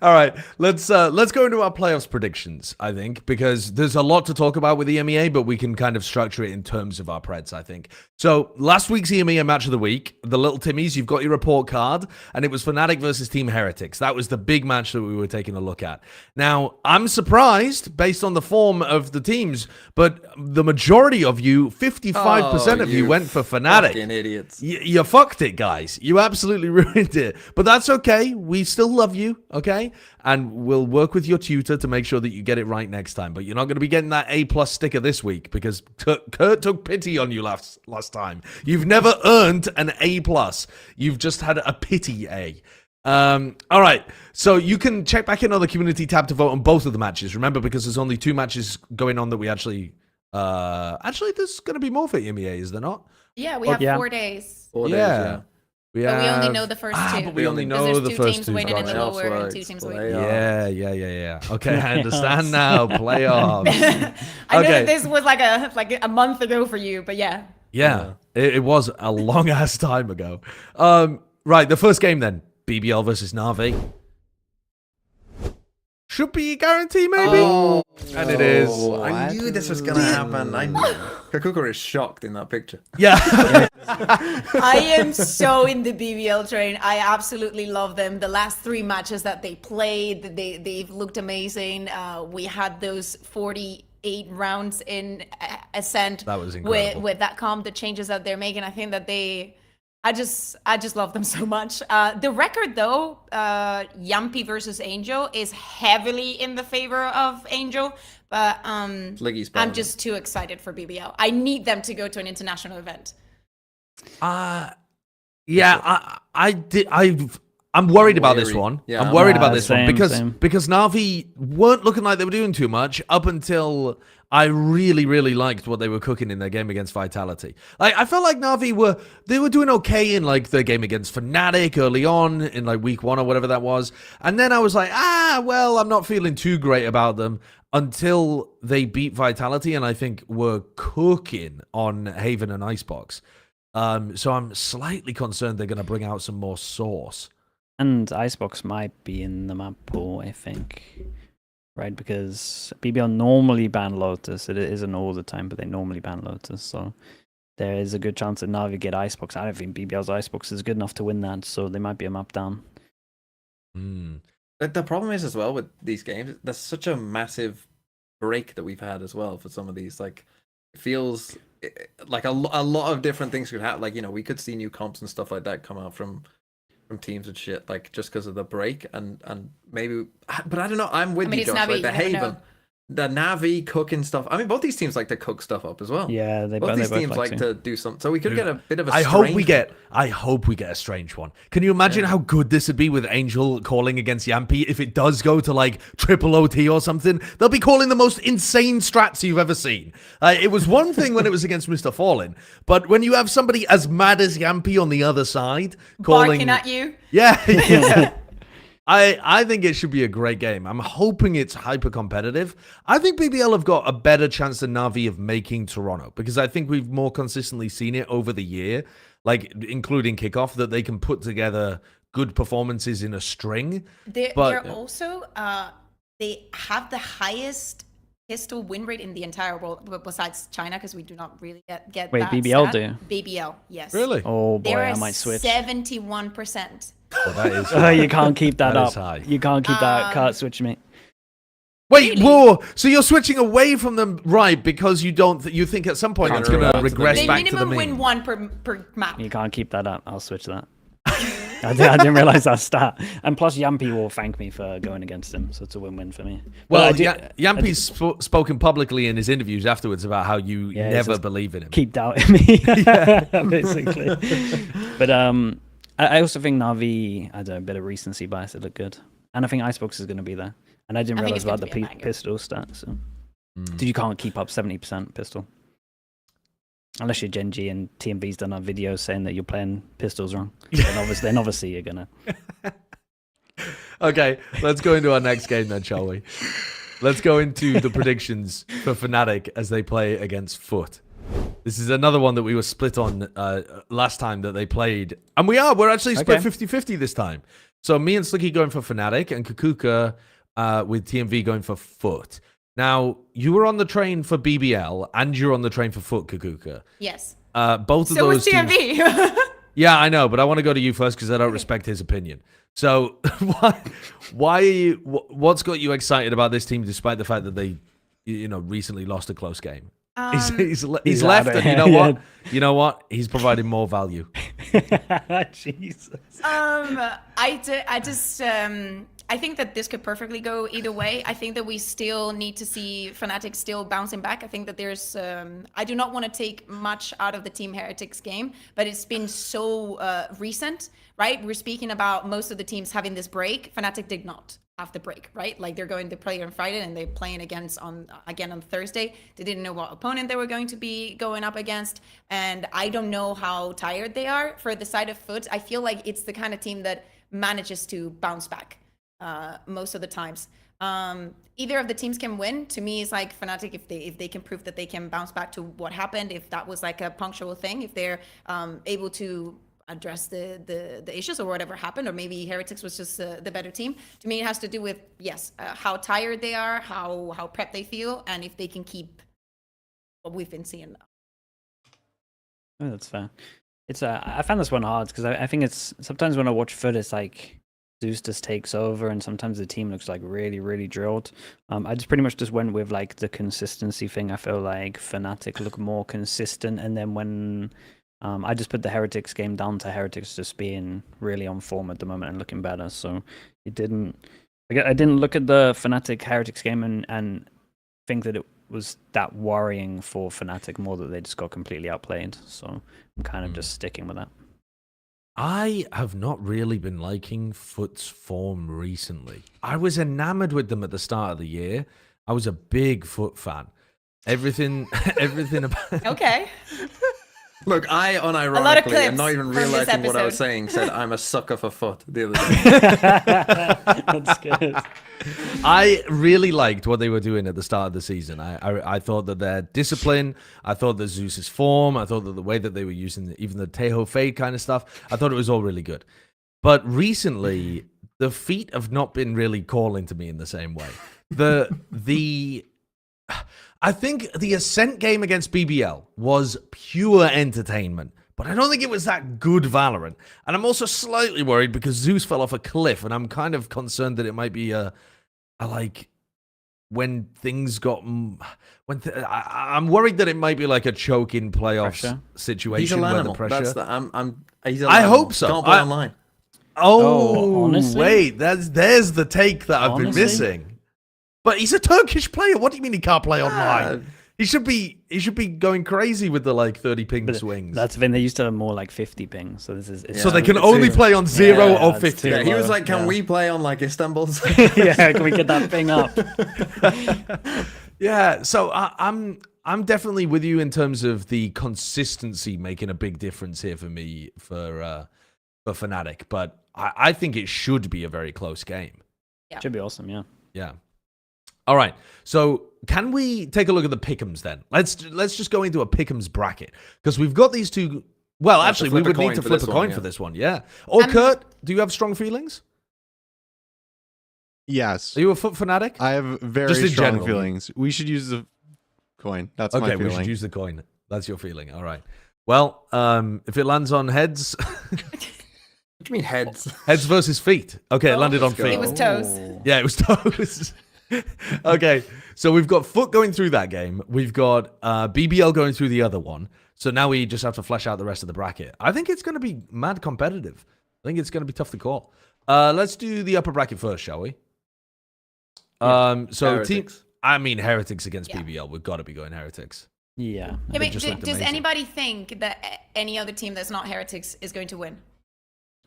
All right, let's go into our playoffs predictions, I think, because there's a lot to talk about with the EMEA, but we can kind of structure it in terms of our Preds, I think. So last week's EMEA match of the week, the Little Timmies, you've got your report card, and it was FNATIC versus Team Heretics. That was the big match that we were taking a look at. Now, I'm surprised, based on the form of the teams, but the majority of you, 55% of you went for FNATIC. Fucking idiots. You fucked it, guys. You absolutely ruined it. But that's okay. We still love you, okay? And we'll work with your tutor to make sure that you get it right next time. But you're not going to be getting that A+ sticker this week, because Kurt took pity on you last time. You've never earned an A+. You've just had a pity A. All right, so you can check back in on the community tab to vote on both of the matches. Remember, because there's only 2 matches going on that we actually there's going to be more for EMEA, is there not? Yeah, we have 4 days. 4 days, yeah. But we only know the first 2. But we only know there's the 2 first teams 2. waiting in the Gotcha. lower and 2 teams waiting. Yeah. Okay, I understand now. Playoffs. I know that this was like a month ago for you, but yeah. Yeah, it was a long ass time ago. Right, the first game then. BBL versus Na'Vi. Should be a guarantee, maybe? Oh, and it is. I knew this was going to happen. Kaquka is shocked in that picture. Yeah. I am so in the BBL train. I absolutely love them. The last 3 matches that they played, they've looked amazing. We had those 48 rounds in Ascent. That was incredible. With that comp, the changes that they're making. I think that I just love them so much. The record, though, Yampi versus Angel is heavily in the favor of Angel, but I'm just too excited for BBL. I need them to go to an international event. Yeah, I'm worried about this one. Yeah, I'm worried about this one same. because Na'Vi weren't looking like they were doing too much up until I really, really liked what they were cooking in their game against Vitality. Like, I felt like Na'Vi were doing okay in like their game against FNATIC early on in like week 1 or whatever that was, and then I was like, well, I'm not feeling too great about them until they beat Vitality, and I think were cooking on Haven and Icebox. So I'm slightly concerned they're going to bring out some more sauce. And Icebox might be in the map pool, I think. Right, because BBL normally ban Lotus. It isn't all the time, but they normally ban Lotus. So there is a good chance that Na'Vi get Icebox. I don't think BBL's Icebox is good enough to win that, so they might be a map down. The problem is as well with these games, there's such a massive break that we've had as well for some of these. Like, it feels like a lot of different things could happen. Like, we could see new comps and stuff like that come out from teams and shit, like just because of the break and maybe, but I don't know. I'm with you, Josh. Navi, like the Haven, the Na'Vi cooking stuff. I mean, both these teams like to cook stuff up as well. Yeah, both these teams like to do something. So we could get a bit of a. I hope we get a strange one. Can you imagine how good this would be with Angel calling against Yampi if it does go to like triple OT or something? They'll be calling the most insane strats you've ever seen. It was one thing when it was against Mr. Fallen, but when you have somebody as mad as Yampi on the other side calling barking at you. Yeah. I think it should be a great game. I'm hoping it's hyper competitive. I think BBL have got a better chance than Na'Vi of making Toronto because I think we've more consistently seen it over the year, like including kickoff, that they can put together good performances in a string. They're also they have the highest pistol win rate in the entire world besides China because we do not really get Wait, that BBL stat. BBL, yes. Really? Oh boy, They're I might switch. 71%. Well, that is Oh, you can't keep that, That up. is high. You can't keep that. Can't switch me. Wait, Really? whoa! So you're switching away from them, right? Because you don't. You think at some point They're it's gonna going to revert to the regress They back to the minimum mean. win one per map. You can't keep that up. I'll switch that. I didn't realize that stat. And plus, Yampy will thank me for going against him, so it's a win-win for me. Well, I do- Yampy's spoken publicly in his interviews afterwards about how you Yeah, never just believe in him. keep doubting me, basically. But I also think Na'Vi had a bit of recency bias. It looked good, and I think Icebox is going to be there. And I didn't I think realize it's about going the to be a banger. pistol stat. So you can't keep up 70% pistol unless you're Gen.G and TMV's done a video saying that you're playing pistols wrong. Then obviously you're gonna. Okay, let's go into our next game then, shall we? Let's go into the predictions for FNATIC as they play against Foot. This is another one that we were split on last time that they played. And we're actually split 50-50 this time. So me and Slicky going for FNATIC and Kaquka with TMV going for Foot. Now, you were on the train for BBL and you're on the train for Foot, Kaquka. Yes. Both of So those was TMV. Yeah, I know, but I want to go to you first because I don't respect his opinion. So, why are you? What's got you excited about this team, despite the fact that they, recently lost a close game? He's left, and you know what? You know what? He's providing more value. Jesus. I think that this could perfectly go either way. I think that we still need to see FNATIC still bouncing back. I think that there's, I do not want to take much out of the Team Heretics game, but it's been so recent, right? We're speaking about most of the teams having this break. FNATIC did not have the break, right? Like they're going to play on Friday and they're playing again on Thursday. They didn't know what opponent they were going to be going up against. And I don't know how tired they are. For the side of Foot, I feel like it's the kind of team that manages to bounce back most of the times. Either of the teams can win. To me, it's like FNATIC if they can prove that they can bounce back to what happened, if that was like a punctual thing, if they're able to address the issues or whatever happened, or maybe Heretics was just the better team. To me, it has to do with how tired they are, how prepped they feel, and if they can keep what we've been seeing. Oh, that's fair. It's I found this one hard because I think it's sometimes when I watch Foot, it's like Zeus just takes over, and sometimes the team looks like really, really drilled. I just pretty much just went with like the consistency thing. I feel like FNATIC look more consistent, and then when I just put the Heretics game down to Heretics just being really on form at the moment and looking better. So I didn't look at the FNATIC Heretics game and think that it was that worrying for FNATIC, more that they just got completely outplayed. So I'm kind of just sticking with that. I have not really been liking Foot's form recently. I was enamored with them at the start of the year. I was a big Foot fan. Everything about. Okay. Look, I unironically, and not even realizing what I was saying, said I'm a sucker for Foot the other day. That's good. I really liked what they were doing at the start of the season. I thought that their discipline, I thought that Zeus's form, I thought that the way that they were using even the Tejo Fade kind of stuff, I thought it was all really good. But recently, the feet have not been really calling to me in the same way. I think the Ascent game against BBL was pure entertainment, but I don't think it was that good Valorant. And I'm also slightly worried because Zeus fell off a cliff, and I'm kind of concerned that it might be a like when things got I'm worried that it might be like a choke in playoffs Pressure. situation. He's an where animal. the pressure. He's an I animal. hope so. Can't play online. Oh, honestly? wait, there's the take that I've been Honestly? missing. But he's a Turkish player. What do you mean he can't play online? He should be going crazy with the like 30 ping swings. That's the thing. They used to have more like 50 ping. So this is So they can only play on 0 or it's 50. Yeah, he was low. like, "Can we play on like Istanbul's?" Yeah, can we get that ping up? Yeah, so I'm definitely with you in terms of the consistency making a big difference here for me for for Fnatic, but I think it should be a very close game. Yeah. Should be awesome, yeah. Yeah. All right. So can we take a look at the pick'ems then? Let's just go into a pick'ems bracket because we've got these two. Well, actually, we would need to flip a coin for this one. Yeah. Or Kurt, do you have strong feelings? Yes. Are you a foot fanatic? I have very Just in strong general. feelings. We should use the coin. That's my Okay, feeling. we should use the coin. That's your feeling. All right. Well, if it lands on heads, What do you mean heads? heads versus feet. Okay, it landed on let's go. feet. It was toes. Yeah, it was toes. Okay, so we've got foot going through that game. We've got BBL going through the other one. So now we just have to flesh out the rest of the bracket. I think it's going to be mad competitive. I think it's going to be tough to call. Let's do the upper bracket first, shall we? So Heretics. Heretics against Yeah. BBL. We've got to be going Heretics. Yeah. I mean, just looked does amazing. anybody think that any other team that's not Heretics is going to win?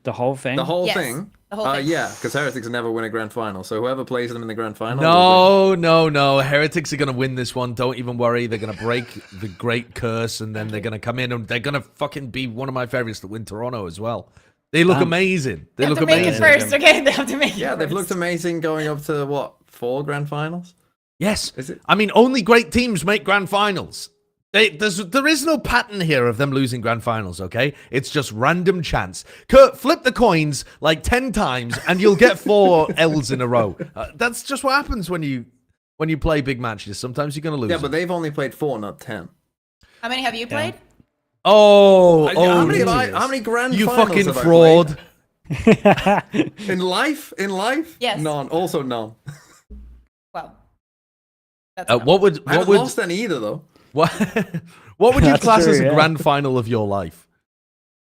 The whole thing? The whole Yes, thing? the whole thing. Yeah, because Heretics never win a grand final. So whoever plays them in the grand final. will win. No. Heretics are going to win this one. Don't even worry. They're going to break the great curse, and then they're going to come in, and they're going to fucking be one of my favorites to win Toronto as well. They look amazing. They They have look to make amazing. it first, okay? They have to make it Yeah, they've first. looked amazing going up to, what, 4 grand finals? Yes. Is it? I mean, only great teams make grand finals. There is no pattern here of them losing grand finals, okay? It's just random chance. Kurt, flip the coins like 10 times and you'll get 4 L's in a row. That's just what happens when you play big matches. Sometimes you're going to lose. Yeah, but they've only played 4, not 10. How many have you played? How many Jesus. grand You finals fucking have I fraud. played? In life? Yes. None. Also none. Well, that's enough. I haven't lost any either, though. What would you That's class true, as a yeah. grand final of your life?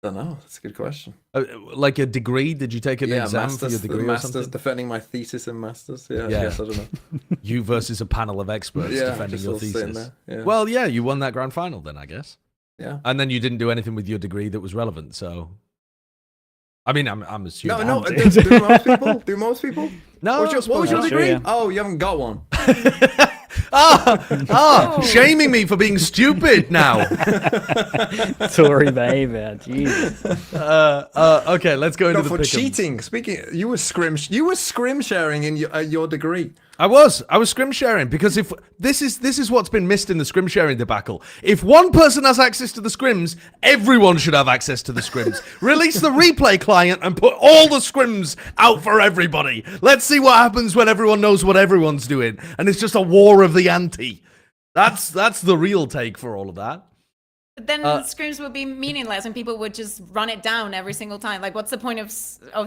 Don't know. That's a good question. Like a degree? Did you take an exam for your degree or masters, something? defending my thesis in masters. Yeah, Yeah. yes, I don't know. You versus a panel of experts Yeah, defending just your all sitting thesis. there, yeah. Well, yeah, you won that grand final then, I guess. Yeah. And then you didn't do anything with your degree that was relevant. So, I mean, I'm assuming. No. Do most people? Do most people? No, What was your Sure, degree? yeah. Oh, you haven't got one. Shaming me for being stupid now. Tory behavior. Jesus. Okay, let's go into No, the for pick'em. cheating. Speaking, you were scrim sharing in your degree. I was scrim sharing because if this is what's been missed in the scrim sharing debacle. If one person has access to the scrims, everyone should have access to the scrims. Release the replay client and put all the scrims out for everybody. Let's see what happens when everyone knows what everyone's doing, and it's just a war of the ante. That's the real take for all of that. But then scrims would be meaningless and people would just run it down every single time. Like, what's the point of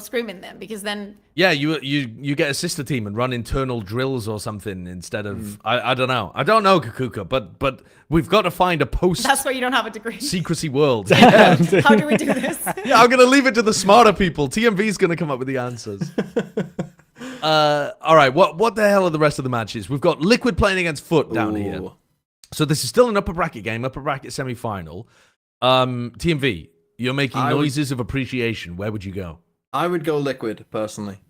screaming them? Because then... Yeah, you get a sister team and run internal drills or something instead of I don't know. I don't know, Kaquka, but we've got to find a post That's why you don't have a degree. secrecy world. Yeah. How do we do this? Yeah, I'm gonna leave it to the smarter people. TMV's gonna come up with the answers. All right, what the hell are the rest of the matches? We've got Liquid playing against Foot down here. Ooh. So this is still an upper bracket game, upper bracket semi-final. TMV, you're making noises of appreciation. Where would you go? I would go Liquid, personally. I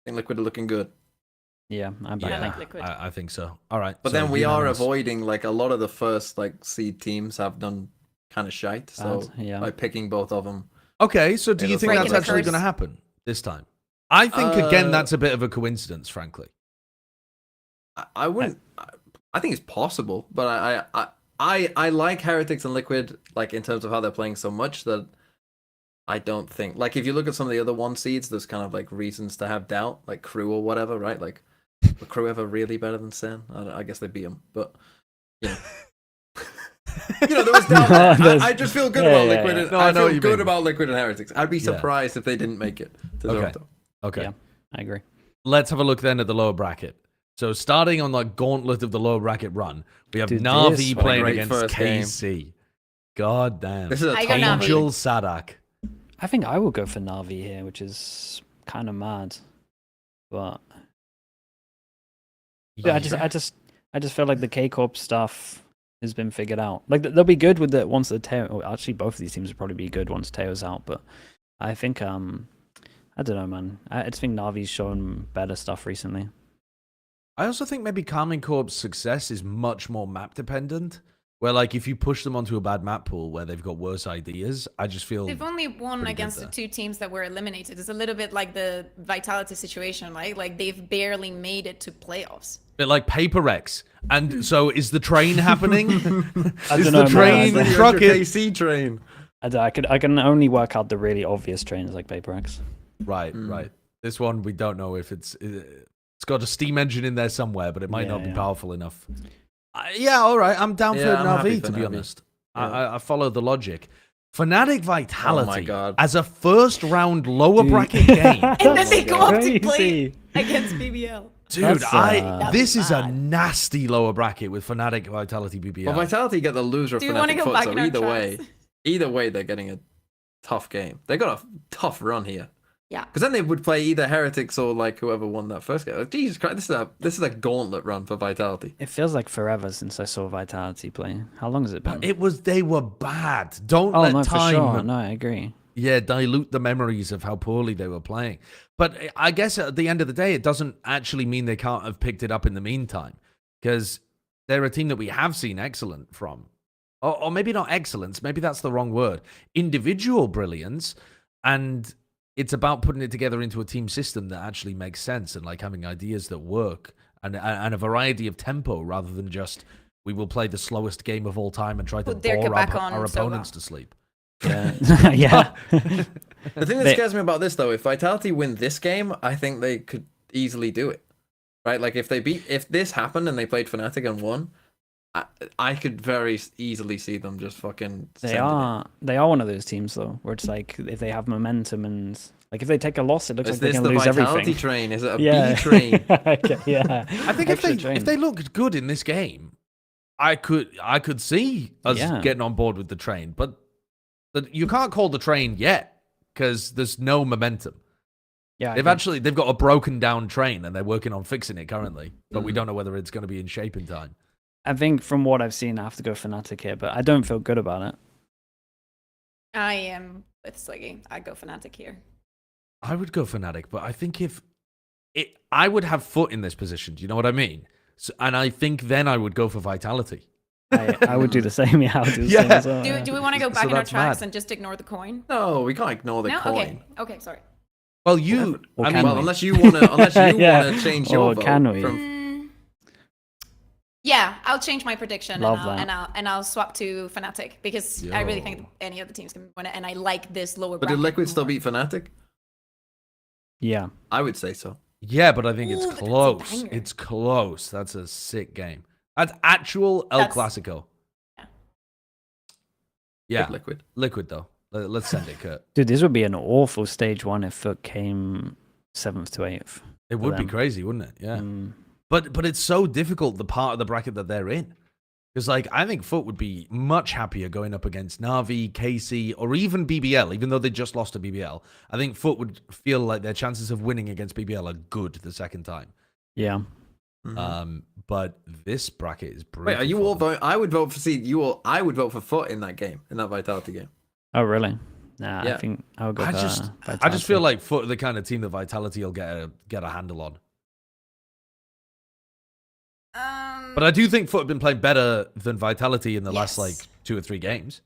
think Liquid are looking good. Yeah, I'm back. like Liquid. I think so. All right. But so then we are unanimous. avoiding, like, a lot of the first, like, seed teams have done kind of shite. So Yeah. by picking both of them. Okay, so do you It'll think break that's the actually curse. going to happen this time? I think, again, that's a bit of a coincidence, frankly. I wouldn't. I think it's possible, but I like Heretics and Liquid, like, in terms of how they're playing so much that I don't think, like, if you look at some of the other 1 seeds, there's kind of like reasons to have doubt, like Crew or whatever, right? Like, were Crew ever really better than Sen? I guess they beat them, but you know, there was doubt. I just feel good about Liquid. And No, I I know feel what you good mean. about Liquid and Heretics. I'd be Yeah. surprised if they didn't make it to Toronto. Okay. Yeah, I agree. Let's have a look then at the lower bracket. So starting on the gauntlet of the lower bracket run, we have Dude, Na'Vi this- playing Great against first game. KC. God damn. This is a I tough got one. Na'Vi. Angel Sadak. I think I will go for Na'Vi here, which is kind of mad. But yeah, I just feel like the K-Corp stuff has been figured out. Like they'll be good with the once the Teo. Well, actually, both of these teams will probably be good once Teo's out. But I think I don't know, man. I just think Na'Vi's shown better stuff recently. I also think maybe Karmine Corp's success is much more map dependent. Where like if you push them onto a bad map pool where they've got worse ideas, I just feel They've only won pretty against good the there. 2 teams that were eliminated. It's a little bit like the Vitality situation, right? Like they've barely made it to playoffs. bit like Paper Rex. And so is the train happening? I Is don't the know, train man. You're your trucking? KC train. I can only work out the really obvious trains like Paper X. Right, right. This one we don't know if it's got a steam engine in there somewhere, but it might not be powerful enough. Yeah, all right. I'm down for I'm happy Na'Vi, for to be Na'Vi. honest. Yeah. I follow the logic. FNATIC Vitality Oh my God. as a first round lower bracket game. And then they go up to play Crazy. against BBL. Dude, That's, this is a bad. nasty lower bracket with FNATIC Vitality BBL. Well, Vitality get the loser of Do you wanna FNATIC go foot, back so in our either way, they're getting a tough game. They got a tough run here. Yeah. Because then they would play either Heretics or like whoever won that first game. Like, Jesus Christ, this is a gauntlet run for Vitality. It feels like forever since I saw Vitality play. How long has it been? They were bad. Don't Oh let no, time for sure. No, I agree. dilute the memories of how poorly they were playing. But I guess at the end of the day, it doesn't actually mean they can't have picked it up in the meantime, because they're a team that we have seen excellent from. Or maybe not excellence, maybe that's the wrong word. Individual brilliance, and it's about putting it together into a team system that actually makes sense and like having ideas that work and a variety of tempo rather than just we will play the slowest game of all time and try to Put their bore Kaquka on our Sova. opponents to sleep. Yeah. Yeah. The thing that scares me about this though, if Vitality win this game, I think they could easily do it. Right? Like if this happened and they played FNATIC and won, I could very easily see them just fucking They are one of those teams though, where it's like if they have momentum and like if they take a loss, it looks Is like this they're the gonna lose Vitality everything. train? Is it a Yeah. B train? Okay, yeah. I think if they looked good in this game, I could see us getting on board with the train, but you can't call the train yet because there's no momentum. Yeah, They've got a broken down train and they're working on fixing it currently, but we don't know whether it's going to be in shape in time. I think from what I've seen, I have to go FNATIC here, but I don't feel good about it. I am with Sliggy. I go FNATIC here. I would go FNATIC, but I think I would have foot in this position. Do you know what I mean? So, and I think then I would go for Vitality. I would do the same. Yeah, I would do the same as well. Do we want to go So back in our that's tracks mad. and just ignore the coin? No, we can't ignore the No? coin. Okay, sorry. Well, you. Or I can mean, Well, we? unless you wanna Yeah. change Or your vote. can we? Yeah, I'll change my prediction Love and that. I'll swap to FNATIC because I really think any other teams can win it, and I like this lower. But did bracket Liquid still more. beat FNATIC? Yeah. I would say so. yeah, but I think it's Ooh, but that's a close. banger. It's close. That's a sick game. That's actual El That's- Clasico. Yeah. Yeah, Pick Liquid. Liquid though. Let's send it, Kurt. Dude, this would be an awful stage one if Foot came 7th to 8th. It would be them. crazy, wouldn't it? Yeah. Mm. But it's so difficult, the part of the bracket that they're in. Because, like, I think Foot would be much happier going up against Na'Vi, KC, or even BBL, even though they just lost to BBL. I think Foot would feel like their chances of winning against BBL are good the second time. Yeah. But this bracket is Wait, brutal. are you all vote? I would vote for I would vote for Foot in that game, in that Vitality game. Oh, really? Nah, Yeah. I think I would go I for just Vitality. feel like Foot are the kind of team that Vitality will get a handle on. But I do think Foot have been playing better than Vitality in the last, like, 2 or 3 games.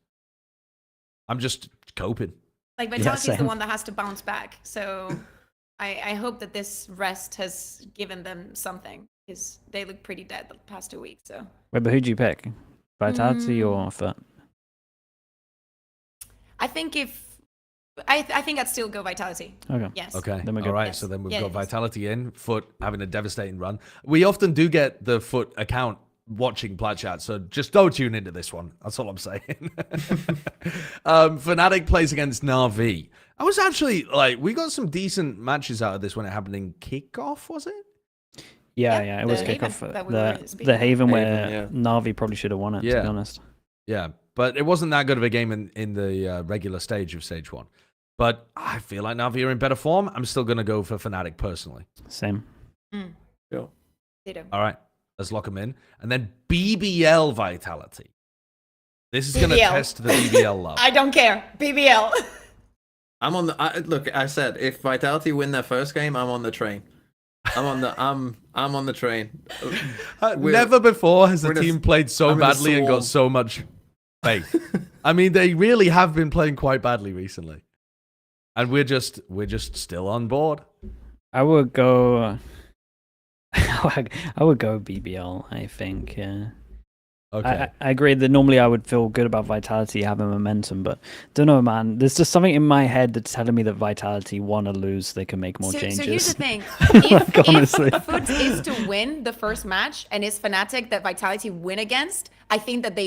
I'm just coping. Like Vitality is the same. one that has to bounce back, so I hope that this rest has given them something because they look pretty dead the past 2 weeks. So Wait, but who'd you pick? Vitality or Foot? I think I think I'd still go Vitality. Okay. Yes. Okay. Then we All go- right. Yes. So then we've Yeah, got yes. Vitality in, Foot having a devastating run. We often do get the Foot account watching Plat Chat, so just don't tune into this one. That's all I'm saying. FNATIC plays against Na'Vi. I was actually like, we got some decent matches out of this when it happened in kickoff, was it? Yeah, Yeah, yeah, it was the Haven kickoff. that we were speaking The of. Haven where Haven, yeah. Na'Vi probably should have won it, to Yeah. be honest. Yeah, but it wasn't that good of a game in the regular stage of Stage 1. But I feel like Na'Vi are in better form. I'm still going to go for FNATIC personally. Same. Sure. Ditto. All right, let's lock them in. And then BBL Vitality. This is going to BBL. test the BBL love. I don't care. BBL. I'm on the look. I said if Vitality win their first game, I'm on the train. I'm on the train. Never before has a we're in a- team played so I'm in a badly and got swarm. so much faith. I mean, they really have been playing quite badly recently, and we're just still on board. I would go. I would go BBL. I think. Okay. I agree that normally I would feel good about Vitality having momentum, but don't know, man. There's just something in my head that's telling me that Vitality want to lose. They can make more changes. So here's the thing: if Honestly. Foot is to win the first match and it's FNATIC that Vitality win against, I think that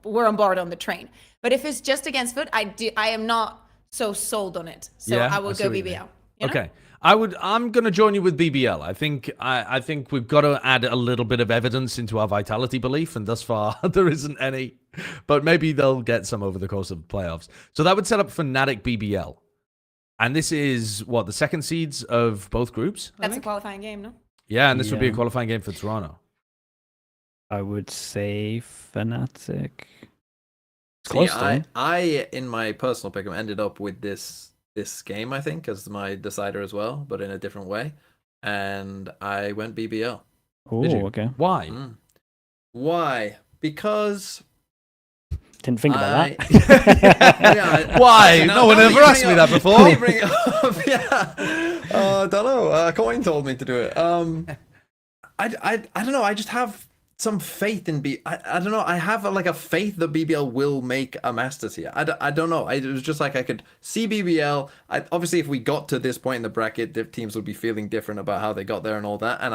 we're on board on the train. But if it's just against Foot, I am not so sold on it. So Yeah, I will I see go what you BBL. mean. You know? Okay. I'm gonna join you with BBL. I think we've got to add a little bit of evidence into our Vitality belief, and thus far there isn't any. But maybe they'll get some over the course of the playoffs. So that would set up FNATIC BBL. And this is what, the second seeds of both groups? I That's a think? qualifying game, no? Yeah, and this would be a Yeah. qualifying game for Toronto. I would say FNATIC. It's See, close though. I in my personal pick ended up with this game, I think, as my decider as well, but in a different way. And I went BBL. Oh, you? okay. Why? Why? Because Didn't think about that. Yeah, Why? now- No one now that ever you asked bring me up- that before. now you bring it up, yeah. Don't know. Coin told me to do it. I don't know. I just have some faith in I don't know. I have a faith that BBL will make a Masters here. I don't know. It was just like I could see BBL. Obviously, if we got to this point in the bracket, teams would be feeling different about how they got there and all that. And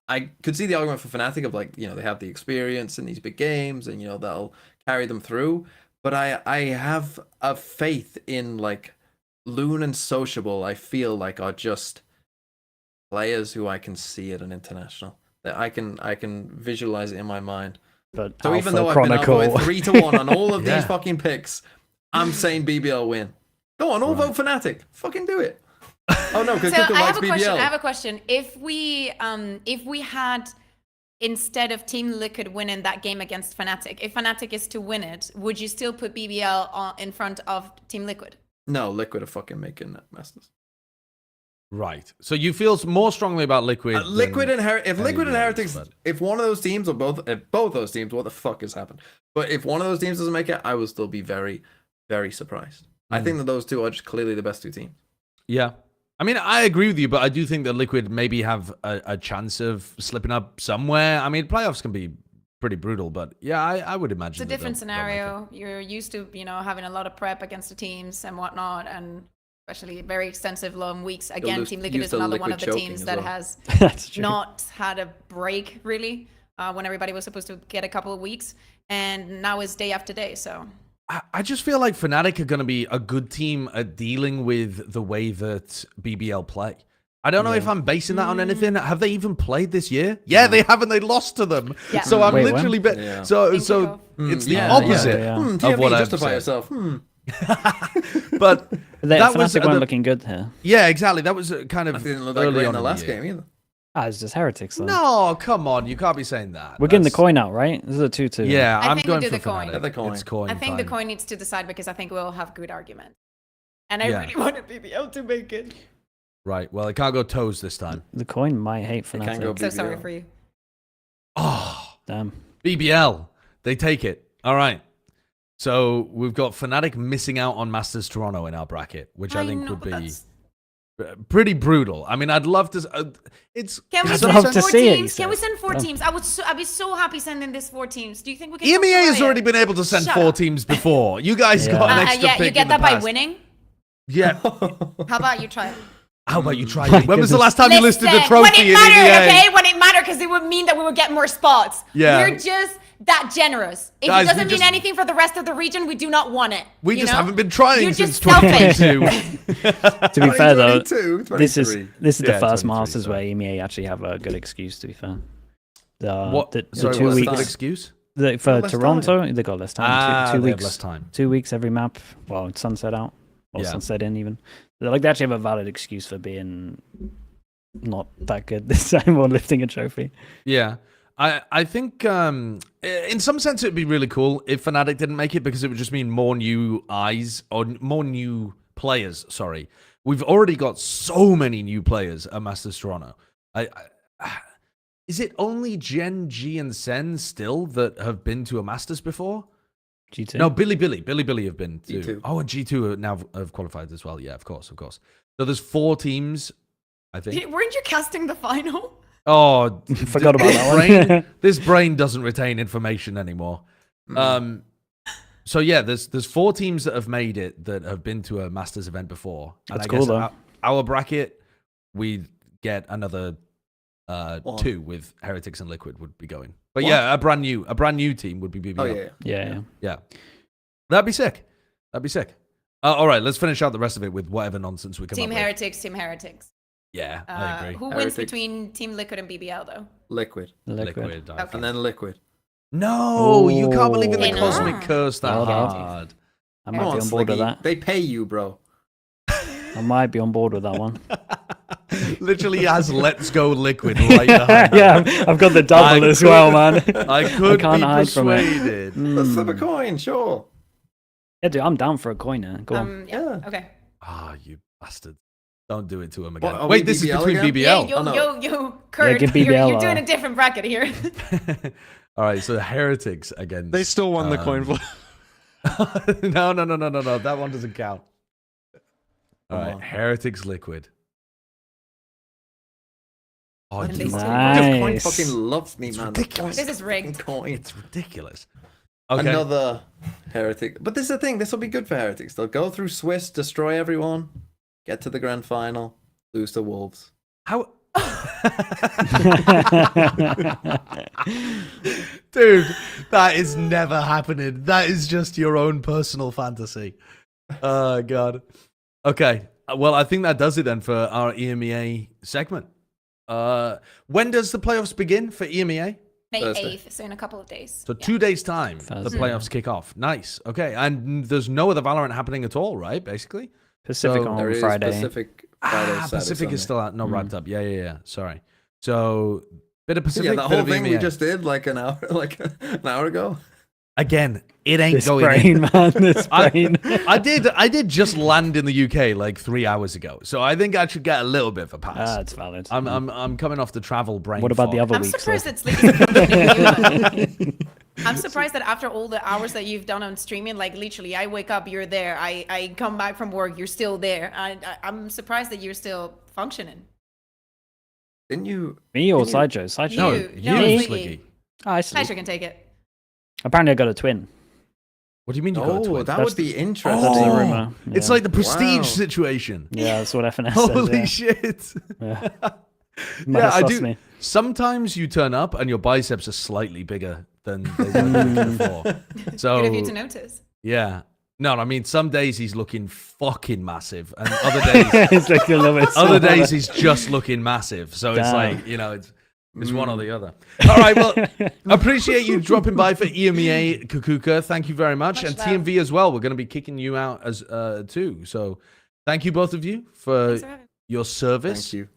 I could see the argument for FNATIC of they have the experience in these big games and that'll carry them through. But I have a faith in Loon and Sociable. I feel like are just players who I can see at an international. That I can visualize it in my mind. But So even Alpha though I've Chronicle. been outvoted 3-1 on all of Yeah. these fucking picks, I'm saying BBL win. Go on, all vote FNATIC. Fucking do it. Oh no, So Kaquka I likes have a question. BBL. I have a question. If we had instead of Team Liquid winning that game against FNATIC, if FNATIC is to win it, would you still put BBL in front of Team Liquid? No, Liquid are fucking making that Masters. Right. So you feel more strongly about Liquid. Liquid than and if Liquid and anyone Heretics, else, but- if one of those teams or both those teams, what the fuck has happened? But if one of those teams doesn't make it, I will still be very, very surprised. I think that those two are just clearly the best two teams. Yeah. I mean, I agree with you, but I do think that Liquid maybe have a chance of slipping up somewhere. I mean, playoffs can be pretty brutal, but yeah, I would imagine It's a that different they'll make it. scenario. You're used to, having a lot of prep against the teams and whatnot, and especially very extensive long weeks. Again, Team Liquid used is to another one of the liquid teams choking that as has That's true. not had a break really when everybody was supposed to get a couple of weeks, and now it's day after day. So I just feel like FNATIC are going to be a good team at dealing with the way that BBL play. I don't know if I'm basing that on anything. Have they even played this year? Yeah, they haven't. They lost to them. Yeah. So I'm Wait, when? literally... Yeah. So Think it's the yeah, opposite yeah. of TFT, what I've justify said. yourself. But That was FNATIC weren't looking good here. yeah, exactly. That was kind of I didn't look that early great in on the last year. game either. It's just Heretics though. No, come on. You can't be saying that. We're getting the That's- coin out, right? This is a 2-2. Yeah, I I'm think we going do for the coin. FNATIC. Yeah, the coin. It's coin I think the time. coin needs to decide because I think we'll have good argument, and I Yeah. really wanted BBL to make it. Right. Well, it can't go toes this time. The coin might hate It can go FNATIC. So sorry BBL. for you. Oh, Damn. BBL. They take it. All right. So we've got FNATIC missing out on Masters Toronto in our bracket, which I think know, would but be that's- pretty brutal. I mean, I'd love to. It's Can we I'd send love to 4 see it, teams? you Can we said. send 4 Yeah. teams? I'd be so happy sending this 4 teams. Do you think we can? EMEA has try already it? been able to send Shut 4 up. teams before. You guys Yeah. got an extra Yeah, pick you get in the that by past. winning. Yeah. How about you try it? How about you try My it? When was the goodness. last time you listed the Listen, trophy when it in mattered, EMEA? okay? When it mattered, because it would mean that we would get more spots. Yeah. We're just that generous. If Guys, it we doesn't mean just- anything for the rest of the region, we do not want it. We you just know? haven't been trying You're since just selfish. 2022. To be fair though, 22, this is 23. this is Yeah, the first 23, Masters sorry. where EMEA actually have a good excuse. To be fair, What? the Sorry, 2 what's weeks the excuse? for less Toronto, they got less time. Two they have weeks, less time. 2 weeks every map. Well, it's sunset out or Yeah. sunset in even. They actually have a valid excuse for being not that good this time or lifting a trophy. Yeah. I think in some sense it'd be really cool if FNATIC didn't make it because it would just mean more new eyes or more new players. Sorry. We've already got so many new players at Masters Toronto. Is it only Gen.G and Sen still that have been to a Masters before? G2. No, Bilibilli have been to. G2. Oh, and G2 now have qualified as well. Yeah, of course. So there's 4 teams, I think. Weren't you casting the final? Oh, Forgot about that one. This brain doesn't retain information anymore. So yeah, there's 4 teams that have made it that have been to a Masters event before. And That's I cool, guess though. Our bracket, we get another 2 with Heretics and Liquid would be going. But yeah, a brand new team would be BBL. Oh yeah. Yeah. That'd be sick. All right, let's finish out the rest of it with whatever nonsense we come Team up Heretics, Team Heretics. with. Yeah, I agree. Who wins Heretics. between Team Liquid and BBL though? Liquid. Liquid. I think. And then Liquid. No, you can't believe in the Oh. cosmic curse that Oh, hard. I Come might on, be on board with Sliggy. that. They pay you, bro. I might be on board with that one. Literally has Let's Go Liquid right behind it. Yeah, I've got the double I as well, man. I could can't be hide from it. persuaded. Let's flip a coin, sure. Yeah, dude, I'm down for a coiner. Go on. Yeah. Okay. Ah, you bastards. Don't do it to him again. What, are Wait, we this is BBL between again? Yeah, BBL. yo, Kurt, give you're BBL doing a different bracket here. All right, so Heretics against... They still won the coin flip. No. That one doesn't count. All right, on. Heretics Liquid. Oh, And dude, they still- This coin Nice. fucking loves me, man. ridiculous. This is rigged. Coin. it's ridiculous. Okay. Another Heretic. But this is the thing. This will be good for Heretics. They'll go through Swiss, destroy everyone, get to the grand final, lose to Wolves. How... Dude, that is never happening. That is just your own personal fantasy. Oh, God. Okay. Well, I think that does it then for our EMEA segment. When does the playoffs begin for EMEA? May Thursday. 8th, so in a couple of days. So Yeah. 2 days' time, the Thursday. playoffs kick off. Nice. Okay. And there's no other Valorant happening at all, right? Basically? Pacific So There on is Friday. Pacific Friday, Saturday, Pacific Sunday. is still out. No, wrapped up. Yeah. Sorry. So, bit of Yeah, Pacific, that bit whole of thing we EMEA. just did like an hour ago. Again, it ain't This going brain, in. man. This brain. I did just land in the UK like 3 hours ago, so I think I should get a little bit of a pass. That's valid. I'm coming off the travel brain. What about the fog. other I'm weeks? surprised though? it's like I'm surprised that after all the hours that you've done on streaming, like literally, I wake up, you're there. I come back from work, you're still there. I'm surprised that you're still functioning. Didn't you? Me or Didn't you- Sideshow? Sideshow. No, You- you, no, Sliggy. Sliggy. Oh, I sleep. Slasher can take it. Apparently, I got a twin. What do you mean you got a Oh, twin? that That's would be That's interesting. the Oh, rumor. It's Yeah. like the prestige Wow. situation. Yeah, that's what FNS Holy says. shit. Yeah. Yeah, I Sus do. me. Sometimes you turn up and your biceps are slightly bigger than they were before. So Good of you to notice. yeah. No, I mean some days he's looking fucking massive, and other days It's like a little bit other smaller. days he's just looking massive. So it's Damn. like, you know, it's one or the other. All right, well, appreciate you dropping by for EMEA, Kaquka. Thank you very much. Much And love. TMV as well. We're going to be kicking you out as too. So thank you both of you for Thanks for having me. your service. Thank you.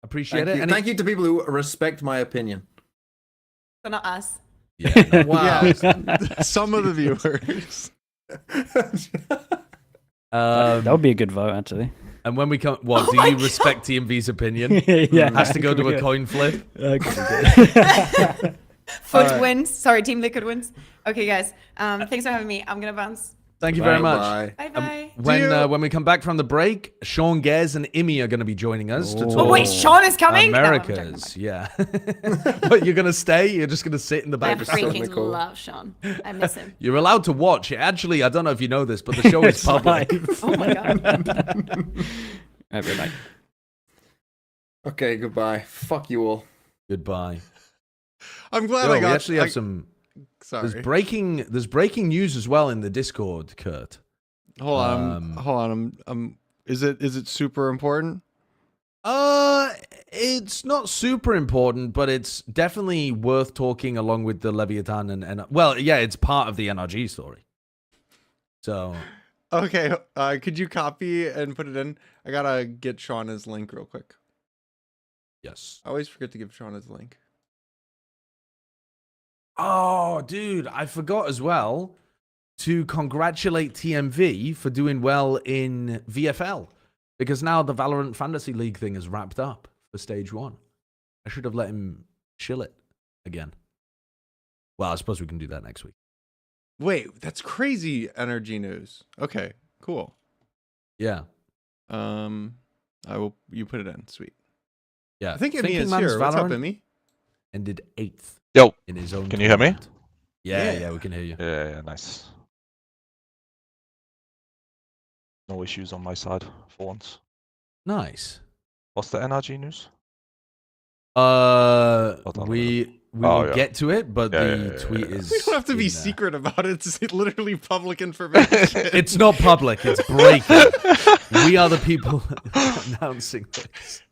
Appreciate Thank it. you. And Thank you to people who respect my opinion. So not us. Yeah, no. Wow. Yeah, some of the viewers. That would be a good vote, actually. And when we come, what, Oh do my you God. respect TMV's opinion? Yeah, Has to go to a coin flip? Foot Alright. wins. Sorry, Team Liquid wins. Okay, guys. Thanks for having me. I'm gonna bounce. Thank you very much. Bye. Bye bye. When we come back from the break, Seangares and Immi are going to be joining us to Oh. talk Oh wait, Sean is coming. No, I'm joking, I'm Americas. Yeah. What, you're going to stay? You're just going to sit in the I back? freaking cool. love Sean. I miss him. You're allowed to watch. Actually, I don't know if you know this, but the show is It's public. live. Oh my god. Every night. Okay, goodbye. Fuck you all. Goodbye. I'm glad Yo, I we got. actually have some. Sorry. There's breaking news as well in the Discord, Kurt. Hold on. Is it super important? It's not super important, but it's definitely worth talking along with the Leviathan and well, yeah, it's part of the NRG story. So Okay. Could you copy and put it in? I gotta get Sean his link real quick. yes. I always forget to give Sean his link. Oh, dude, I forgot as well to congratulate TMV for doing well in VFL because now the Valorant Fantasy League thing is wrapped up for stage 1. I should have let him chill it again. Well, I suppose we can do that next week. Wait, that's crazy energy news. Okay, cool. Yeah. I will. You put it in. Sweet. Yeah. I think Immi Thinking is Man's here. What's up, Valorant Immi? ended 8th Yo, in his own can you hear me? tournament. Yeah, we can hear you. Yeah, nice. No issues on my side for once. Nice. What's the NRG news? We will yeah. get to it, but Yeah, the yeah, tweet yeah. is. We don't have to be in there. secret about it. It's literally public information. It's not public. It's breaking. We are the people announcing this.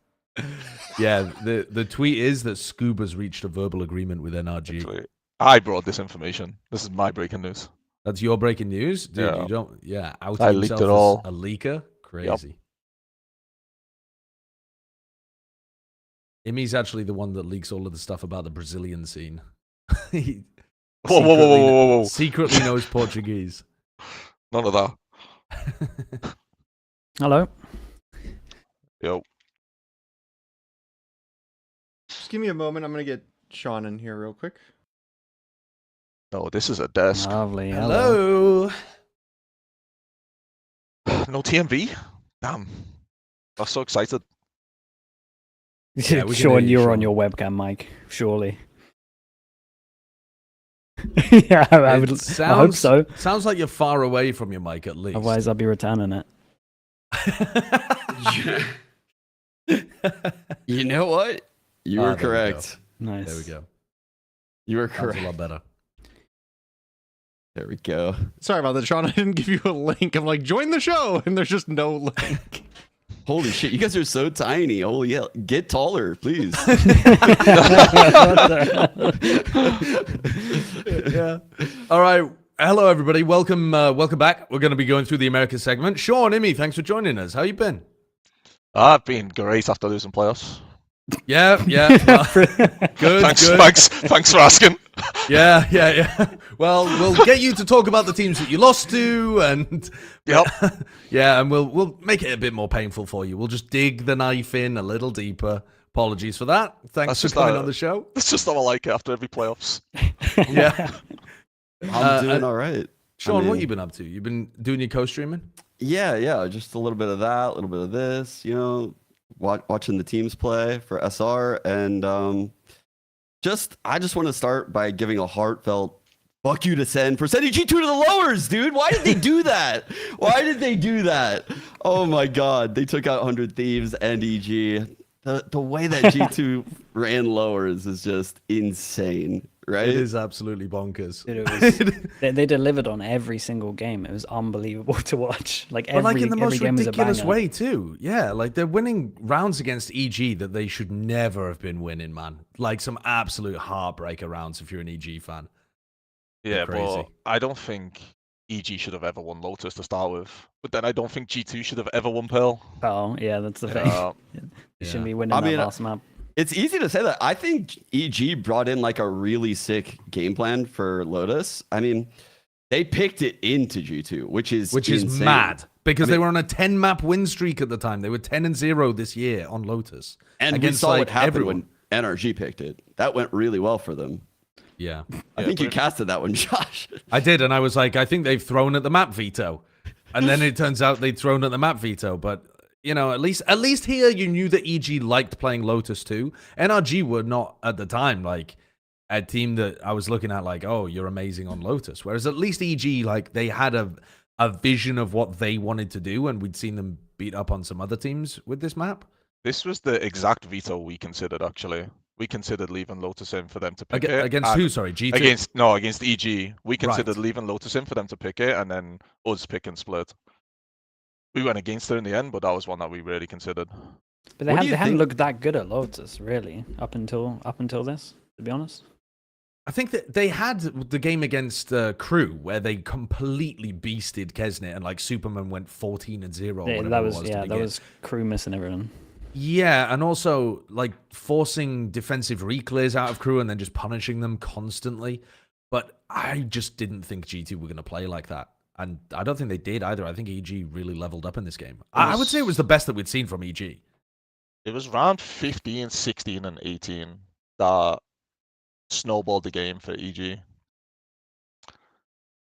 Yeah, the tweet is that Scuba's reached a verbal agreement with NRG. Actually, I brought this information. This is my breaking news. That's your breaking news, dude. Yeah. You don't. Yeah, outing I leaked himself it all. as a leaker. Crazy. Immi's actually the one that leaks all of the stuff about the Brazilian scene. He Whoa. secretly knows Portuguese. None of that. Hello. Yo. Just give me a moment. I'm gonna get Sean in here real quick. No, this is a desk. Lovely. Hello. Hello. No TMV? Damn. I was so excited. Yeah, we can Sean, hear you, you're on Sean. your webcam mic, surely. Yeah, I hope so. Sounds like you're far away from your mic at least. Otherwise, I'll be returning it. You know what? You were there we go. correct. Nice. There we go. You were Sounds correct. a lot better. There we go. Sorry about that, Sean. I didn't give you a link. I'm like, join the show, and there's just no link. Holy shit, you guys are so tiny. Holy hell. Get taller, please. Yeah. All right. Hello, everybody. Welcome back. We're going to be going through the Americas segment. Sean, Immi, thanks for joining us. How you been? I've been great after losing playoffs. Yeah. Well, good. Thanks for asking. Yeah. Well, we'll get you to talk about the teams that you lost to, and Yep. yeah, and we'll make it a bit more painful for you. We'll just dig the knife in a little deeper. Apologies for that. Thanks That's for just coming that- on the show. It's just how I like it after every playoffs. Yeah. I'm doing all right. Sean, I what mean, you been up to? You been doing your co-streaming? Yeah. Just a little bit of that, a little bit of this, watching the teams play for SR. And I just want to start by giving a heartfelt fuck you to Sen for sending G2 to the lowers, dude. Why did they do that? Oh my God. They took out 100 Thieves and EG. The way that G2 ran lowers is just insane, right? It is absolutely bonkers. Dude, it was, they delivered on every single game. It was unbelievable to watch. Like But every, like in the every most game was a ridiculous banger. way too. Yeah, like they're winning rounds against EG that they should never have been winning, man. Like some absolute heartbreaker rounds if you're an EG fan. Yeah, crazy. but I don't think EG should have ever won Lotus to start with. But then I don't think G2 should have ever won Pearl. Oh, yeah, that's the thing. You shouldn't be winning I that mean, last map. It's easy to say that. I think EG brought in like a really sick game plan for Lotus. I mean, they picked it into G2, which is insane. mad because I they mean- were on a 10-map win streak at the time. They were 10-0 this year on Lotus. And we against, saw like, what happened everyone. when NRG picked it. That went really well for them. Yeah, I think you casted that one, Josh. I did, and I was like, I think they've thrown at the map veto, and then it turns out they'd thrown at the map veto. But you know, at least here you knew that EG liked playing Lotus too. NRG were not at the time like a team that I was looking at like, oh, you're amazing on Lotus. Whereas at least EG, like they had a vision of what they wanted to do, and we'd seen them beat up on some other teams with this map. This was the exact veto we considered, actually. We considered leaving Lotus in for them to pick it. Against and who? Sorry, G2. Against EG. We considered Right. leaving Lotus in for them to pick it, and then us pick and split. We went against it in the end, but that was one that we really considered. But they, What do you they hadn't think- looked that good at Lotus, really, up until this, to be honest. I think that they had the game against Crew where they completely beasted Kesnet and like Superman went 14-0. Or Yeah, whatever that it was to that begin. was Crew missing everyone. Yeah, and also like forcing defensive reclears out of Crew and then just punishing them constantly. But I just didn't think G2 were going to play like that. And I don't think they did either. I think EG really leveled up in this game. I would say it was the best that we'd seen from EG. It was round 15, 16, and 18 that snowballed the game for EG.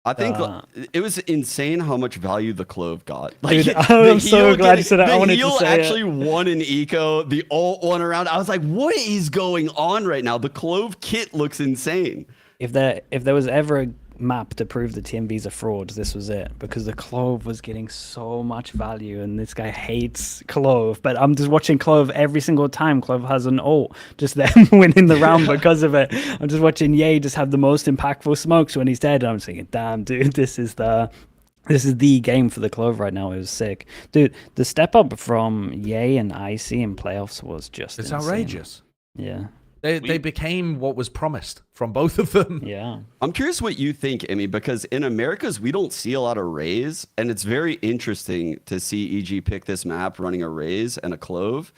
I think Uh, it was insane how much value the Clove got. Dude, the I'm so heal glad you said that. I The wanted to heal say it. actually won an eco. The ult won around. I was like, what is going on right now? The Clove kit looks insane. If there was ever a map to prove that TMV's a fraud, this was it, because the Clove was getting so much value, and this guy hates Clove. But I'm just watching Clove every single time Clove has an ult, just them winning the round because of it. I'm just watching Ye just have the most impactful smokes when he's dead, and I'm thinking, damn, dude, this is the game for the Clove right now. It was sick, dude. The step up from Ye and Icy in playoffs was just It's insane. outrageous. Yeah. They became what was promised from both of them. Yeah. I'm curious what you think, Immi, because in Americas, we don't see a lot of Rays, and it's very interesting to see EG pick this map running a Rays and a Clove.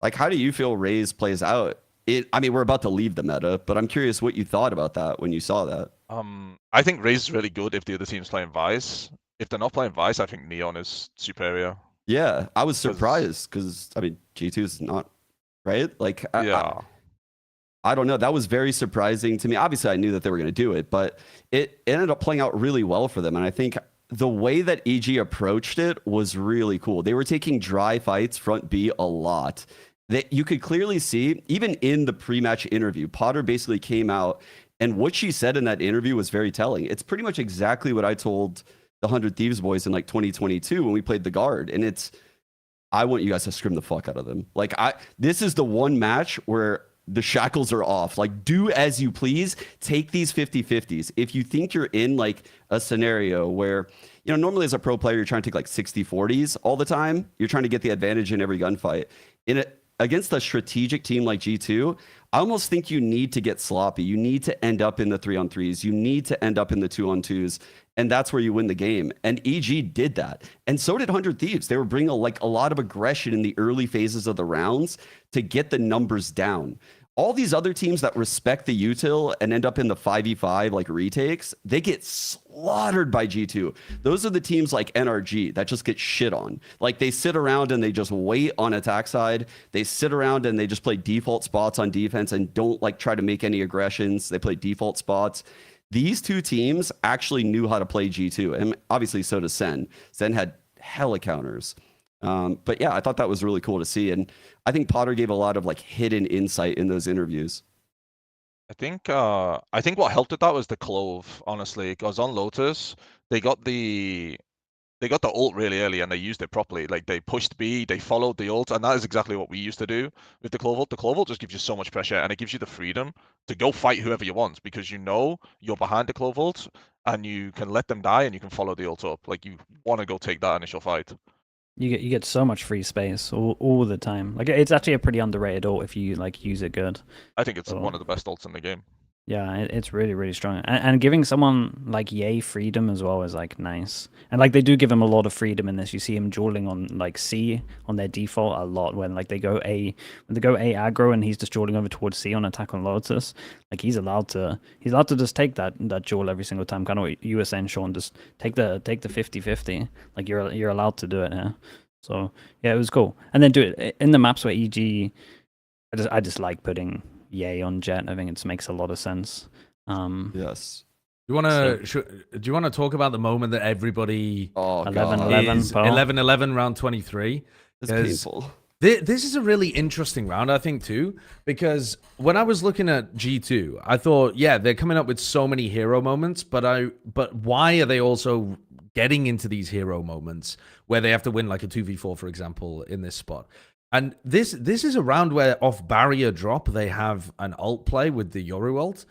Like, how do you feel Rays plays out? I mean, we're about to leave the meta, but I'm curious what you thought about that when you saw that. I think Raze is really good if the other team's playing Vice. If they're not playing Vice, I think Neon is superior. Yeah, I was surprised because, I mean, G2 is not, right? Like, I don't know. That was very surprising to me. Obviously, I knew that they were going to do it, but it ended up playing out really well for them. And I think the way that EG approached it was really cool. They were taking dry fights front B a lot. That you could clearly see, even in the pre-match interview, Potter basically came out, and what she said in that interview was very telling. It's pretty much exactly what I told the 100 Thieves boys in like 2022 when we played the Guard. And it's, I want you guys to scrim the fuck out of them. Like, this is the one match where the shackles are off. Like, do as you please. Take these 50-50s. If you think you're in like a scenario where, you know, normally as a pro player, you're trying to take like 60-40s all the time. You're trying to get the advantage in every gunfight. Against a strategic team like G2, I almost think you need to get sloppy. You need to end up in the 3-on-3s. You need to end up in the 2-on-2s. And that's where you win the game. And EG did that. And so did 100 Thieves. They were bringing a lot of aggression in the early phases of the rounds to get the numbers down. All these other teams that respect the util and end up in the 5v5 like retakes, they get slaughtered by G2. Those are the teams like NRG that just get shit on. Like, they sit around and they just wait on attack side. They sit around and they just play default spots on defense and don't like try to make any aggressions. They play default spots. These two teams actually knew how to play G2, and obviously so does Sen. Sen had hella counters. But yeah, I thought that was really cool to see, and I think Potter gave a lot of like hidden insight in those interviews. I think what helped with that was the Clove, honestly, because on Lotus, they got the ult really early and they used it properly. Like, they pushed B, they followed the ult, and that is exactly what we used to do with the Clove ult. The Clove ult just gives you so much pressure, and it gives you the freedom to go fight whoever you want, because you know you're behind the Clove ult, and you can let them die, and you can follow the ult up. Like, you want to go take that initial fight. You get so much free space all the time. Like, it's actually a pretty underrated ult if you like use it good. I think it's one of the best ults in the game. Yeah, it's really, really strong. And giving someone like Ye freedom as well is like nice. And like, they do give him a lot of freedom in this. You see him dueling on like C on their default a lot when like they go A aggro and he's just dueling over towards C on attack on Lotus. Like, he's allowed to just take that duel every single time. Kind of what you were saying, Sean, just take the 50-50. Like, you're allowed to do it here. So yeah, it was cool. And then do it in the maps where EG, I just like putting Ye on Jet. I think it makes a lot of sense. Yes. Do you want to talk about the moment that everybody 11-11 11-11 round 23? It's painful. This is a really interesting round, I think, too, because when I was looking at G2, I thought, yeah, they're coming up with so many hero moments, but why are they also getting into these hero moments where they have to win like a 2v4, for example, in this spot? And this is a round where off barrier drop, they have an ult play with the Yoru ult,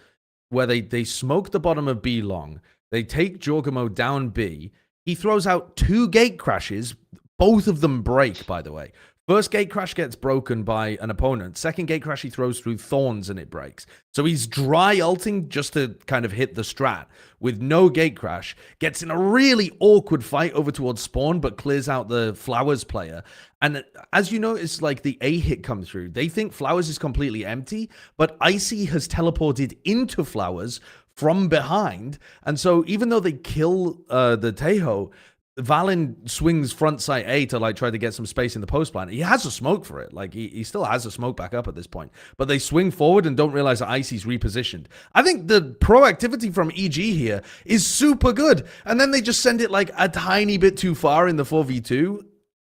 where they smoke the bottom of B long. They take Jorgamo down B. He throws out 2 gate crashes. Both of them break, by the way. First gate crash gets broken by an opponent. Second gate crash he throws through thorns and it breaks. So he's dry ulting just to kind of hit the strat with no gate crash. Gets in a really awkward fight over towards spawn, but clears out the Flowers player. And as you notice, like the A hit come through, they think Flowers is completely empty, but Icy has teleported into Flowers from behind. And so even though they kill the Tejo, Valen swings front side A to like try to get some space in the post plan. He has a smoke for it. Like he still has a smoke back up at this point. But they swing forward and don't realize that Icy's repositioned. I think the proactivity from EG here is super good. And then they just send it like a tiny bit too far in the 4v2.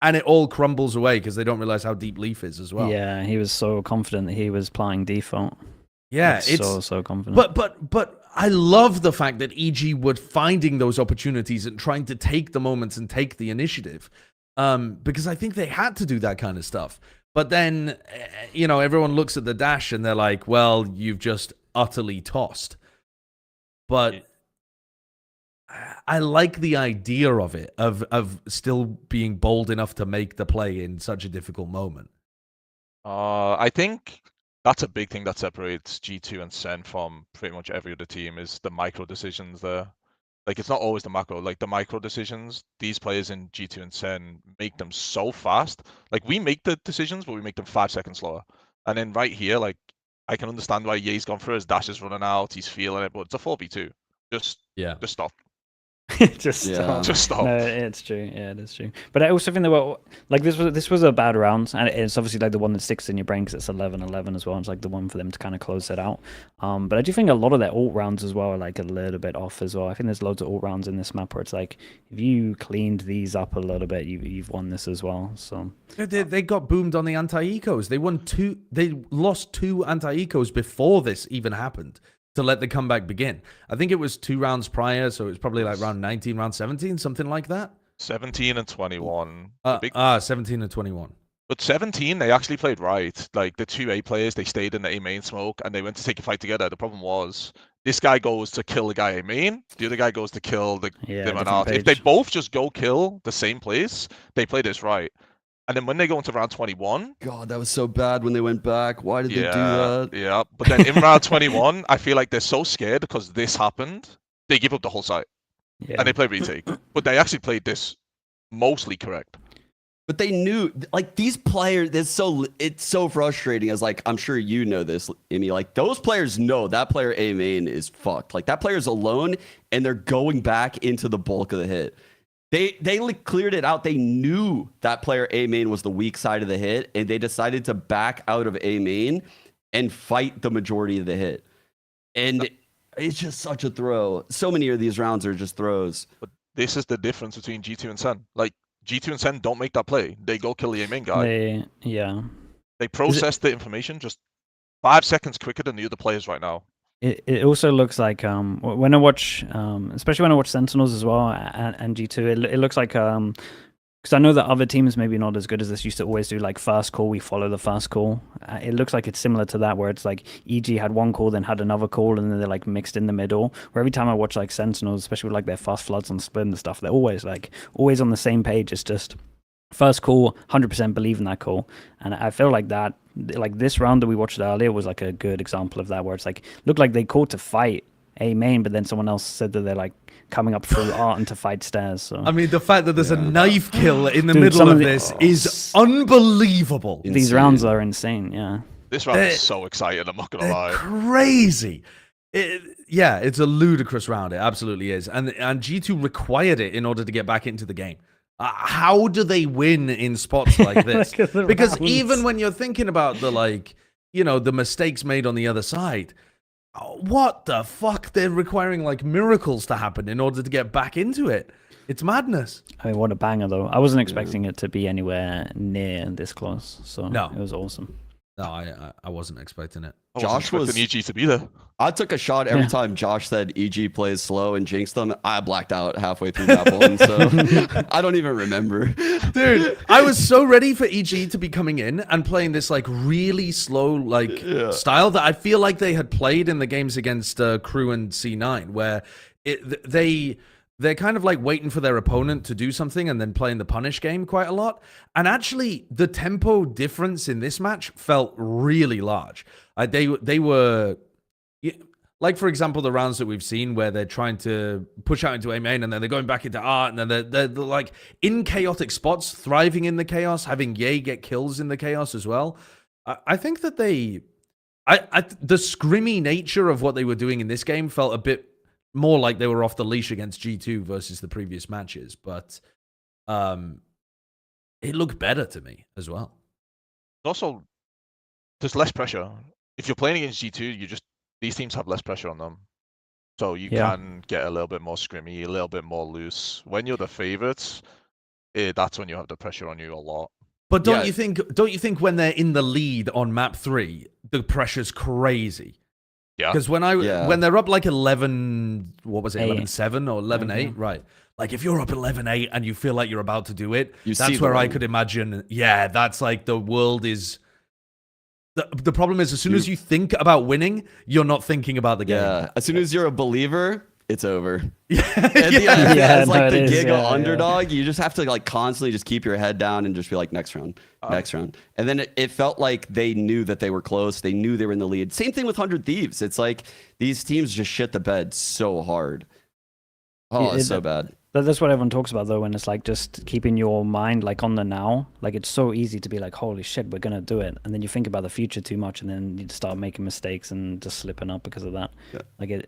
And it all crumbles away because they don't realize how deep Leaf is as well. Yeah, he was so confident that he was playing default. Yeah, Like, it's so confident. But I love the fact that EG were finding those opportunities and trying to take the moments and take the initiative, because I think they had to do that kind of stuff. But then, everyone looks at the dash and they're like, "Well, you've just utterly tossed." But I like the idea of it, of still being bold enough to make the play in such a difficult moment. I think that's a big thing that separates G2 and Sen from pretty much every other team is the micro decisions there. Like, it's not always the macro. Like, the micro decisions, these players in G2 and Sen make them so fast. Like, we make the decisions, but we make them 5 seconds slower. And then right here, like, I can understand why Ye's gone through. His dash is running out. He's feeling it, but it's a 4v2. Just stop. Just Yeah. stop. Just stop. No, it's true. Yeah, it is true. But I also think that like this was a bad round, and it's obviously like the one that sticks in your brain because it's 11-11 as well. It's like the one for them to kind of close it out. But I do think a lot of their ult rounds as well are like a little bit off as well. I think there's loads of ult rounds in this map where it's like if you cleaned these up a little bit, you've won this as well. So They got boomed on the anti-ecos. They lost 2 anti-ecos before this even happened to let the comeback begin. I think it was 2 rounds prior, so it was probably like round 19, round 17, something like that. 17 and 21. 17 and 21. But 17, they actually played right. Like, the 2 A players, they stayed in the A main smoke, and they went to take a fight together. The problem was, this guy goes to kill the guy A main, the other guy goes to kill the different out. If page. they both just go kill the same place, they play this right. And then when they go into round 21... God, that was so bad when they went back. Why did they do that? Yeah, but then in round 21, I feel like they're so scared because this happened, they give up the whole site. yeah, And they play retake. But they actually played this mostly correct. But they knew, like, these players, it's so frustrating as, like, I'm sure you know this, Immi, like, those players know that player A main is fucked. Like, that player's alone, and they're going back into the bulk of the hit. They cleared it out. They knew that player A main was the weak side of the hit, and they decided to back out of A main and fight the majority of the hit. And it's just such a throw. So many of these rounds are just throws. But this is the difference between G2 and Sen. Like, G2 and Sen don't make that play. They go kill the A main guy. They process the information just 5 seconds quicker than the other players right now. It also looks like when I watch, especially when I watch Sentinels as well and G2, it looks like because I know that other teams maybe not as good as this used to always do like first call, we follow the first call. It looks like it's similar to that where it's like EG had one call, then had another call, and then they're like mixed in the middle. Where every time I watch like Sentinels, especially with like their fast floods on split and stuff, they're always on the same page. It's just first call, 100% believe in that call. And I feel like that, like this round that we watched earlier was like a good example of that, where it's like, looked like they called to fight A main, but then someone else said that they're like coming up through art and to fight stairs. So I mean, the fact that there's a knife kill in the middle of this is unbelievable. These rounds are insane, yeah. This round is so exciting, I'm not going to lie. Crazy. It's a ludicrous round. It absolutely is. And G2 required it in order to get back into the game. How do they win in spots like this? Because rounds. even when you're thinking about the mistakes made on the other side, what the fuck? They're requiring like miracles to happen in order to get back into it. It's madness. I mean, what a banger though. I wasn't expecting it to be anywhere near this close. So No. it was awesome. No, I wasn't expecting it. Josh was EG to be there. I took a shot every time Josh said EG plays slow and jinxed them. I blacked out halfway through that one, so I don't even remember. Dude, I was so ready for EG to be coming in and playing this like really slow style that I feel like they had played in the games against Crew and C9, where they're kind of like waiting for their opponent to do something and then playing the punish game quite a lot. And actually, the tempo difference in this match felt really large. They were, like, for example, the rounds that we've seen where they're trying to push out into A main and then they're going back into art and then they're like in chaotic spots, thriving in the chaos, having Ye get kills in the chaos as well. I think that the scrimmy nature of what they were doing in this game felt a bit more like they were off the leash against G2 versus the previous matches, but it looked better to me as well. Also, there's less pressure. If you're playing against G2, these teams have less pressure on them. So you can get a little bit more scrimmy, a little bit more loose. When you're the favorites, that's when you have the pressure on you a lot. But don't you think when they're in the lead on map 3, the pressure's crazy? Yeah. Because when they're up like 11, what was it, 11-7 or 11-8, right? Like if you're up 11-8 and you feel like you're about to do it, that's where I could imagine. Yeah, that's like the world is. The problem is as soon as you think about winning, you're not thinking about the game. Yeah, as soon as you're a believer, it's over. As like the gig of underdog, you just have to like constantly just keep your head down and just be like next round. And then it felt like they knew that they were close. They knew they were in the lead. Same thing with 100 Thieves. It's like these teams just shit the bed so hard. Oh, it's so bad. That's what everyone talks about though, when it's like just keeping your mind like on the now. Like it's so easy to be like, holy shit, we're gonna do it, and then you think about the future too much, and then you start making mistakes and just slipping up because of that. Yeah. Like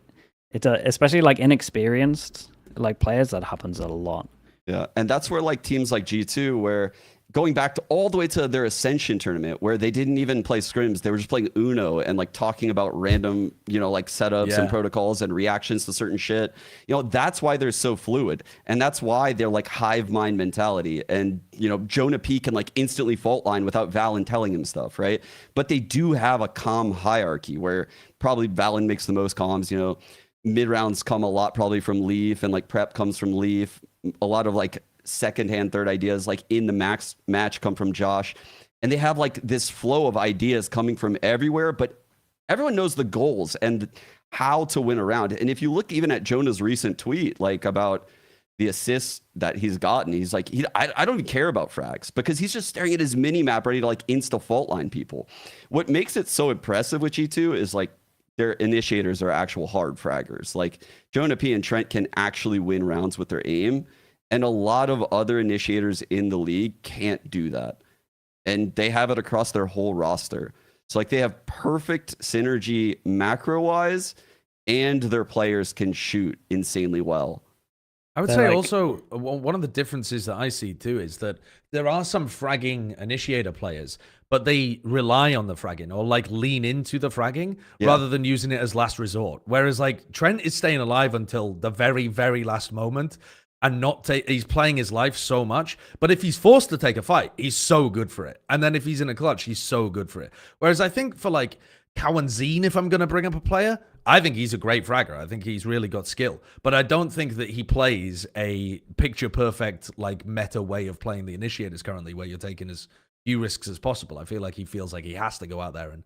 it's especially like inexperienced like players, that happens a lot. Yeah, and that's where like teams like G2, where going back to all the way to their Ascension tournament, where they didn't even play scrims, they were just playing Uno and like talking about random, like setups and protocols and reactions to certain shit. That's why they're so fluid, and that's why they're like hive mind mentality. And Jonah P can like instantly fault line without Valen telling him stuff, right? But they do have a calm hierarchy where probably Valen makes the most comms. Mid rounds come a lot probably from Leaf, and like prep comes from Leaf. A lot of like second-hand, third ideas like in the match come from Josh, and they have like this flow of ideas coming from everywhere, but everyone knows the goals and how to win around. And if you look even at Jonah's recent tweet like about the assists that he's gotten, he's like, I don't even care about frags, because he's just staring at his mini map ready to like insta fault line people. What makes it so impressive with G2 is like their initiators are actual hard fraggers. Like Jonah P and Trent can actually win rounds with their aim, and a lot of other initiators in the league can't do that. And they have it across their whole roster. So like they have perfect synergy macro-wise, and their players can shoot insanely well. I would say also one of the differences that I see too is that there are some fragging initiator players, but they rely on the fragging or like lean into the fragging rather than using it as last resort. Whereas like Trent is staying alive until the very, very last moment, and he's playing his life so much. But if he's forced to take a fight, he's so good for it. And then if he's in a clutch, he's so good for it. Whereas I think for like Cowanzine, if I'm going to bring up a player, I think he's a great fragger. I think he's really got skill. But I don't think that he plays a picture-perfect like meta way of playing the initiators currently, where you're taking as few risks as possible. I feel like he feels like he has to go out there and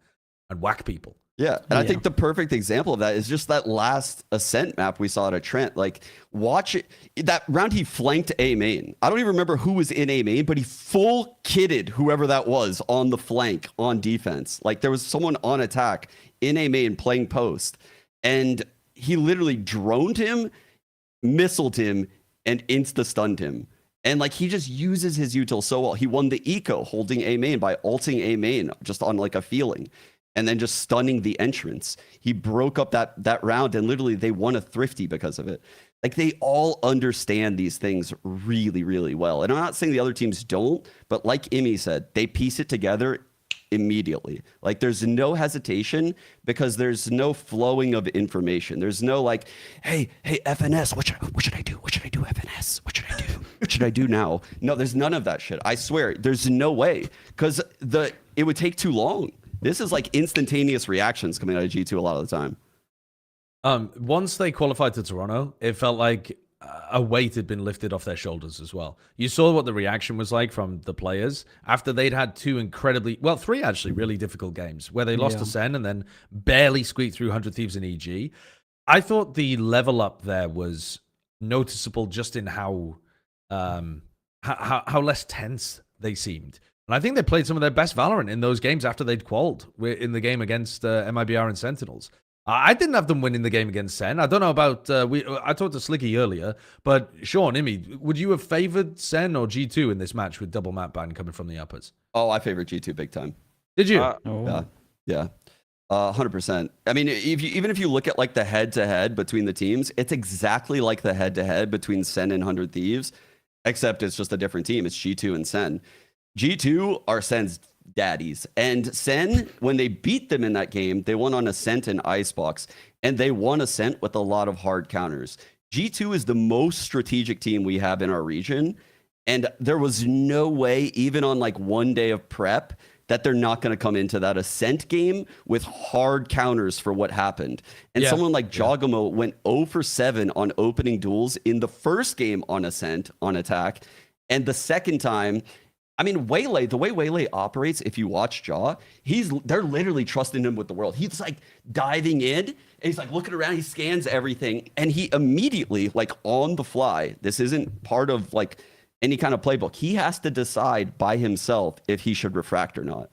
whack people. Yeah, and I think the perfect example of that is just that last Ascent map we saw at a Trent. Like, watch it. That round he flanked A main. I don't even remember who was in A main, but he full kitted whoever that was on the flank on defense. Like, there was someone on attack in A main playing post, and he literally droned him, missiled him, and insta-stunned him. And like he just uses his util so well. He won the eco holding A main by ulting A main just on like a feeling, and then just stunning the entrance. He broke up that round, and literally they won a thrifty because of it. Like they all understand these things really, really well. And I'm not saying the other teams don't, but like Immi said, they piece it together immediately. Like there's no hesitation because there's no flowing of information. There's no like, hey, FNS, what should I do? What should I do, FNS? What should I do? What should I do now? No, there's none of that shit. I swear, there's no way, because it would take too long. This is like instantaneous reactions coming out of G2 a lot of the time. Once they qualified to Toronto, it felt like a weight had been lifted off their shoulders as well. You saw what the reaction was like from the players after they'd had three actually really difficult games where they lost to Sen and then barely squeaked through 100 Thieves in EG. I thought the level up there was noticeable just in how less tense they seemed. And I think they played some of their best Valorant in those games after they'd qualled in the game against MIBR and Sentinels. I didn't have them winning the game against Sen. I don't know about... I talked to Slicky earlier, but Sean, Immi, would you have favored Sen or G2 in this match with double map ban coming from the uppers? Oh, I favored G2 big time. Did you? Yeah. 100%. I mean, even if you look at like the head-to-head between the teams, it's exactly like the head-to-head between Sen and 100 Thieves, except it's just a different team. It's G2 and Sen. G2 are Sen's daddies. And Sen, when they beat them in that game, they won on Ascent and Icebox, and they won Ascent with a lot of hard counters. G2 is the most strategic team we have in our region, and there was no way, even on like one day of prep, that they're not going to come into that Ascent game with hard counters for what happened. And someone like Jogamo went 0 for 7 on opening duels in the first game on Ascent, on attack. And the second time, I mean, Waylay, the way Waylay operates, if you watch Jaw, they're literally trusting him with the world. He's like diving in, and he's like looking around, he scans everything, and he immediately, like on the fly, this isn't part of like any kind of playbook, he has to decide by himself if he should refract or not.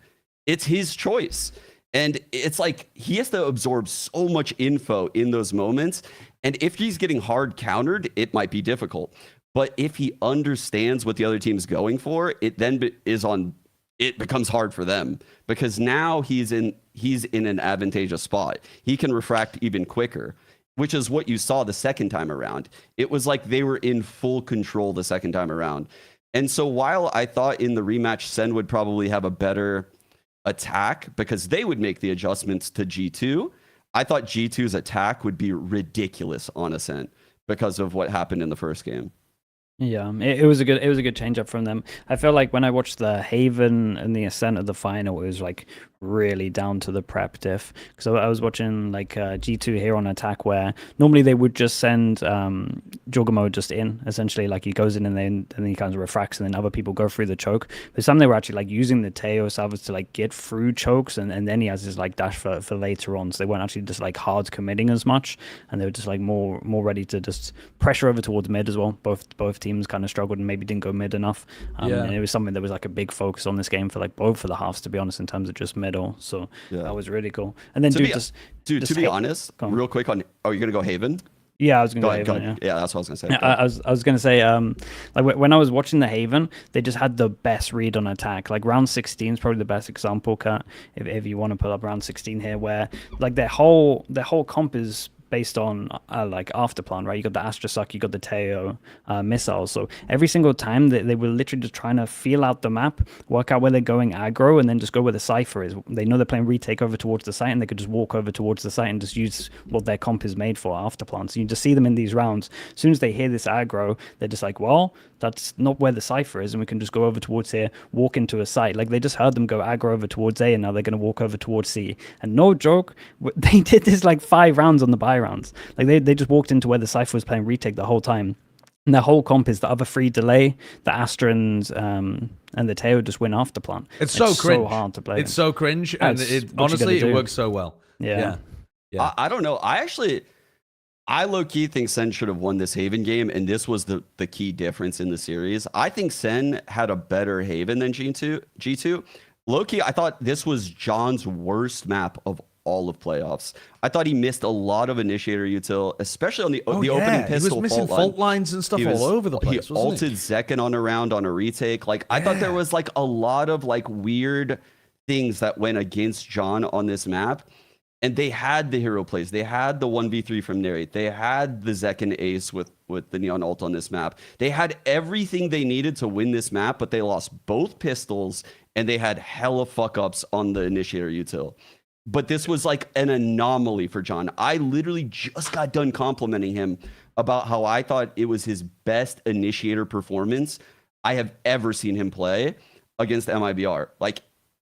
It's his choice. And it's like he has to absorb so much info in those moments. And if he's getting hard countered, it might be difficult. But if he understands what the other team's going for, it then it becomes hard for them, because now he's in an advantageous spot. He can refract even quicker, which is what you saw the second time around. It was like they were in full control the second time around. And so while I thought in the rematch, Sen would probably have a better attack because they would make the adjustments to G2, I thought G2's attack would be ridiculous on Ascent because of what happened in the first game. Yeah, it was a good change up from them. I felt like when I watched the Haven and the Ascent of the final, it was like really down to the prep diff. Because I was watching like G2 here on attack, where normally they would just send Jogamo just in, essentially, like he goes in and then he kind of refracts, and then other people go through the choke. But some they were actually like using the Teo salvos to like get through chokes, and then he has his like dash for later on. So they weren't actually just like hard committing as much, and they were just like more ready to just pressure over towards mid as well. Both teams kind of struggled and maybe didn't go mid enough. And it was something that was like a big focus on this game for like both of the halves, to be honest, in terms of just middle. So that was really cool. And then to be honest, real quick on, you're gonna go Haven? Yeah, I was gonna go Haven. Yeah, that's what I was gonna say. I was gonna say, like when I was watching the Haven, they just had the best read on attack. Like round 16 is probably the best example, Kat, if you want to pull up round 16 here, where like their whole comp is based on like after plan, right? You got the Astrasuck, you got the Teo missiles. So every single time they were literally just trying to feel out the map, work out where they're going aggro, and then just go where the Cypher is. They know they're playing retake over towards the site, and they could just walk over towards the site and just use what their comp is made for after plan. So you just see them in these rounds. As soon as they hear this aggro, they're just like, well, that's not where the Cypher is, and we can just go over towards here, walk into a site. Like they just heard them go aggro over towards A, and now they're going to walk over towards C. And no joke, they did this like 5 rounds on the buy rounds. Like they just walked into where the Cypher was playing retake the whole time. And their whole comp is the other 3 delay, the Astrans, and the Teo just win after plan. It's so cringe. So hard to play. It's so cringe, and honestly, it works so well. Yeah. I don't know. I low-key think Sen should have won this Haven game, and this was the key difference in the series. I think Sen had a better Haven than G2. Low-key, I thought this was John's worst map of all of playoffs. I thought he missed a lot of initiator util, especially on the opening pistol. He was missing fault lines and stuff all over the place. He ulted Zekken on a round on a retake. Like I thought there was like a lot of like weird things that went against John on this map. And they had the hero plays. They had the 1v3 from Narrate. They had the Zekken ace with the Neon ult on this map. They had everything they needed to win this map, but they lost both pistols, and they had hella fuck-ups on the initiator util. But this was like an anomaly for John. I literally just got done complimenting him about how I thought it was his best initiator performance I have ever seen him play against MIBR. Like,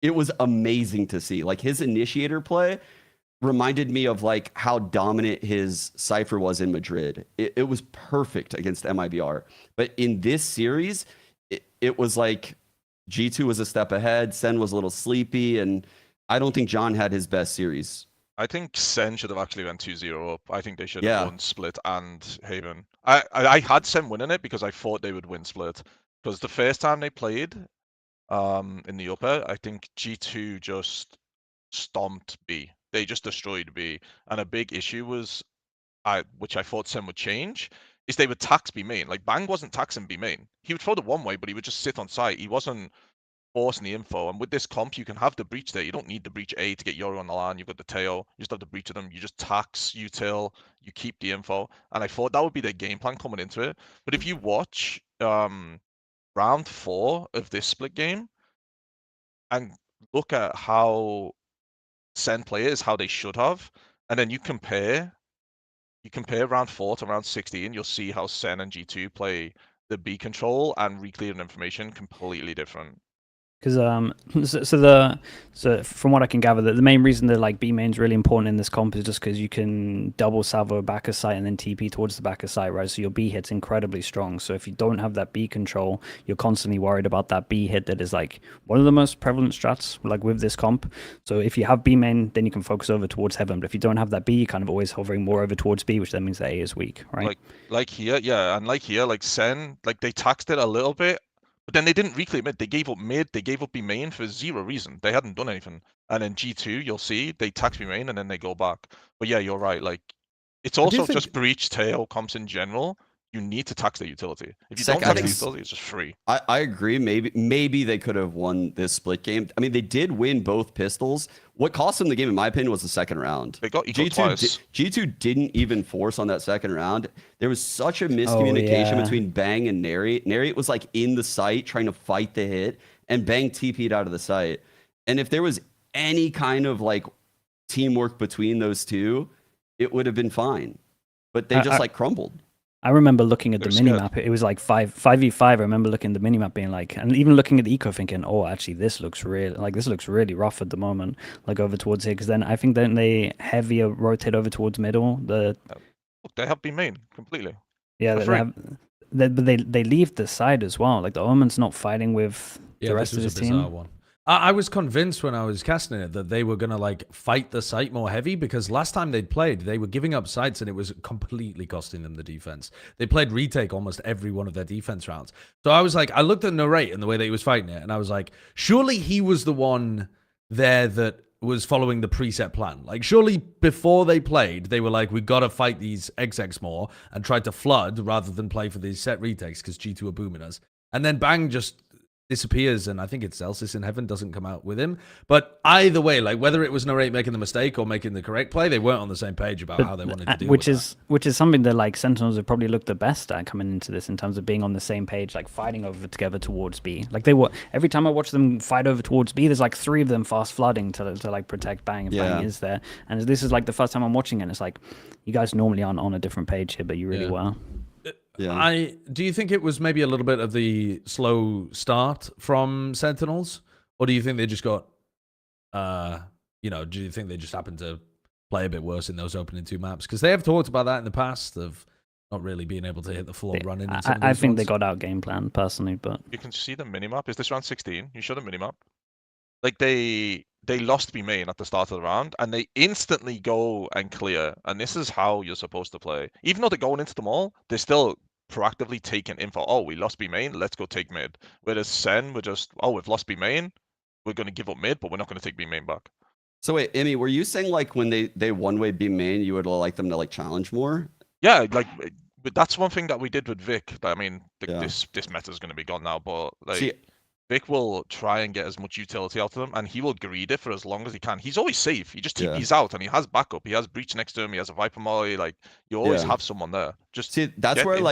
it was amazing to see. Like, his initiator play reminded me of like how dominant his Cypher was in Madrid. It was perfect against MIBR. But in this series, it was like G2 was a step ahead, Sen was a little sleepy, and I don't think John had his best series. I think Sen should have actually went 2-0 up. I think they should have won Split and Haven. I had Sen winning it because I thought they would win Split. Because the first time they played in the upper, I think G2 just stomped B. They just destroyed B. And a big issue was, which I thought Sen would change, is they would tax B main. Like, Bang wasn't taxing B main. He would throw the one way, but he would just sit on site. He wasn't forcing the info. And with this comp, you can have the breach there. You don't need the breach A to get Yoru on the line. You've got the tail. You just have the breach of them. You just tax, util, you keep the info. And I thought that would be their game plan coming into it. But if you watch round 4 of this split game and look at how Sen players, how they should have, and then you compare round 4 to round 16, you'll see how Sen and G2 play the B control and reclearing information completely different. Because so from what I can gather, the main reason that like B main's really important in this comp is just because you can double salvo back of site and then TP towards the back of site, right? So your B hit's incredibly strong. So if you don't have that B control, you're constantly worried about that B hit that is like one of the most prevalent strats like with this comp. So if you have B main, then you can focus over towards heaven. But if you don't have that B, you're kind of always hovering more over towards B, which then means that A is weak, right? Like here, yeah, and like here, like Sen, like they taxed it a little bit. But then they didn't reclaim mid. They gave up mid. They gave up B main for zero reason. They hadn't done anything. And then G2, you'll see, they tax B main and then they go back. But yeah, you're right. Like, it's also just breach tail comps in general. You need to tax the utility. If you don't tax the utility, it's just free. I agree. Maybe they could have won this split game. I mean, they did win both pistols. What cost them the game, in my opinion, was the second round. They got equal twice. G2 didn't even force on that second round. There was such a miscommunication between Bang and Nary. Nary was like in the site trying to fight the hit, and Bang TP'd out of the site. And if there was any kind of like teamwork between those two, it would have been fine. But they just like crumbled. I remember looking at the minimap. It was like 5v5. I remember looking at the minimap being like, and even looking at the eco thinking, oh, actually, this looks really rough at the moment, like over towards here. Because then I think then they heavier rotate over towards middle. Look, they have been main completely. Yeah, they leave the side as well. Like the Omen's not fighting with the rest of his team. One. I was convinced when I was casting it that they were going to like fight the site more heavy, because last time they'd played, they were giving up sites and it was completely costing them the defense. They played retake almost every one of their defense rounds. So I was like, I looked at Narrate and the way that he was fighting it, and I was like, surely he was the one there that was following the preset plan. Like, surely before they played, they were like, we got to fight these XX more, and tried to flood rather than play for these set retakes because G2 are booming us. And then Bang just disappears, and I think it's Celsius in Heaven doesn't come out with him. But either way, like whether it was Narrate making the mistake or making the correct play, they weren't on the same page about how they wanted to deal with that. Which is something that like Sentinels have probably looked the best at coming into this, in terms of being on the same page, like fighting over together towards B. Like they were, every time I watch them fight over towards B, there's like 3 of them fast flooding to like protect Bang if Bang is there. And this is like the first time I'm watching it, and it's like, you guys normally aren't on a different page here, but you really were. Yeah. Do you think it was maybe a little bit of the slow start from Sentinels, or do you think they just got, do you think they just happened to play a bit worse in those opening 2 maps? Because they have talked about that in the past of not really being able to hit the floor running. I think they got out game plan personally, but you can see the minimap. Is this round 16? You show the minimap. Like they lost B main at the start of the round, and they instantly go and clear. And this is how you're supposed to play. Even though they're going into them all, they're still proactively taking info. Oh, we lost B main, let's go take mid. Whereas Sen, we're just, oh, we've lost B main, we're going to give up mid, but we're not going to take B main back. So wait, Immi, were you saying like when they one-way B main, you would like them to like challenge more? Yeah, like, but that's one thing that we did with Vic. I mean, this meta is going to be gone now, but like, Vic will try and get as much utility out of them, and he will greed it for as long as he can. He's always safe. He just TP's out, and he has backup. He has breach next to him. He has a Viper molly. Like, you always have someone there. Just see, that's where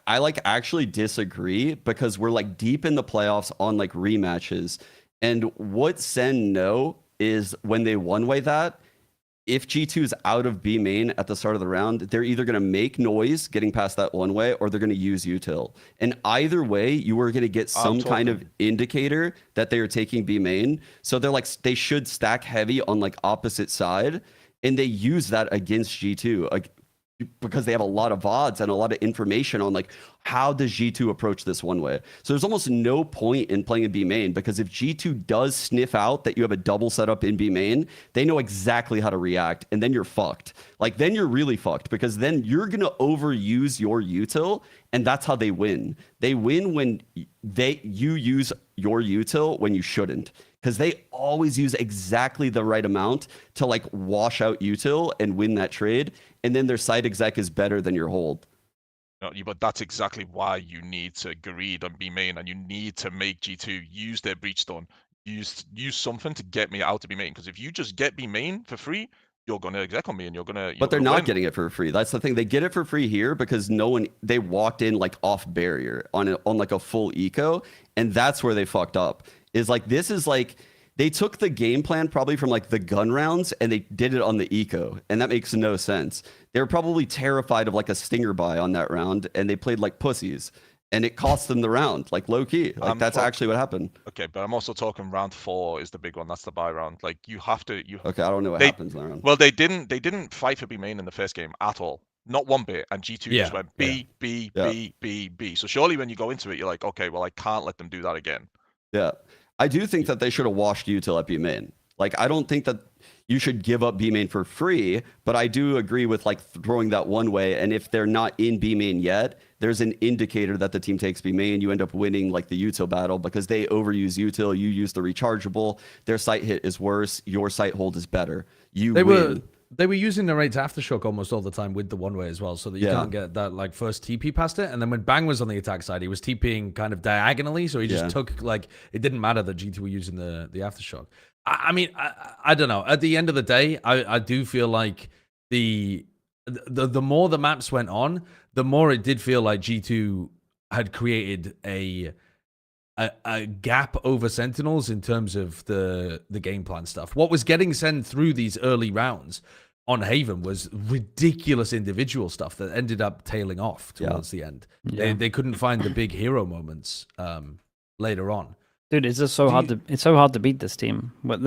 I actually disagree, because we're like deep in the playoffs on like rematches, and what Sen know is when they one-way that, if G2 is out of B main at the start of the round, they're either going to make noise getting past that one way, or they're going to use util. And either way, you are going to get some kind of indicator that they are taking B main. So they're like, they should stack heavy on like opposite side, and they use that against G2. Like, because they have a lot of VODs and a lot of information on like, how does G2 approach this one way? So there's almost no point in playing in B main, because if G2 does sniff out that you have a double setup in B main, they know exactly how to react, and then you're fucked. Like, then you're really fucked, because then you're going to overuse your util, and that's how they win. They win when you use your util when you shouldn't, because they always use exactly the right amount to like wash out util and win that trade. And then their side exec is better than your hold. But that's exactly why you need to greed on B main, and you need to make G2 use their breachstone, use something to get me out to B main. Because if you just get B main for free, you're gonna exec on me, and you're gonna. But they're gonna not win. getting it for free. That's the thing. They get it for free here because they walked in like off barrier on like a full eco, and that's where they fucked up. Is like this is like they took the game plan probably from like the gun rounds and they did it on the eco, and that makes no sense. They were probably terrified of like a stinger buy on that round, and they played like pussies, and it cost them the round, like low key. Like that's actually what happened. Okay, but I'm also talking round 4 is the big one. That's the buy round. Like you have to. Okay, I don't know what happens in that round. Well, they didn't fight for B main in the first game at all. Not one bit. And G2 just went B, B, B, B, B. So surely when you go into it, you're like, okay, well I can't let them do that again. Yeah. I do think that they should have washed util at B main. Like, I don't think that you should give up B main for free, but I do agree with like throwing that one way. And if they're not in B main yet, there's an indicator that the team takes B main. You end up winning like the util battle because they overuse util. You use the rechargeable. Their sight hit is worse. Your sight hold is better. They were using the rates aftershock almost all the time with the one way as well, so that you can't get that like first TP past it. And then when Bang was on the attack side, he was TPing kind of diagonally, so he just took like it didn't matter that G2 were using the aftershock. I mean, I don't know. At the end of the day, I do feel like the more the maps went on, the more it did feel like G2 had created a gap over Sentinels in terms of the game plan stuff. What was getting sent through these early rounds on Haven was ridiculous individual stuff that ended up tailing off towards the end. They couldn't find the big hero moments later on. Dude, it's just so hard to beat this team. But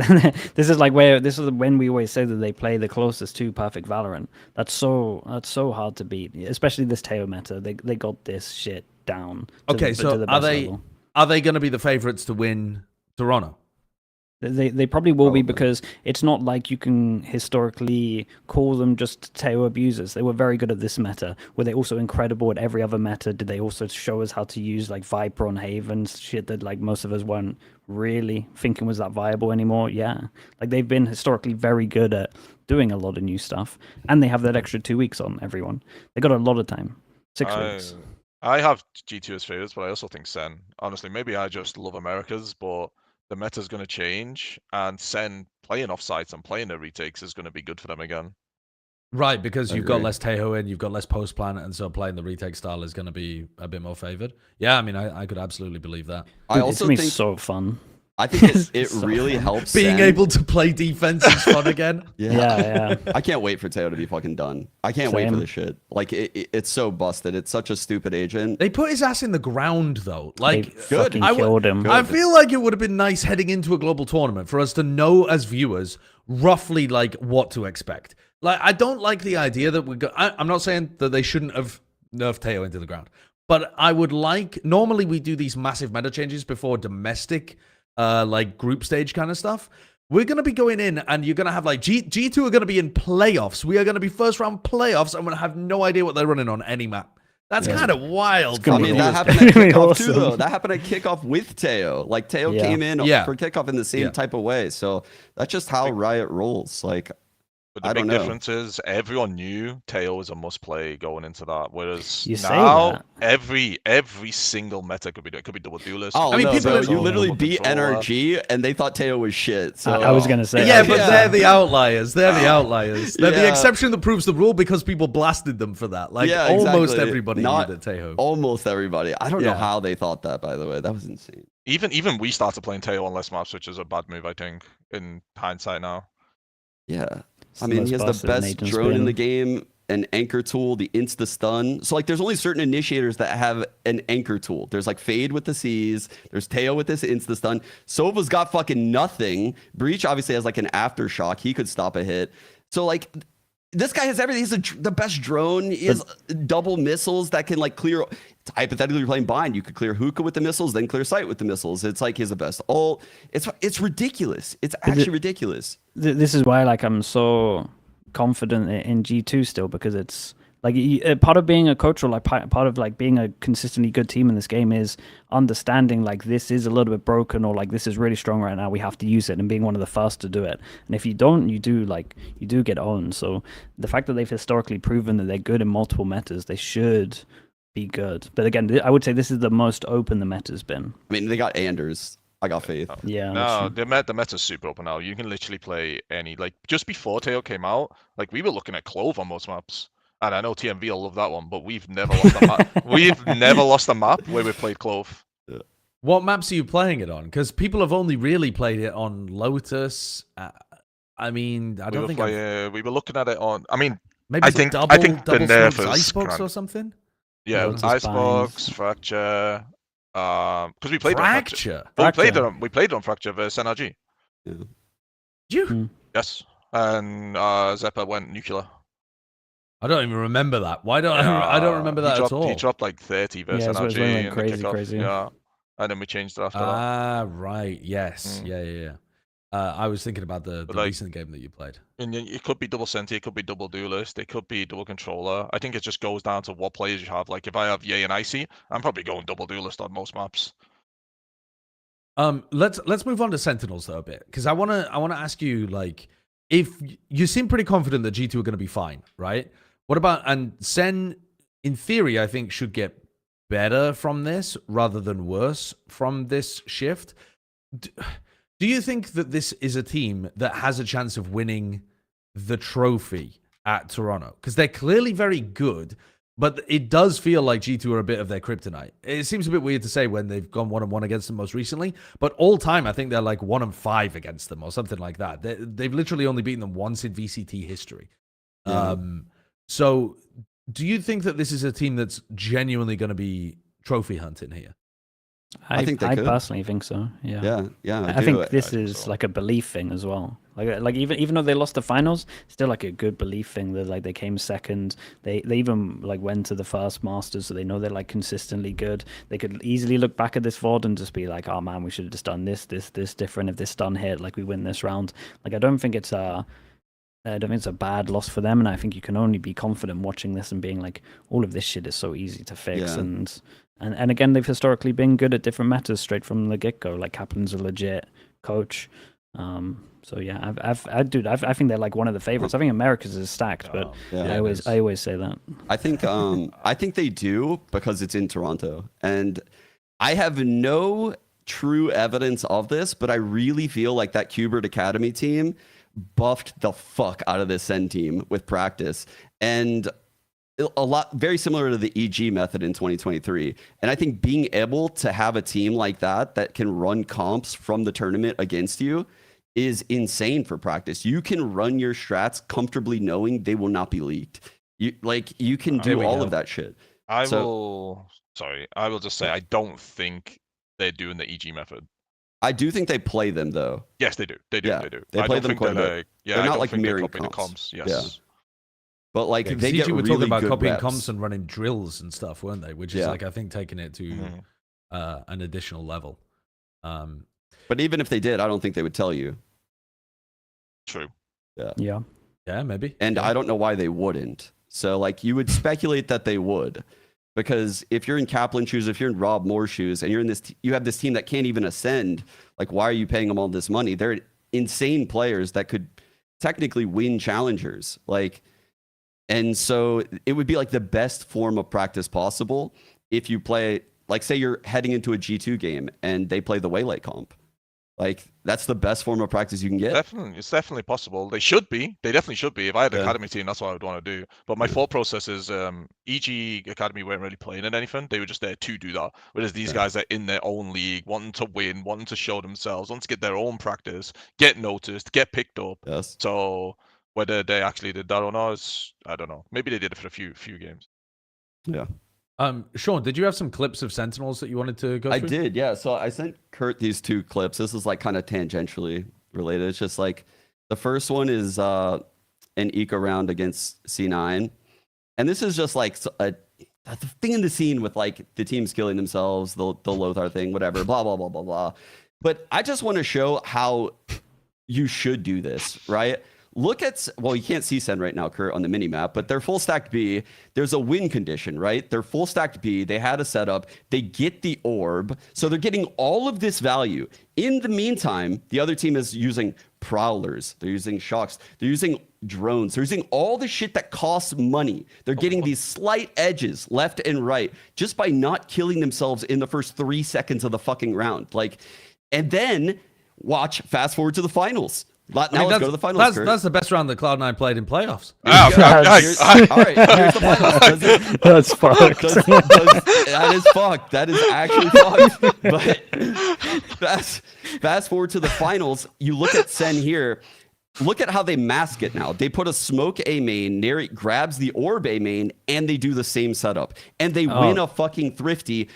this is when we always say that they play the closest to perfect Valorant. That's so hard to beat, especially this Teo meta. They got this shit down. Okay, so are they going to be the favorites to win Toronto? They probably will be, because it's not like you can historically call them just Teo abusers. They were very good at this meta. Were they also incredible at every other meta? Did they also show us how to use like Viper on Haven, shit that like most of us weren't really thinking was that viable anymore? Yeah, like they've been historically very good at doing a lot of new stuff, and they have that extra 2 weeks on everyone. They got a lot of time. 6 weeks. I have G2 as favorites, but I also think Sen. Honestly, maybe I just love Americas, but the meta's going to change, and Sen playing off sites and playing their retakes is going to be good for them again. Right, because you've got less Tejo in, you've got less post plan, and so playing the retake style is going to be a bit more favored. Yeah, I mean, I could absolutely believe that. I also think so fun. I think it really helps. Being able to play defense is fun again. Yeah. I can't wait for Teo to be fucking done. I can't wait for this shit. Like, it's so busted. It's such a stupid agent. They put his ass in the ground, though. Like, good. Killed him. I feel like it would have been nice heading into a global tournament for us to know as viewers roughly like what to expect. Like, I don't like the idea that I'm not saying that they shouldn't have nerfed Teo into the ground, but I would like. Normally, we do these massive meta changes before domestic. Like group stage kind of stuff. We're going to be going in, and you're going to have like G2 are going to be in playoffs. We are going to be first round playoffs. I'm going to have no idea what they're running on any map. That's kind of wild. I mean, that happened at kickoff too, though. That happened at kickoff with Teo. Like, Teo came in for kickoff in the same type of way. So that's just how Riot rolls. Like, but the big difference is everyone knew Teo was a must play going into that. Whereas you now every single meta could be double duelist. Oh, I mean, you literally beat NRG and they thought Teo was shit. So I was gonna say, but they're the outliers. They're the outliers. They're the exception that proves the rule because people blasted them for that. Like almost everybody knew that Teo. Almost everybody. I don't know how they thought that. By the way, that was insane. Even we started playing Teo on less maps, which is a bad move, I think, in hindsight now. Yeah. I mean, he has the best drone in the game, an anchor tool, the insta stun. So like, there's only certain initiators that have an anchor tool. There's like Fade with the C's. There's Teo with this insta stun. Sova's got fucking nothing. Breach obviously has like an aftershock. He could stop a hit. So like, this guy has everything. He's the best drone. He has double missiles that can like clear. Hypothetically, you're playing bind. You could clear hookah with the missiles, then clear sight with the missiles. It's like he's the best. It's ridiculous. It's actually ridiculous. This is why like I'm so confident in G2 still, because it's like part of being a coach, or like part of like being a consistently good team in this game is understanding like this is a little bit broken, or like this is really strong right now, we have to use it, and being one of the first to do it. And if you don't, you do get owned. So the fact that they've historically proven that they're good in multiple metas, they should be good. But again, I would say this is the most open the meta's been. I mean, they got Anders. I got faith. Yeah. No, literally. the meta's super open now. You can literally play any, like, just before Teo came out, like, we were looking at Clove on most maps. And I know TMV will love that one, but we've never lost a map. We've never lost a map where we've played Clove. What maps are you playing it on? Because people have only really played it on Lotus. I mean, I don't think we were looking at it on. I mean, maybe I it's think double the nerf Smooth's is Icebox grand. or something. Yeah, Lotus Icebox, Binds. Fracture. Because we played Fracture. on Fracture. Well, Fracture. we played on Fracture versus NRG. Yeah. You? Yes, and Zeppa went nuclear. I don't even remember that. Why don't I don't remember that at all? He dropped like 30 versus Yeah, it was NRG really in crazy, the kickoff. crazy. Yeah, and then we changed it after that. Ah, right. Yes. Mm. Yeah. I was thinking about the like- recent game that you played. And it could be double Senti, it could be double Duelist, it could be double Controller. I think it just goes down to what players you have. Like if I have Ye and Icy, I'm probably going double Duelist on most maps. Let's move on to Sentinels though a bit, because I wanna ask you, like, if you seem pretty confident that G2 are going to be fine, right? What about, and Sen, in theory, I think should get better from this rather than worse from this shift. Do you think that this is a team that has a chance of winning the trophy at Toronto? Because they're clearly very good, but it does feel like G2 are a bit of their kryptonite. It seems a bit weird to say when they've gone 1-1 against them most recently, but all time I think they're like 1-5 against them or something like that. They've literally only beaten them once in VCT history. Yeah. So do you think that this is a team that's genuinely going to be trophy hunting here? I think they I could. personally think so. Yeah. Yeah. I think this think is so. like a belief thing as well. Like even though they lost the finals, still like a good belief thing that like they came second. They even like went to the first Masters, so they know they're like consistently good. They could easily look back at this VOD and just be like, oh man, we should have just done this different. If this stun hit, like we win this round. Like I don't think it's a bad loss for them, and I think you can only be confident watching this and being like, all of this shit is so easy to fix. Yeah. And again, they've historically been good at different metas straight from the get-go. Like Kaplan's a legit coach. So yeah, I think they're like one of the favorites. I think America's is stacked, but Yeah. I always say that. I think they do because it's in Toronto, and I have no true evidence of this, but I really feel like that Qbert Academy team buffed the fuck out of this Sen team with practice, and a lot very similar to the EG method in 2023. And I think being able to have a team like that can run comps from the tournament against you is insane for practice. You can run your strats comfortably knowing they will not be leaked. You can do all of that shit. I will just say I don't think they're doing the EG method. I do think they play them though. Yes, they do. They do. Yeah, they do. they I play don't them think quite a they're bit. like, yeah, They're I not don't like think they're mirroring copying the comps. comps. Yes. Yeah. But like Yeah, they CG get were really talking about good copying reps. comps and running drills and stuff, weren't they? Which is Yeah. like, I think, taking it to an additional level. But even if they did, I don't think they would tell you. True. Yeah. Yeah, maybe. And Yeah. I don't know why they wouldn't. So like you would speculate that they would, because if you're in Kaplan shoes, if you're in Rob Moore shoes, and you're in this, you have this team that can't even ascend. Like, why are you paying them all this money? They're insane players that could technically win challengers. Like, and so it would be like the best form of practice possible if you play, like, say you're heading into a G2 game and they play the Waylay comp. Like, that's the best form of practice you can get. Definitely, it's definitely possible. They should be. They definitely should be. If I had an Yeah. academy team, that's what I would want to do. But my thought process is, EG Academy weren't really playing in anything. They were just there to do that. Whereas these guys are in their own league, wanting to win, wanting to show themselves, wanting to get their own practice, get noticed, get picked up. Yes. So whether they actually did that or not is, I don't know. Maybe they did it for a few games. Yeah. Sean, did you have some clips of Sentinels that you wanted to go through? I did, yeah. So I sent Kurt these two clips. This is like kind of tangentially related. It's just like the first one is an eco round against C9. And this is just like a thing in the scene with like the teams killing themselves, the Lothar thing, whatever, blah, blah, blah, blah, blah. But I just want to show how you should do this, right? Look at, well, you can't see Sen right now, Kurt, on the mini map, but they're full stacked B. There's a win condition, right? They're full stacked B. They had a setup. They get the orb. So they're getting all of this value. In the meantime, the other team is using prowlers. They're using shocks. They're using drones. They're using all the shit that costs money. They're getting these slight edges left and right just by not killing themselves in the first 3 seconds of the fucking round. Like, and then fast forward to the finals. Now let's go to the finals. That's the best round that Cloud9 played in playoffs. All right, here's the finals. That's fucked. That is fucked. That is actually fucked. But fast forward to the finals. You look at Sen here. Look at how they mask it now. They put a smoke A main, Neri grabs the orb A main, and they do the same setup. And they win a fucking Thrifty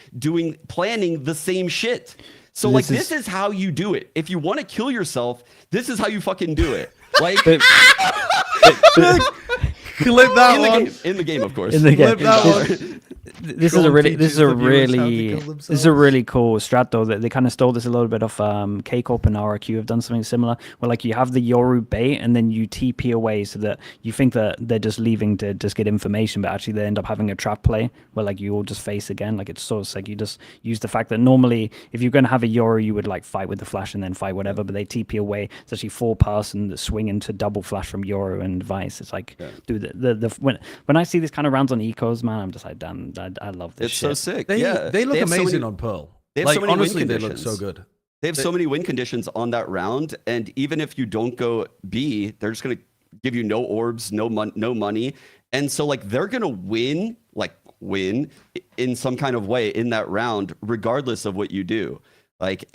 planning the same shit. So this is how you do it. If you want to kill yourself, this is how you fucking do it. Like clip that in the game, of course. In the game. Clip that one. This is a really cool strat though, that they kind of stole this a little bit off K-Corp and RRQ have done something similar where like you have the Yoru bait and then you TP away so that you think that they're just leaving to just get information, but actually they end up having a trap play where like you all just face again. Like it's so sick. You just use the fact that normally if you're going to have a Yoru you would like fight with the flash and then fight whatever, but they TP away. It's actually 4 pass and swing into double flash from Yoru and Vice. It's like dude, when I see these kind of rounds on ecos, man, I'm just like damn, I love this shit. It's so sick. They look amazing on Pearl. They have so many honestly, win they conditions. look so good. They have so many win conditions on that round, and even if you don't go B, they're just gonna give you no orbs, no money, and so like they're gonna win in some kind of way in that round, regardless of what you do. Like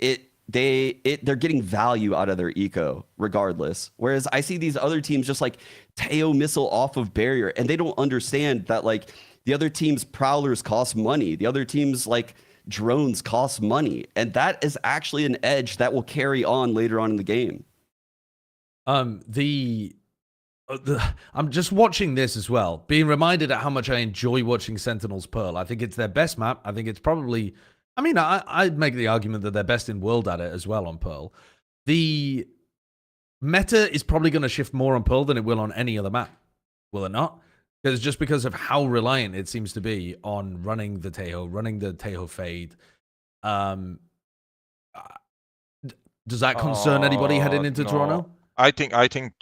they're getting value out of their eco regardless. Whereas I see these other teams just like Teo missile off of barrier, and they don't understand that like the other team's prowlers cost money. The other team's like drones cost money, and that is actually an edge that will carry on later on in the game. I'm just watching this as well, being reminded at how much I enjoy watching Sentinels Pearl. I think it's their best map. I think it's probably, I mean, I'd make the argument that they're best in world at it as well on Pearl. The meta is probably going to shift more on Pearl than it will on any other map. Will it not? Because of how reliant it seems to be on running the Tejo fade. Does that concern anybody heading into Toronto? I think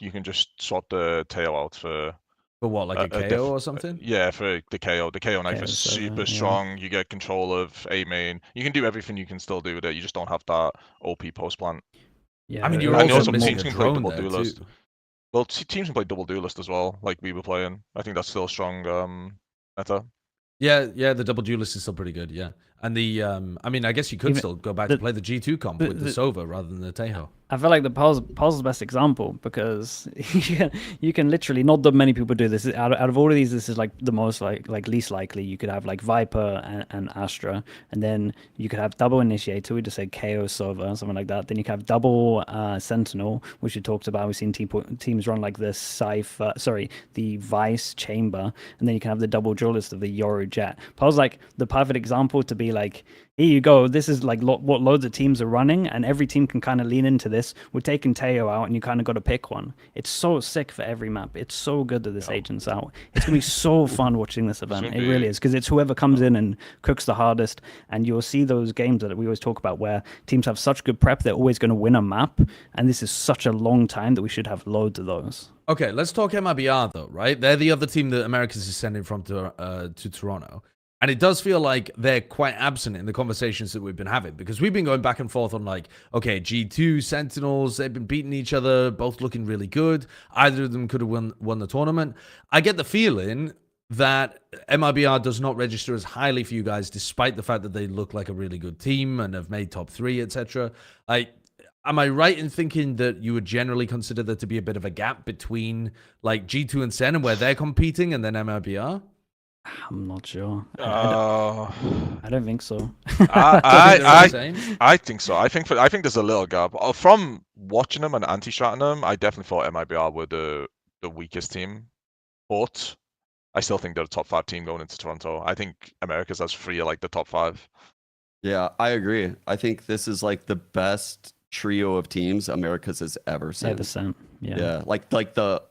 you can just swap the Teo out for what, like a KO or something? Yeah, for the KO. The KO knife is super strong. You get control of A main. You can do everything you can still do with it. You just don't have that OP post plant. Yeah, I mean, you're also missing a drone there duelist. too. Well, teams can play double duelist as well, like we were playing. I think that's still a strong meta. Yeah, the double duelist is still pretty good, yeah. And the, I mean, I guess you could still go back to play the G2 comp with the Sova rather than the Tejo. I feel like the Pulse the best example because you can literally, not that many people do this. Out of all of these, this is like the most like least likely. You could have like Viper and Astra, and then you could have double Initiator. We just said KO Sova, something like that. Then you could have double Sentinel, which we talked about. We've seen teams run like the the Vice Chamber, and then you can have the double duelist of the Yoru Jet. Pulse like the perfect example to be like, here you go. This is like what loads of teams are running, and every team can kind of lean into this. We're taking Teo out, and you kind of got to pick one. It's so sick for every map. It's so good that this agent's out. It's gonna be so fun watching this event. It really is, because it's whoever comes in and cooks the hardest, and you'll see those games that we always talk about where teams have such good prep, they're always going to win a map, and this is such a long time that we should have loads of those. Okay, let's talk MIBR though, right? They're the other team that Americas is sending from to Toronto. And it does feel like they're quite absent in the conversations that we've been having, because we've been going back and forth on like, okay, G2, Sentinels, they've been beating each other, both looking really good. Either of them could have won the tournament. I get the feeling that MIBR does not register as highly for you guys, despite the fact that they look like a really good team and have made top 3, etc. Am I right in thinking that you would generally consider there to be a bit of a gap between like G2 and Sen and where they're competing and then MIBR? I'm not sure. I don't think so. I think so. I think there's a little gap. From watching them and anti-stratting them, I definitely thought MIBR were the weakest team. But I still think they're a top 5 team going into Toronto. I think Americas has 3 are like the top 5. Yeah, I agree. I think this is like the best trio of teams Americas has ever seen. Yeah, like the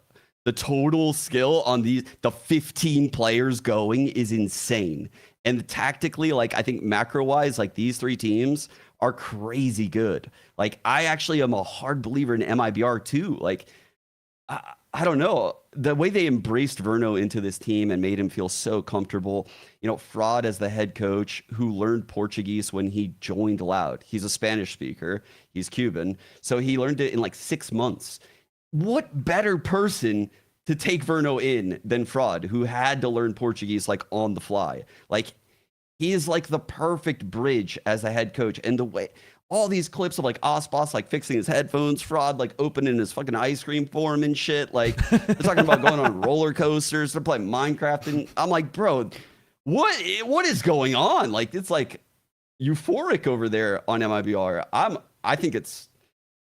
total skill on the 15 players going is insane. And tactically, like I think macro-wise, like these 3 teams are crazy good. Like I actually am a hard believer in MIBR too. Like I don't know. The way they embraced Verno into this team and made him feel so comfortable. You know, Fraud as the head coach who learned Portuguese when he joined Loud. He's a Spanish speaker. He's Cuban. So he learned it in like 6 months. What better person to take Verno in than Fraud, who had to learn Portuguese like on the fly? Like, he is like the perfect bridge as a head coach. And the way all these clips of like Osboss like fixing his headphones, Fraud like opening his fucking ice cream for him and shit. Like they're talking about going on roller coasters, they're playing Minecraft, and I'm like, bro, what is going on? Like it's like euphoric over there on MIBR. I think it's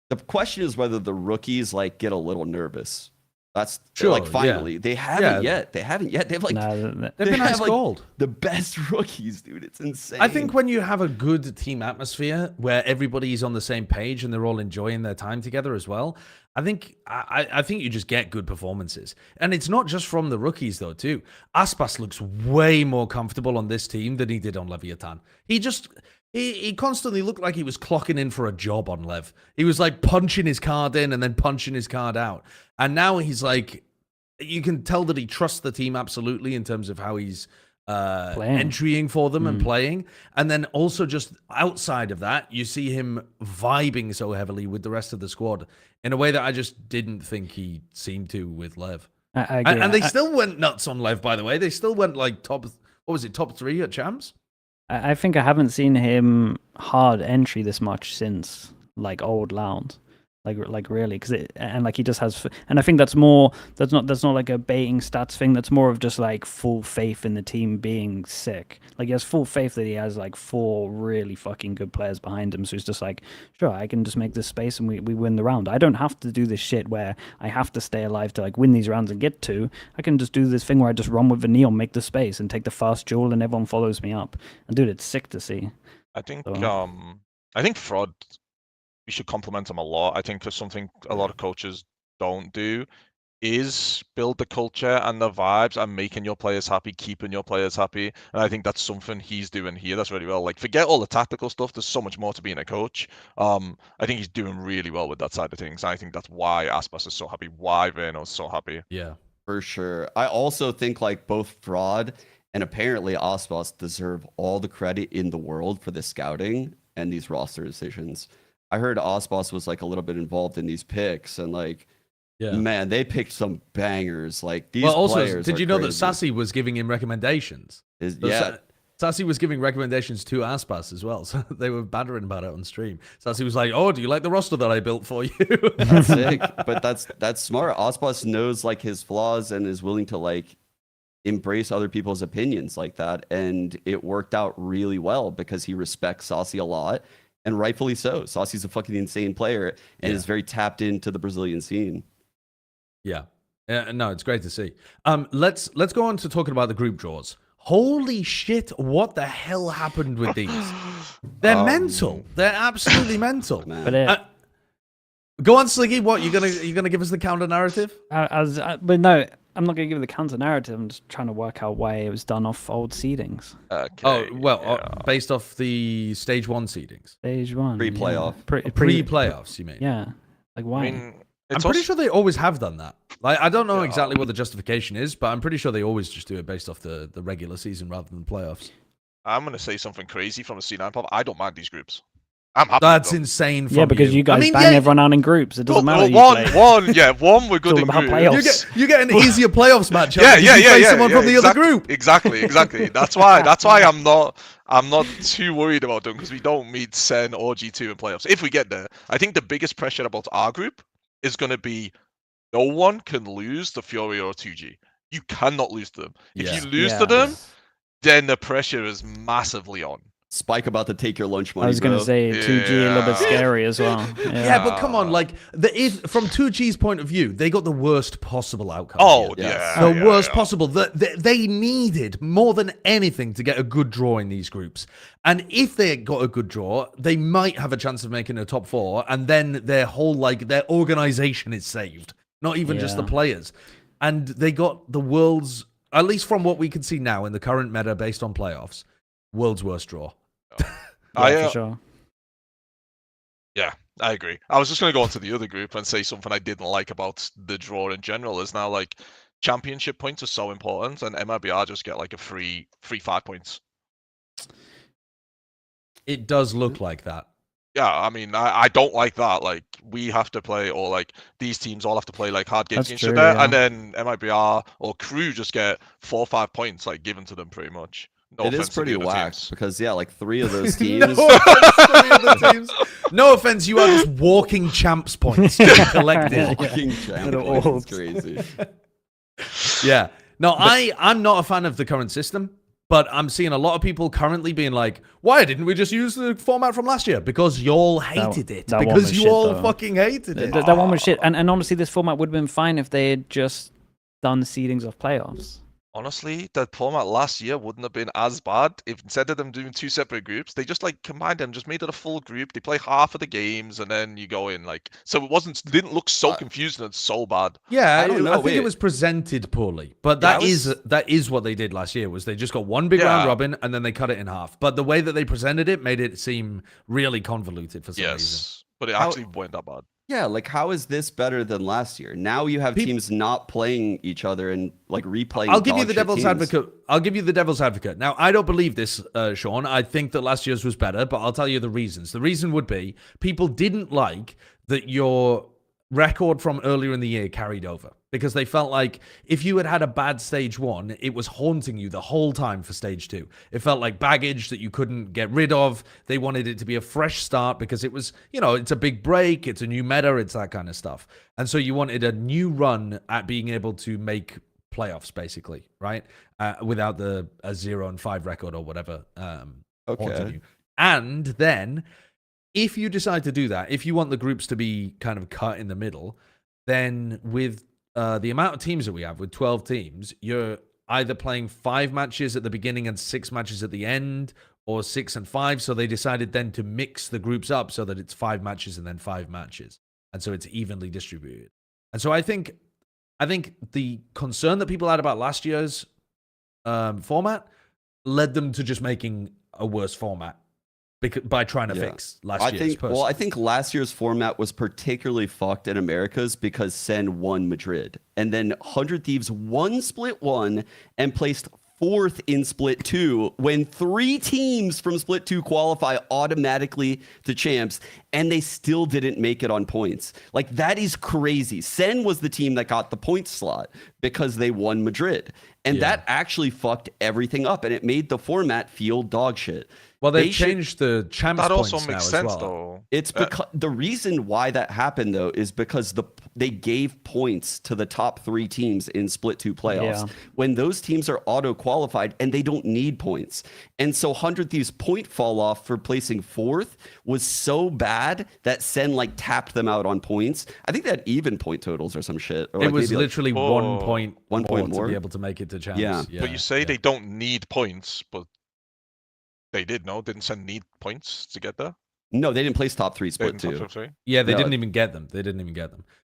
the question is whether the rookies like get a little nervous. That's Sure, like finally yeah. they haven't yet. They haven't yet. They've like They've been ice cold. The best rookies, dude. It's insane. I think when you have a good team atmosphere where everybody's on the same page and they're all enjoying their time together as well, I think you just get good performances. And it's not just from the rookies though, too. Aspas looks way more comfortable on this team than he did on Leviathan. He constantly looked like he was clocking in for a job on Lev. He was like punching his card in and then punching his card out. And now he's like, you can tell that he trusts the team absolutely in terms of how he's entrying for them and playing. And then also just outside of that, you see him vibing so heavily with the rest of the squad in a way that I just didn't think he seemed to with Lev. I agree. And they still went nuts on Lev, by the way. They still went like top 3 at Champs? I think I haven't seen him hard entry this much since like old Loud, like really, because he just has, and I think that's not like a baiting stats thing. That's more of just like full faith in the team being sick. Like he has full faith that he has like 4 really fucking good players behind him. So he's just like, sure, I can just make this space and we win the round. I don't have to do this shit where I have to stay alive to like win these rounds and get to. I can just do this thing where I just run with the neon, make the space, and take the fast duel, and everyone follows me up. And dude, it's sick to see. I think Fraud, we should compliment him a lot. I think for something a lot of coaches don't do is build the culture and the vibes and making your players happy, keeping your players happy. And I think that's something he's doing here. That's really well. Like, forget all the tactical stuff. There's so much more to being a coach. I think he's doing really well with that side of things. And I think that's why Aspas is so happy, why Verno's so happy. Yeah, for sure. I also think like both Fraud and apparently Aspas deserve all the credit in the world for the scouting and these roster decisions. I heard Aspas was like a little bit involved in these picks, and like, man, they picked some bangers. Like these players. Did you know that Sassy was giving him recommendations? Sassy was giving recommendations to Aspas as well, so they were battering about it on stream. Sassy was like, "Oh, do you like the roster that I built for you?" That's sick, but that's smart. Aspas knows like his flaws and is willing to like embrace other people's opinions like that, and it worked out really well because he respects Sassy a lot. And rightfully so. Saucy's a fucking insane player and is very tapped into the Brazilian scene. Yeah. No, it's great to see. Let's go on to talking about the group draws. Holy shit, what the hell happened with these? They're mental. They're absolutely mental. But go on, Sliggy. What, you gonna give us the counter narrative? But no, I'm not going to give the counter narrative. I'm just trying to work out why it was done off old seedings. Okay, based off the stage 1 seedings. Stage 1. Pre-playoff. Pre-playoffs, you mean? Yeah. Like, why? I mean, I'm pretty sure they always have done that. Like, I don't know exactly what the justification is, but I'm pretty sure they always just do it based off the regular season rather than playoffs. I'm going to say something crazy from a C9 pop. I don't mind these groups. I'm happy. That's insane. Yeah, because you guys bang everyone out in groups. It doesn't matter. One, we're good in groups. You get an easier playoffs matchup. Yeah. Someone from the other group. Exactly. That's why I'm not too worried about them, because we don't meet Sen or G2 in playoffs. If we get there, I think the biggest pressure about our group is going to be no one can lose to Fury or 2G. You cannot lose to them. If you lose to them, then the pressure is massively on. Spike about to take your lunch money. I was going to say 2G a little bit scary as well. Yeah, but come on, like from 2G's point of view, they got the worst possible outcome. The worst possible. They needed more than anything to get a good draw in these groups. And if they got a good draw, they might have a chance of making a top 4, and then their whole their organization is saved. Not even just the players. And they got the world's, at least from what we can see now in the current meta based on playoffs, world's worst draw. For sure. Yeah, I agree. I was just going to go on to the other group and say something I didn't like about the draw in general is now like championship points are so important, and MIBR just get like a free 5 points. It does look like that. Yeah, I mean, I don't like that. Like, we have to play, or like these teams all have to play like hard games That's against true, each other, yeah. and then MIBR or Crew just get 4 or 5 points like given to them pretty much. No It is offense to the pretty other whack teams. because yeah, like 3 of those No teams. offense to the other teams. No offense, you are just walking champs points collected. Fucking champ Little points, orbs. it's crazy. Yeah. No, I'm not a fan of the current system, but I'm seeing a lot of people currently being like, why didn't we just use the format from last year? Because you all hated it. that one Because was you shit, all though. fucking hated it. That one was shit. And honestly, this format would have been fine if they had just done seedings of playoffs. Honestly, that format last year wouldn't have been as bad if instead of them doing 2 separate groups, they just like combined them, just made it a full group. They play half of the games and then you go in like, so it didn't look so confusing and so bad. Yeah, I don't know, I think it wait. was presented poorly, but Yeah, that is what they did last year. Was they just got one big round robin and then they cut it in half. But the way that they presented it made it seem really convoluted for some reason. Yes, but it actually weren't that bad. Yeah, like how is this better than last year? Now you have teams not playing each other and like replaying. I'll give you dog the shit devil's teams. advocate. I'll give you the devil's advocate. Now, I don't believe this, Sean. I think that last year's was better, but I'll tell you the reasons. The reason would be people didn't like that your record from earlier in the year carried over because they felt like if you had a bad stage 1, it was haunting you the whole time for stage 2. It felt like baggage that you couldn't get rid of. They wanted it to be a fresh start because it was, it's a big break, it's a new meta, it's that kind of stuff. And so you wanted a new run at being able to make playoffs, basically, right? Without a 0-5 record or whatever. Okay. You. And then if you decide to do that, if you want the groups to be kind of cut in the middle, then with the amount of teams that we have, with 12 teams, you're either playing 5 matches at the beginning and 6 matches at the end, or 6 and 5. So they decided then to mix the groups up so that it's 5 matches and then 5 matches. And so it's evenly distributed. And so I think the concern that people had about last year's format led them to just making a worse format by trying to fix last year's. I think last year's format was particularly fucked in Americas because Sen won Madrid. And then 100 Thieves won Split 1 and placed 4th in Split 2 when 3 teams from Split 2 qualify automatically to champs, and they still didn't make it on points. Like, that is crazy. Sen was the team that got the points slot because they won Madrid. And that actually fucked everything up, and it made the format feel dog shit. Well, they changed the champs That points also makes now sense as well. though. It's because the reason why that happened though is because they gave points to the top 3 teams in Split 2 playoffs. Yeah. When those teams are auto qualified and they don't need points, and so 100 Thieves' point fall off for placing 4th was so bad that Sen like tapped them out on points. I think they had even point totals or some shit. Or It like was maybe, literally like, 1 point, 1 point to more be able to make it to champs. Yeah. But you say they don't need points, but they did, no? Didn't Sen need points to get there? no, they didn't place top 3 They Split didn't 2. top 3? Yeah, they No. didn't even get them.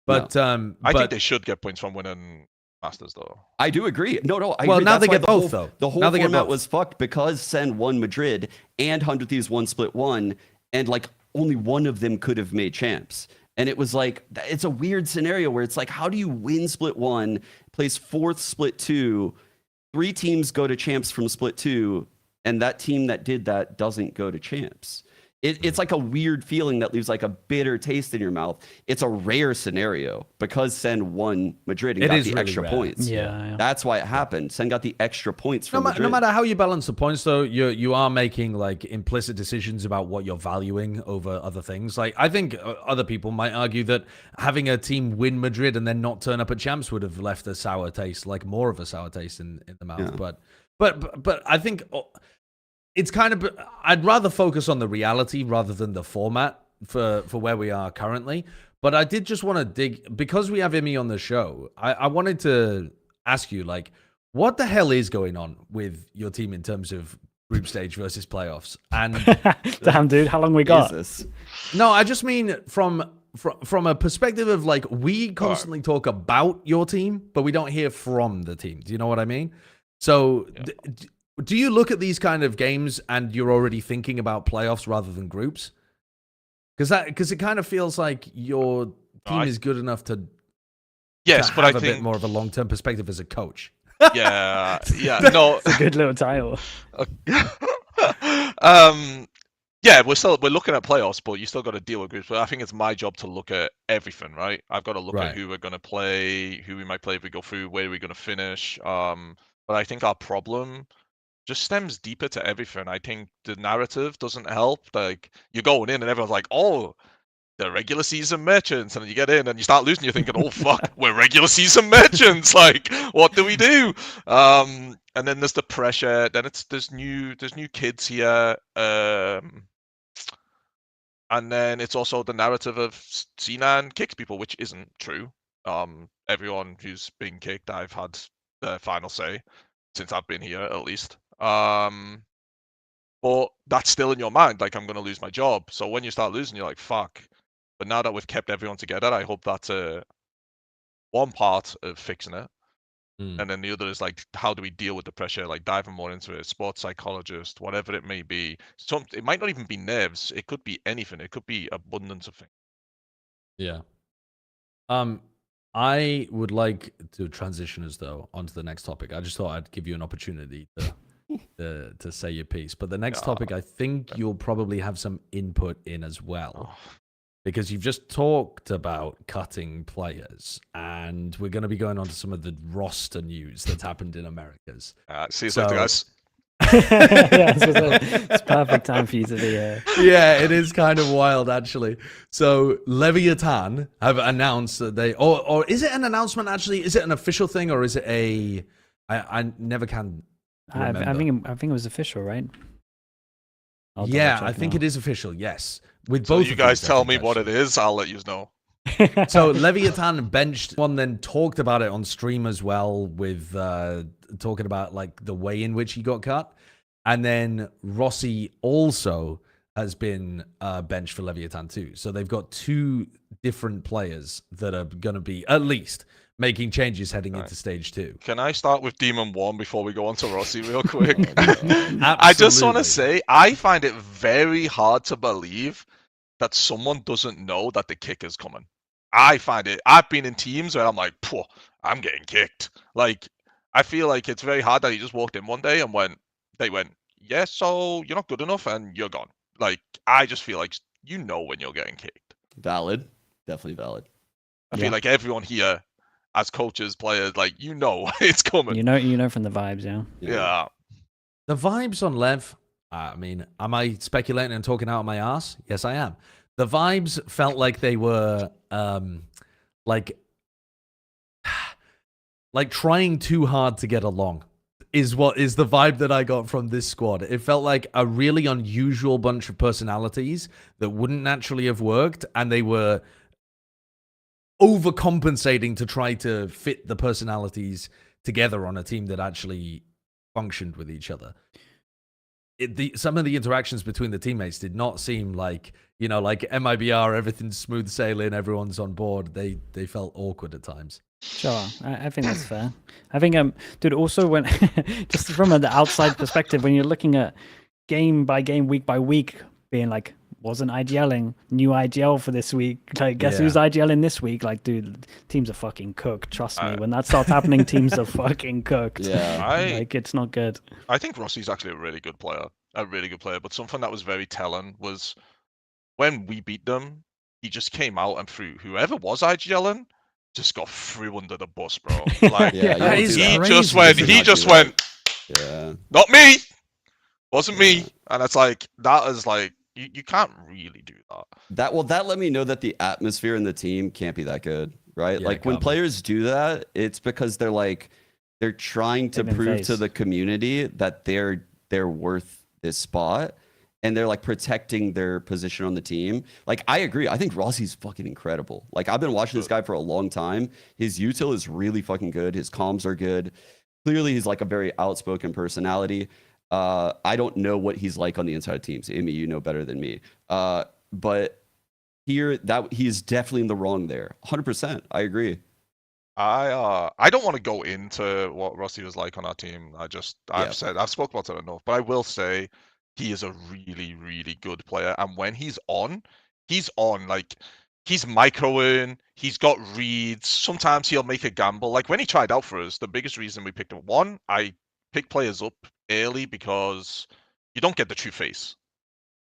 But I think they should get points from winning Masters though. I do agree. No, I Well, agree. now That's they why get the both, whole, though. The whole Now they get format both. was fucked because Sen won Madrid and 100 Thieves won Split 1, and like only one of them could have made champs. And it was like, it's a weird scenario where it's like, how do you win Split 1, place 4th Split 2, 3 teams go to champs from Split 2, and that team that did that doesn't go to champs? It's like a weird feeling that leaves like a bitter taste in your mouth. It's a rare scenario because Sen won Madrid and It got is the really extra rare. points. Yeah. That's why it happened. Sen got the extra points from Madrid. No matter how you balance the points, though, you are making like implicit decisions about what you're valuing over other things. Like, I think other people might argue that having a team win Madrid and then not turn up at champs would have left a sour taste, like more of a sour taste in the mouth. Yeah. But I think it's kind of, I'd rather focus on the reality rather than the format for where we are currently. But I did just want to dig, because we have Immi on the show, I wanted to ask you, like, what the hell is going on with your team in terms of group stage versus playoffs? And Damn, dude, how long we got? Jesus. no, I just mean from a perspective of like, we constantly talk about your team, but we don't hear from the team. Do you know what I mean? So do you look at these kind of games and you're already thinking about playoffs rather than groups? Because it kind of feels like your team is good enough to yes, to but I have a think bit more of a long-term perspective as a coach. yeah, no. It's a good little title. Yeah, we're looking at playoffs, but you still got to deal with groups. But I think it's my job to look at everything, right? I've got to look Right. at who we're going to play, who we might play if we go through, where we're going to finish. But I think our problem just stems deeper to everything. I think the narrative doesn't help. Like you're going in and everyone's like, "Oh, the regular season merchants," and then you get in and you start losing. You're thinking, "Oh fuck, we're regular season merchants. Like, what do we do?" And then there's the pressure. Then there's new kids here. And then it's also the narrative of Sinan kicks people, which isn't true. Everyone who's been kicked, I've had the final say since I've been here, at least. But that's still in your mind, like I'm going to lose my job. So when you start losing, you're like, fuck. But now that we've kept everyone together, I hope that's one part of fixing it. And then the other is like, how do we deal with the pressure? Like diving more into it, sports psychologist, whatever it may be. It might not even be nerves. It could be anything. It could be abundance of things. Yeah. I would like to transition us though onto the next topic. I just thought I'd give you an opportunity to say your piece. But the next topic, I think you'll probably have some input in as well. Because you've just talked about cutting players, and we're going to be going on to some of the roster news that's happened in Americas. See you later, guys. Yeah, it's perfect time for you to be here. Yeah, it is kind of wild, actually. So LEVIATAN have announced that they, or is it an announcement, actually? Is it an official thing, or is it a, I never can remember. I think it was official, right? Yeah, I think it is official, yes. With So both you of guys these, tell me what it is, I'll let you know. So LEVIATAN benched one, then talked about it on stream as well, with talking about like the way in which he got cut, and then Rossy also has been benched for LEVIATAN too. So they've got two different players that are going to be at least making changes heading into stage 2. Can I start with Demon1 before we go on to Rossy real quick? I just want to say, I find it very hard to believe that someone doesn't know that the kick is coming. I find it, I've been in teams where I'm like, I'm getting kicked. Like, I feel like it's very hard that he just walked in one day and they went, yeah, so you're not good enough and you're gone. Like, I just feel like you know when you're getting kicked. Valid. Definitely valid. I feel like everyone here, as coaches, players, like, you know it's coming. You know from the vibes, yeah. Yeah. The vibes on Lev, I mean, am I speculating and talking out of my ass? Yes, I am. The vibes felt like they were like trying too hard to get along is what is the vibe that I got from this squad. It felt like a really unusual bunch of personalities that wouldn't naturally have worked, and they were overcompensating to try to fit the personalities together on a team that actually functioned with each other. Some of the interactions between the teammates did not seem like, you know, like MIBR, everything's smooth sailing, everyone's on board. They felt awkward at times. Sure, I think that's fair. I think, dude, also when, just from the outside perspective, when you're looking at game by game, week by week, being like, wasn't IGLing, new IGL for this week, like, guess who's IGLing this week? Like, dude, teams are fucking cooked, trust me. When that starts happening, teams are fucking cooked. Yeah. Like, it's not good. I think Rossy's actually a really good player. But something that was very telling was when we beat them, he just came out and threw whoever was IGLing, just got through under the bus, bro. Like, Yeah, he just went, Yeah. not me, wasn't me. And it's like, that is like, you can't really do that. That let me know that the atmosphere in the team can't be that good, right? Yeah, like when players do that, it's because they're trying to prove to the community that they're worth this spot, and they're like protecting their position on the team. Like, I agree. I think Rossy's fucking incredible. Like, I've been watching this guy for a long time. His util is really fucking good. His comms are good. Clearly, he's like a very outspoken personality. I don't know what he's like on the inside of teams. Immi, you know better than me. But here, he's definitely in the wrong there. 100%. I agree. I don't want to go into what Rossy was like on our team. I've spoke about it enough, but I will say he is a really, really good player. And when he's on, he's on. Like, he's microing. He's got reads. Sometimes he'll make a gamble. Like when he tried out for us, the biggest reason we picked him, one, I pick players up early because you don't get the true face.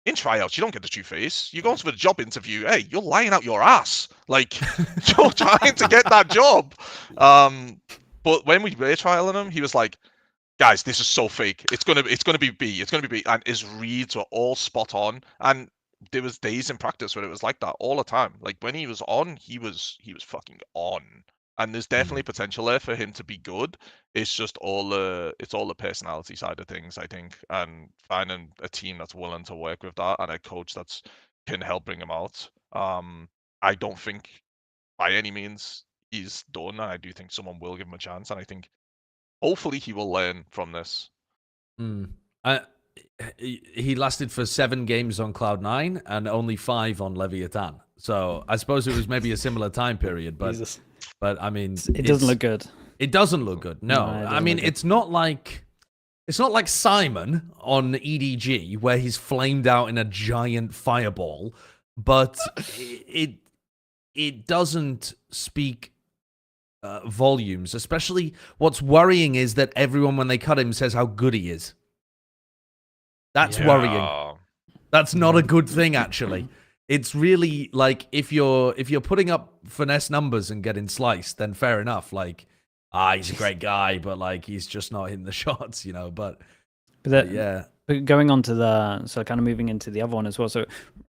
In tryouts, you don't get the true face. You go into the job interview, hey, you're lying out your ass. Like, you're trying to get that job. But when we were trialing him, he was like, guys, this is so fake. It's gonna be B. It's gonna be B. And his reads were all spot on. And there was days in practice where it was like that all the time. Like when he was on, he was fucking on. And there's definitely potential there for him to be good. It's just all the personality side of things, I think, and finding a team that's willing to work with that and a coach that's can help bring him out. I don't think by any means he's done. I do think someone will give him a chance, and I think hopefully he will learn from this. He lasted for 7 games on Cloud9 and only 5 on Leviathan. So I suppose it was maybe a similar time period, but I mean, it doesn't look good. It doesn't look good. No, I mean, it's not like Simon on EDG where he's flamed out in a giant fireball, but it doesn't speak volumes. Especially, what's worrying is that everyone, when they cut him, says how good he is. That's worrying. That's not a good thing, actually. It's really like if you're putting up finesse numbers and getting sliced, then fair enough. Like, he's a great guy, but like he's just not hitting the shots, you know. But yeah. But going on to so kind of moving into the other one as well. So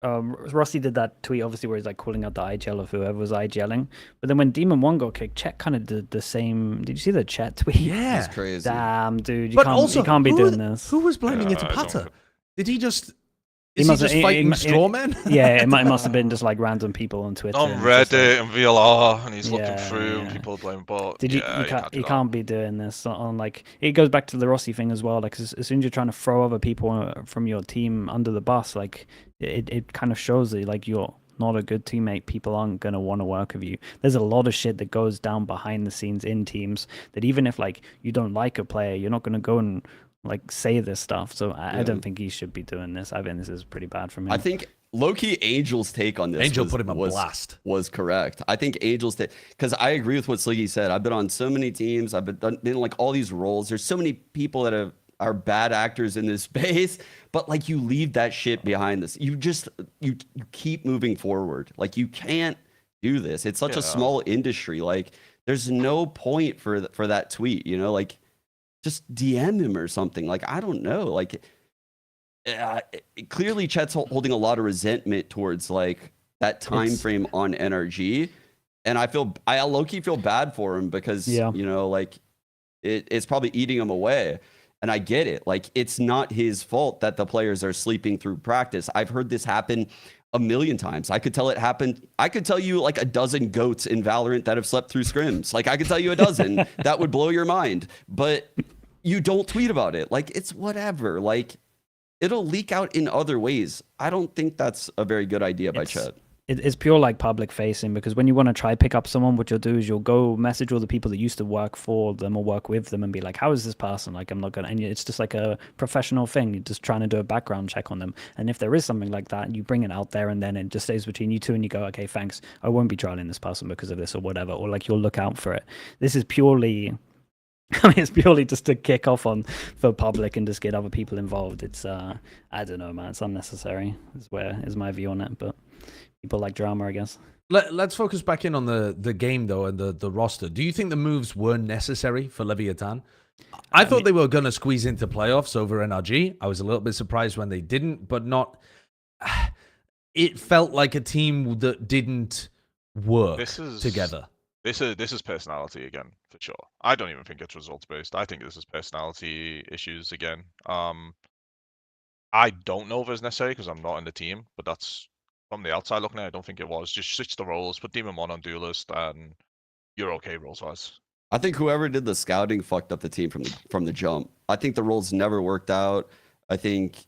Rossy did that tweet, obviously, where he's like calling out the IGL of whoever was IGLing. But then when Demon1 got kicked, Chet kind of did the same. Did you see the Chet tweet? Yeah, it's crazy. Damn, dude, you also, can't be doing this. Who was blaming it to Putter? Did he just? He Is he just fighting strawmen? Yeah, it must have been just like random people on Twitter. On Reddit and VLR, and he's looking through, and people blame bot. You can't be doing this on like. It goes back to the Rossy thing as well. Like as soon as you're trying to throw other people from your team under the bus, like it kind of shows that like you're not a good teammate. People aren't gonna want to work with you. There's a lot of shit that goes down behind the scenes in teams that even if like you don't like a player, you're not gonna go and like say this stuff. So I don't think he should be doing this. I think this is pretty bad from him. I think low-key Angel's take on this put him on blast. Was correct. I think Angel's take, because I agree with what Sliggy said. I've been on so many teams. I've been in like all these roles. There's so many people that are bad actors in this space, but like you leave that shit behind this. You keep moving forward. Like you can't do this. It's such a small industry. Like there's no point for that tweet, you know, like just DM him or something. Like, I don't know. Like, clearly Chet's holding a lot of resentment towards like that time frame on NRG. And I low-key feel bad for him because, you know, like it's probably eating him away. And I get it. Like, it's not his fault that the players are sleeping through practice. I've heard this happen a million times. I could tell it happened. I could tell you like a dozen goats in Valorant that have slept through scrims. Like I could tell you a dozen. That would blow your mind. But you don't tweet about it. Like it's whatever. Like it'll leak out in other ways. I don't think that's a very good idea by Chet. It's pure like public facing, because when you want to try pick up someone, what you'll do is you'll go message all the people that used to work for them or work with them and be like, how is this person? Like, I'm not gonna, and it's just like a professional thing. You're just trying to do a background check on them. And if there is something like that, you bring it out there and then it just stays between you two and you go, okay, thanks. I won't be trialing this person because of this or whatever. Or like you'll look out for it. This is purely, I mean, it's purely just to kick off on for public and just get other people involved. It's, I don't know, man. It's unnecessary is my view on it, but people like drama, I guess. Let's focus back in on the game, though, and the roster. Do you think the moves were necessary for Leviathan? I thought they were going to squeeze into playoffs over NRG. I was a little bit surprised when they didn't, but not... It felt like a team that didn't work together. This is personality again, for sure. I don't even think it's results-based. I think this is personality issues again. I don't know if it's necessary because I'm not in the team, but that's... From the outside looking at it, I don't think it was. Just switch the roles, put Demon1 on duelist, and you're okay roles-wise. I think whoever did the scouting fucked up the team from the jump. I think the roles never worked out. I think,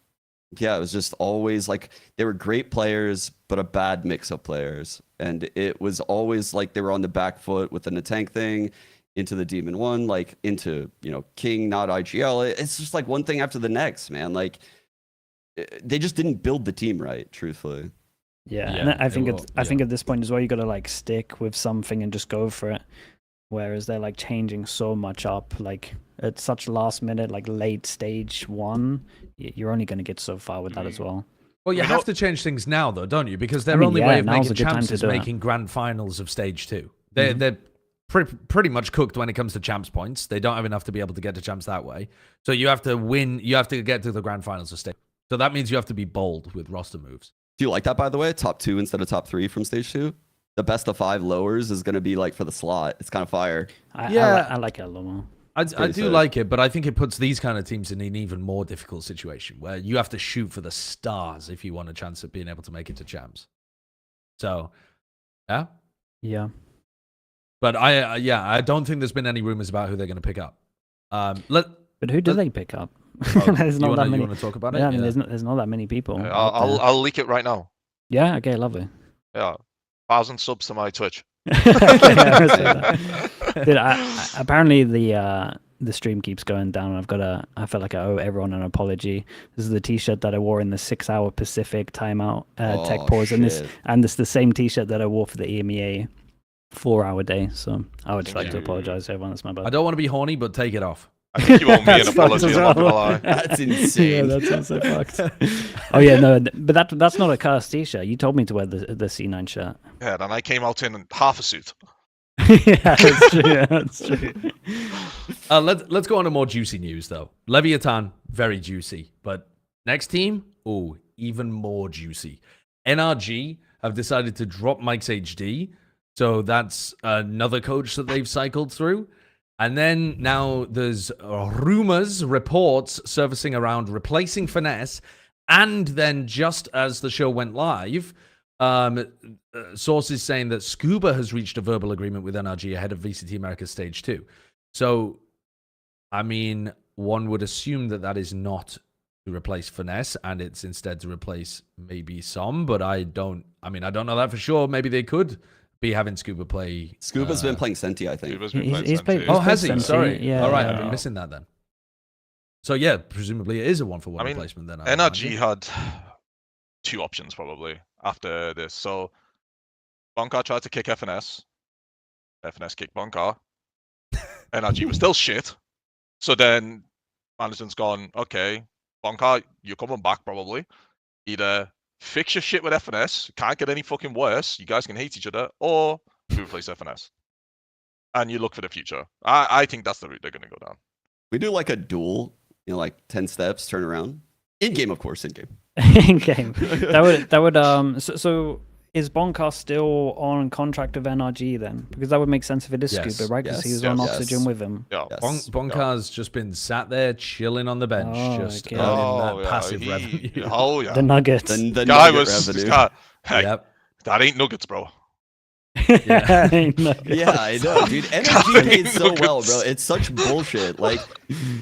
yeah, it was just always like they were great players, but a bad mix of players. And it was always like they were on the back foot with the Natank thing, into the Demon1, like into, you know, King, not IGL. It's just like one thing after the next, man. Like, they just didn't build the team right, truthfully. Yeah, Yeah, and I think it it's will, I yeah. think at this point as well, you got to like stick with something and just go for it. Whereas they're like changing so much up, like at such last minute, like late stage 1, you're only going to get so far with that as well. Well, you We have don't- to change things now, though, don't you? Because their mean, only yeah, way of now's making a good time champs to is do it. making grand finals of stage 2. They're pretty much cooked when it comes to champs points. They don't have enough to be able to get to champs that way. So you have to win. You have to get to the grand finals of stage. So that means you have to be bold with roster moves. Do you like that, by the way? Top 2 instead of top 3 from stage 2? The best of 5 lowers is going to be like for the slot. It's kind of fire. I like it a lot more. I pretty do sick. like it, but I think it puts these kind of teams in an even more difficult situation where you have to shoot for the stars if you want a chance of being able to make it to champs. So, yeah. Yeah. But I don't think there's been any rumors about who they're going to pick up. But who do they pick up? Oh, There's not that many. You want to talk about it? Yeah, I mean, there's not that many people. out there. I'll leak it right now. Yeah. Okay. Lovely. Yeah, 1,000 subs to my Twitch. Okay, I respect that. Dude, apparently the stream keeps going down. I feel like I owe everyone an apology. This is the t-shirt that I wore in the 6-hour Pacific timeout tech pause, and shit. this the same t-shirt that I wore for the EMEA 4-hour day. So I would just like to apologize to everyone. That's my bad. I don't want to be horny, but take it off. I think you owe me an That's fucked apology. as I'm not gonna well. lie. That's insane. Yeah, that's also fucked. Oh yeah, no, but that's not a cursed t-shirt. You told me to wear the C9 shirt. Yeah, and I came out in half a suit. Yeah, that's true. Yeah, that's true. Let's go on to more juicy news, though. Leviathan, very juicy. But next team, even more juicy. NRG have decided to drop MikesHD. So that's another coach that they've cycled through. And then now there's rumors, reports surfacing around replacing Finesse. And then just as the show went live, sources saying that Scuba has reached a verbal agreement with NRG ahead of VCT America Stage 2. So, I mean, one would assume that that is not to replace Finesse, and it's instead to replace maybe some, but I don't know that for sure. Maybe they could be having Scuba play. Scuba's been playing Senti, I think. Scuba's been He's playing played- Senti. Oh, has he? Senti, Sorry. yeah, All right, yeah. I've been missing that then. So, yeah, presumably it is a one-for-one I mean, replacement then. NRG had 2 options probably after this. So Bonkar tried to kick FNS. FNS kicked Bonkar. NRG was still shit. So then management's gone, okay, Bonkar, you're coming back probably. Either fix your shit with FNS, can't get any fucking worse, you guys can hate each other, or we replace FNS. And you look for the future. I think that's the route they're going to go down. We do like a duel, like 10 steps, turn around. In game, of course, in game. In game. That would so is Bonkar still on contract with NRG then? Because that would make sense if it is Yes, Scuba, right? Because he was yes, on yes. Oxygen with him. Yeah. Yes. Bonkar's just been sat there chilling on the bench, Oh, just okay. earning that passive revenue. Oh yeah. The Nuggets. The Guy nugget was revenue. hey, Yep. that ain't nuggets, bro. Yeah. Nuggets. Yeah, I know, dude. NRG paid so well, bro. It's such bullshit. Like,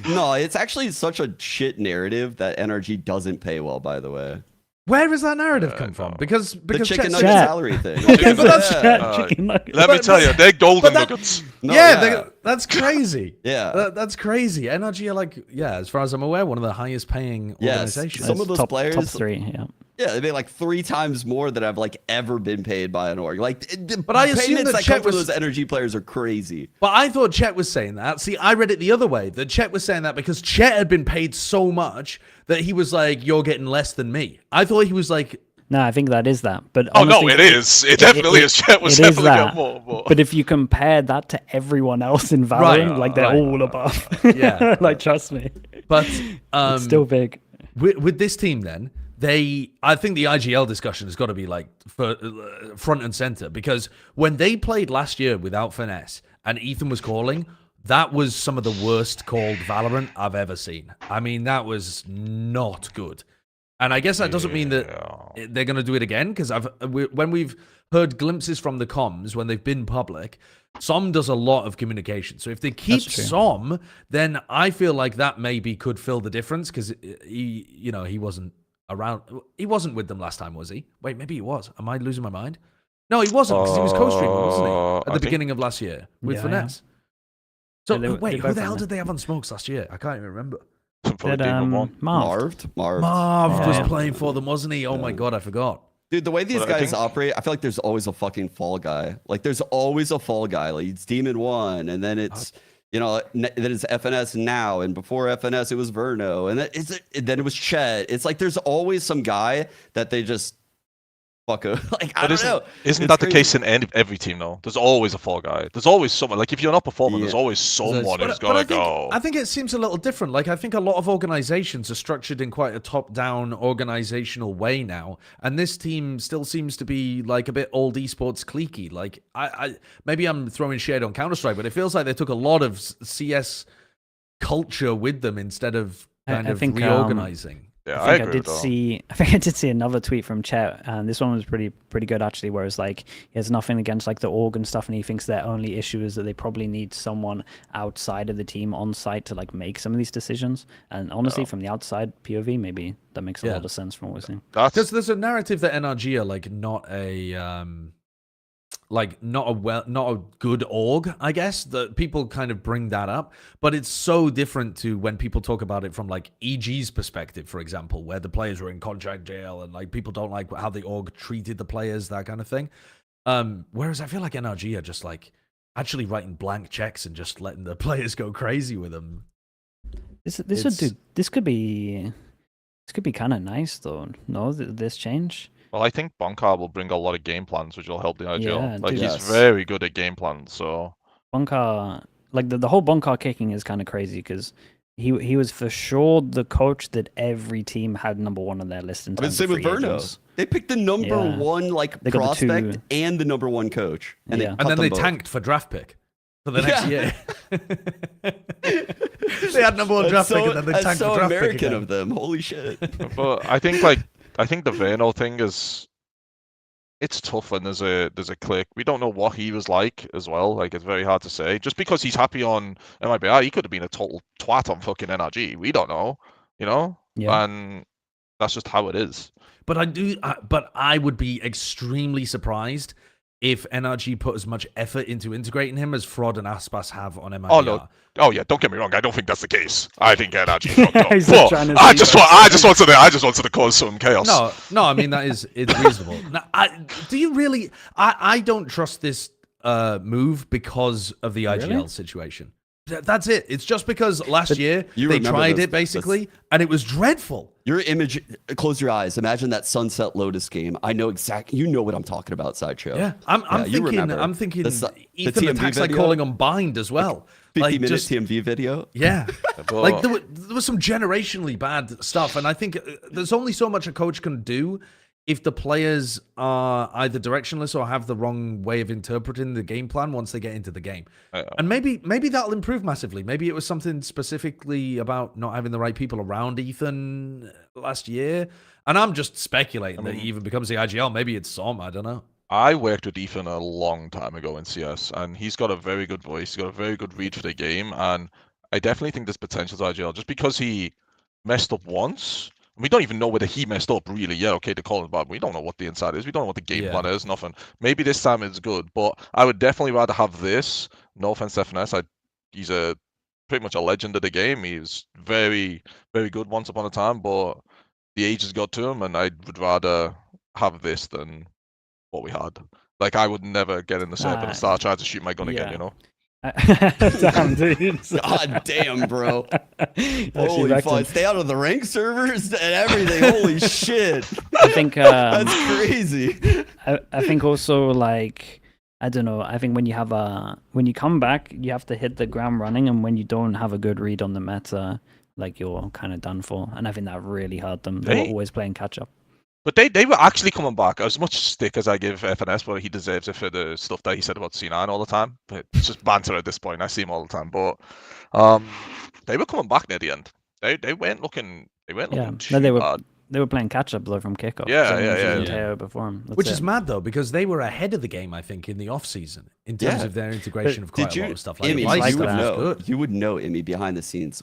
no, it's actually such a shit narrative that NRG doesn't pay well, by the way. Where does that narrative come from? no. Because The chicken Chet- nugget Chat. salary thing. Okay, but that's Chicken nuggets. Let me But- tell you, they're golden that- nuggets. No, that's crazy. Yeah. That's crazy. NRG are like, as far as I'm aware, one of the highest paying Yes. organizations. Some of those top players- top 3, yeah. Yeah, they made like 3 times more than I've like ever been paid by an org. Like, But I assume payments that that Chet come from was- those energy players are crazy. But I thought Chet was saying that. See, I read it the other way. That Chet was saying that because Chet had been paid so much that he was like, "You're getting less than me." I thought he was like, No, I think that is that. But Oh no, honestly, it is. It definitely is. Chet was it is definitely that. getting more. But But if you compare that to everyone else in Valorant, Right, like they're right. all above. Yeah. Like trust me, but it's still big. with this team, then I think the IGL discussion has got to be like front and center because when they played last year without Finesse and Ethan was calling, that was some of the worst called Valorant I've ever seen. I mean, that was not good. And I guess that doesn't mean that they're going to do it again because when we've heard glimpses from the comms when they've been public, Som does a lot of communication. So if they keep That's true. Som, then I feel like that maybe could fill the difference because he wasn't around. He wasn't with them last time, was he? Wait, maybe he was. Am I losing my mind? No, he wasn't because he was co-streaming, wasn't he? At the I think- beginning of last year with Yeah, Finesse. So Yeah, they wait, both who the were hell there. did they have on smokes last year? I can't even remember. probably Did, Demon1. Marv. Marv. Marv Yeah, was yeah. playing for them, wasn't he? Oh my god, I forgot. Dude, the way these But I guys think- operate, I feel like there's always a fucking fall guy. Like there's always a fall guy. Like it's Demon1, and then it's then it's FNS now, and before FNS it was Verno, and then it was Chet. It's like there's always some guy that they just fuck like I don't know. Isn't It's that the crazy. case in every team though? There's always a fall guy. There's always someone. Like if you're not performing, there's Yeah. always someone who's But gotta I think, go. I think it seems a little different. Like I think a lot of organizations are structured in quite a top-down organizational way now, and this team still seems to be like a bit old esports cliquey. Like I maybe I'm throwing shade on Counter-Strike, but it feels like they took a lot of CS culture with them instead of kind I of think, reorganizing. Yeah, I think I agree did with that. see. I think I did see another tweet from Chet, and this one was pretty good actually. Where it's like he has nothing against like the org and stuff, and he thinks their only issue is that they probably need someone outside of the team on site to like make some of these decisions. And honestly, from the outside POV, maybe that makes a lot of sense from what we're seeing. Because there's a narrative that NRG are like not a not a good org, I guess, that people kind of bring that up, but it's so different to when people talk about it from like EG's perspective, for example, where the players were in contract jail and like people don't like how the org treated the players, that kind of thing. Whereas I feel like NRG are just like actually writing blank checks and just letting the players go crazy with them. This could be kind of nice though. No, this change. Well, I think Bonkar will bring a lot of game plans, which will help the IGL. Yeah, like dude. he's Yes. very good at game plans. So Bonkar, like the whole Bonkar kicking is kind of crazy because he was for sure the coach that every team had #1 on their list in I mean, terms same of with free Verno. agents. They picked the number Yeah. one like They got the prospect two- and the number one coach, and Yeah. they And cut then them they both. tanked for draft pick for the next Yeah. year. They had #1 draft pick and then they That's tanked so for draft pick American again. of them. Holy shit. but I think the Verno thing is it's tough when there's a click. We don't know what he was like as well. Like it's very hard to say. Just because he's happy on MIBR, he could have been a total twat on fucking NRG. We don't know, you know? Yeah. And that's just how it is. But I would be extremely surprised if NRG put as much effort into integrating him as Fraud and Aspas have on MIBR. Oh no. Oh yeah, don't get me wrong. I don't think that's the case. I think NRG fucked up. He's But trying to I see just that. wanted to cause some chaos. No, I mean it's reasonable. Now, do you really? I don't trust this move because of the IGL Really? situation. That's it. It's just because last year you they remember tried this- it basically, and it was dreadful. Your image, close your eyes. Imagine that Sunset Lotus game. I know exactly. You know what I'm talking about, Sideshow. Yeah, I'm you remember. thinking The Ethan TMV attacks like video? calling on bind as well. 50-minute just TMV video. yeah. But- Like there was some generationally bad stuff, and I think there's only so much a coach can do if the players are either directionless or have the wrong way of interpreting the game plan once they get into the game. And maybe that'll improve massively. Maybe it was something specifically about not having the right people around Ethan last year. And I'm just speculating that he even becomes the IGL. Maybe it's Som. I don't know. I worked with Ethan a long time ago in CS, and he's got a very good voice. He's got a very good read for the game, and I definitely think there's potential to IGL. Just because he messed up once, we don't even know whether he messed up really yet. Okay, to call him bad, we don't know what the inside is. We don't know what the game plan is. Nothing. Maybe this time it's good, but I would definitely rather have this. No offense, to FNS. He's pretty much a legend of the game. He was very, very good once upon a time, but the age has got to him, and I would rather have this than what we had. Like I would never get in the server and start trying to shoot my gun again, you know? Damn, dude. God damn, bro. Actually, Holy back to- fuck. Stay out of the rank servers and everything. Holy shit. I think That's crazy. I think also like I don't know. I think when you come back, you have to hit the ground running, and when you don't have a good read on the meta, like you're kind of done for. And I think that really hurt them. They were always playing catch up. But they were actually coming back. As much stick as I give FNS, but he deserves it for the stuff that he said about C9 all the time. But it's just banter at this point. I see him all the time. But they were coming back near the end. They weren't looking too bad. They were playing catch up though from kickoff. Yeah. Before him. Which is mad though, because they were ahead of the game, I think, in the off season in terms of their integration of quite a lot of stuff. Like Immi, Light you would stuff was know. good. You would know, Immi, behind the scenes.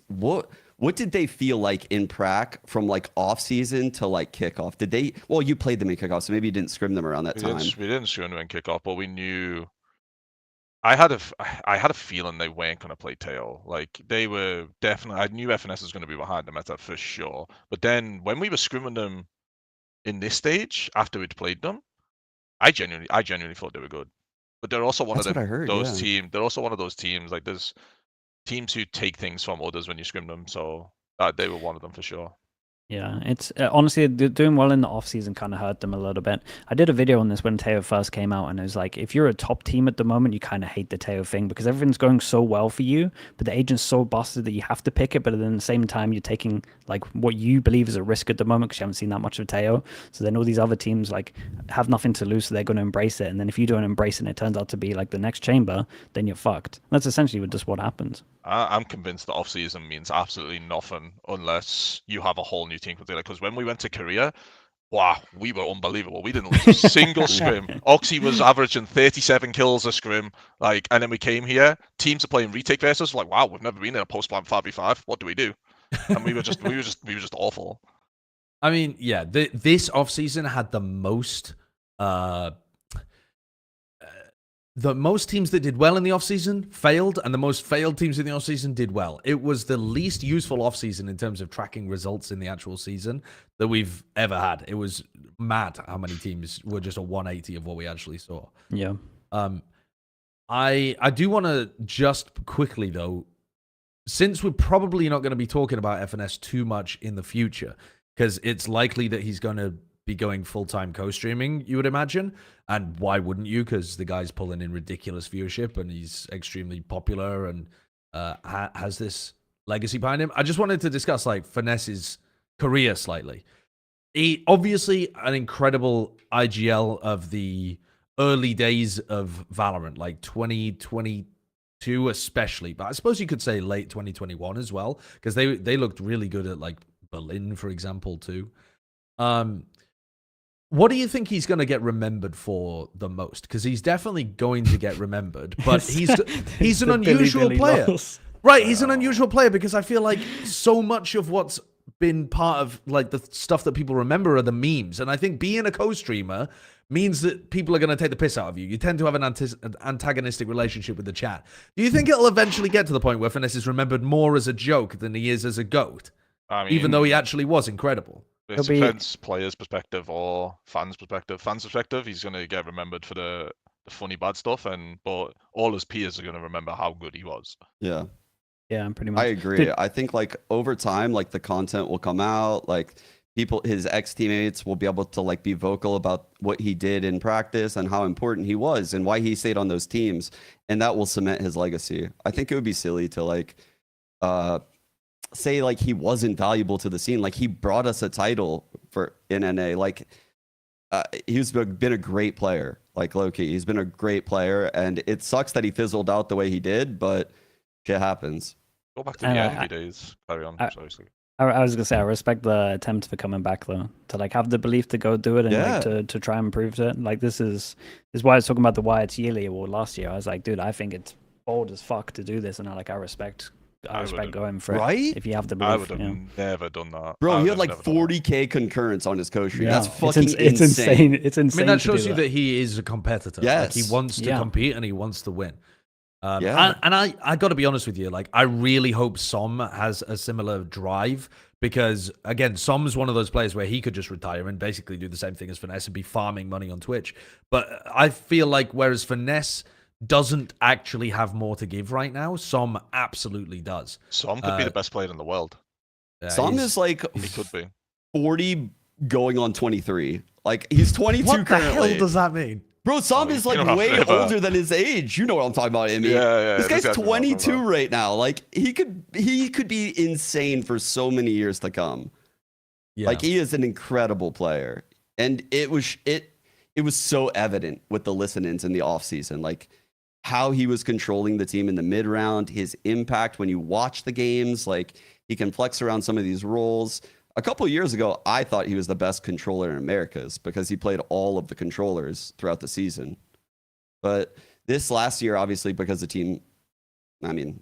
What did they feel like in prac from like off season to like kickoff? Did they? Well, you played them in kickoff, so maybe you didn't scrim them around that time. We didn't screw them in kickoff, but we knew. I had a feeling they weren't going to play tail. Like they were definitely. I knew FNS was going to be behind them at that for sure. But then when we were scrimming them in this stage after we'd played them, I genuinely thought they were good. But they're also one That's of what I heard, those yeah. teams. They're also one of those teams. Like there's teams who take things from others when you scrim them. So they were one of them for sure. Yeah, it's honestly doing well in the off season kind of hurt them a little bit. I did a video on this when Teo first came out, and it was like, if you're a top team at the moment, you kind of hate the Teo thing because everything's going so well for you, but the agent's so busted that you have to pick it. But at the same time, you're taking like what you believe is a risk at the moment because you haven't seen that much of Teo. So then all these other teams like have nothing to lose, so they're going to embrace it. And then if you don't embrace it, and it turns out to be like the next chamber, then you're fucked. That's essentially just what happens. I'm convinced the off season means absolutely nothing unless you have a whole new team. Because when we went to Korea, wow, we were unbelievable. We didn't lose a single scrim. Oxy was averaging 37 kills a scrim. Like, and then we came here, teams are playing retake versus. Like, wow, we've never been in a post plan 5v5. What do we do? And we were just awful. I mean, yeah, this offseason had the most teams that did well in the offseason failed, and the most failed teams in the offseason did well. It was the least useful offseason in terms of tracking results in the actual season that we've ever had. It was mad how many teams were just a 180 of what we actually saw. Yeah. I do want to just quickly, though, since we're probably not going to be talking about FNS too much in the future, because it's likely that he's going to be going full-time co-streaming, you would imagine. And why wouldn't you? Because the guy's pulling in ridiculous viewership and he's extremely popular and has this legacy behind him. I just wanted to discuss like Finesse's career slightly. He obviously an incredible IGL of the early days of Valorant, like 2022 especially, but I suppose you could say late 2021 as well, because they looked really good at like Berlin, for example, too. What do you think he's going to get remembered for the most? Because he's definitely going to get remembered, but he's an unusual player. Right, he's an unusual player because I feel like so much of what's been part of like the stuff that people remember are the memes. And I think being a co-streamer means that people are going to take the piss out of you. You tend to have an antagonistic relationship with the chat. Do you think it'll eventually get to the point where Finesse is remembered more as a joke than he is as a GOAT? I mean, even though he actually was incredible. It depends players' perspective or fans' perspective. Fans' perspective, he's going to get remembered for the funny bad stuff, but all his peers are going to remember how good he was. Yeah. Yeah, pretty much. I agree. I think like over time, like the content will come out, like his ex-teammates will be able to like be vocal about what he did in practice and how important he was and why he stayed on those teams, and that will cement his legacy. I think it would be silly to like say like he wasn't valuable to the scene. Like he brought us a title in NA. Like he's been a great player. Like low-key, he's been a great player, and it sucks that he fizzled out the way he did, but shit happens. Go back to the early days. Carry on. I was gonna say I respect the attempt for coming back though, to like have the belief to go do it and like, to try and prove it. Like this is why I was talking about the Wyatt's yearly award last year. I was like, dude, I think it's bold as fuck to do this, and I respect going for it. If you have the belief. I would have never done that. Bro, he had like 40k concurrence on his co-stream. Yeah. That's fucking it's insane. It's insane. I mean, that shows you that he is a competitor. Yes. Like, he wants to compete and he wants to win. And I got to be honest with you. Like, I really hope Som has a similar drive because, again, Som's one of those players where he could just retire and basically do the same thing as Finesse and be farming money on Twitch. But I feel like whereas Finesse doesn't actually have more to give right now, Som absolutely does. Som could be the best player in the world. Som is like he could be 40 going on 23. Like he's 22 what currently. What the hell does that mean? Bro, Som is like way older than his age. You know what I'm talking about, Immi. Yeah. This guy's 22 right now. Like he could be insane for so many years to come. Yeah. Like he is an incredible player. And it was so evident with the listen-ins in the offseason. Like how he was controlling the team in the mid-round, his impact when you watch the games, like he can flex around some of these roles. A couple of years ago, I thought he was the best controller in Americas because he played all of the controllers throughout the season. But this last year, obviously, because the team,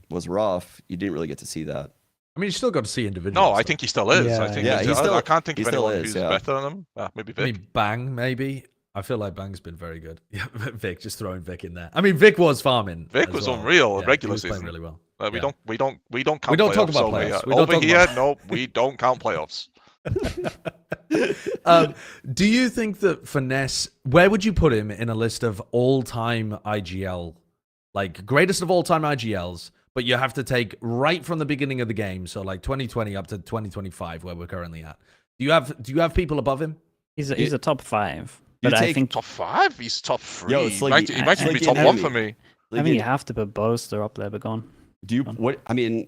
was rough, you didn't really get to see that. I mean, you still got to see individuals. No, I think he still is. Yeah, I can't think of anyone who's better than him. Maybe Vic. I mean, Bang, maybe. I feel like Bang's been very good. Yeah, Vic, just throwing Vic in there. I mean, Vic was farming. Vic was unreal in regular season. Playing really well. We don't count. We don't talk about playoffs. No, we don't count playoffs. Do you think that Finesse, where would you put him in a list of all-time IGL, like greatest of all-time IGLs, but you have to take right from the beginning of the game, so like 2020 up to 2025, where we're currently at? Do you have people above him? He's a top 5. But I think top 5. He's top 3. Yo, it's like- he might even be like top an 1 enemy. for me. I think you have to put Boaster up there, but gone. Do you what I mean?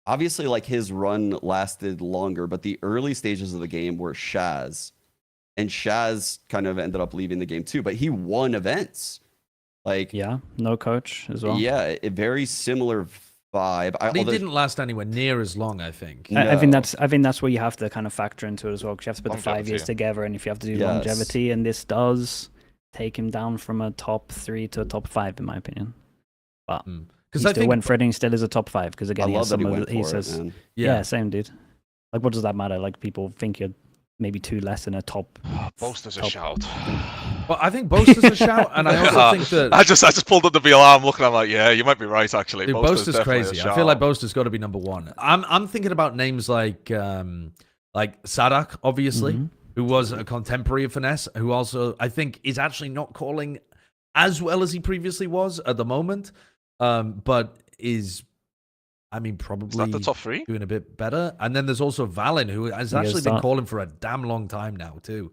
Obviously, like his run lasted longer, but the early stages of the game were Shaz, and Shaz kind of ended up leaving the game too. But he won events, like Yeah, no coach as well. yeah, a very similar vibe. But he didn't last anywhere near as long, I think. I think No. that's where you have to kind of factor into it as well, because you have to put the 5 years Longevity. together, and if you have to do Yes. longevity, and this does take him down from a top 3 to a top 5, in my opinion. But he Because I still think went for it, and he still is a top 5, because I again, he love has that he some of went the, he for says, it, man. yeah, same dude. Like, what does that matter? Like, people think you're maybe 2 less than a top. Boaster's a top- shout. But I think Boaster's a shout, and I also think that I just pulled up the VLR. I'm looking. I'm like, yeah, you might be right actually. dude, Boaster's Boaster's definitely a crazy. I shout. feel like Boaster's got to be number 1. I'm thinking about names like Sadak, obviously, Mhm. who was a contemporary of Finesse, who also I think is actually not calling as well as he previously was at the moment, but is, I mean, Is probably that the top 3? doing a bit better. And then there's also Valen, who has He actually is been that. calling for a damn long time now, too.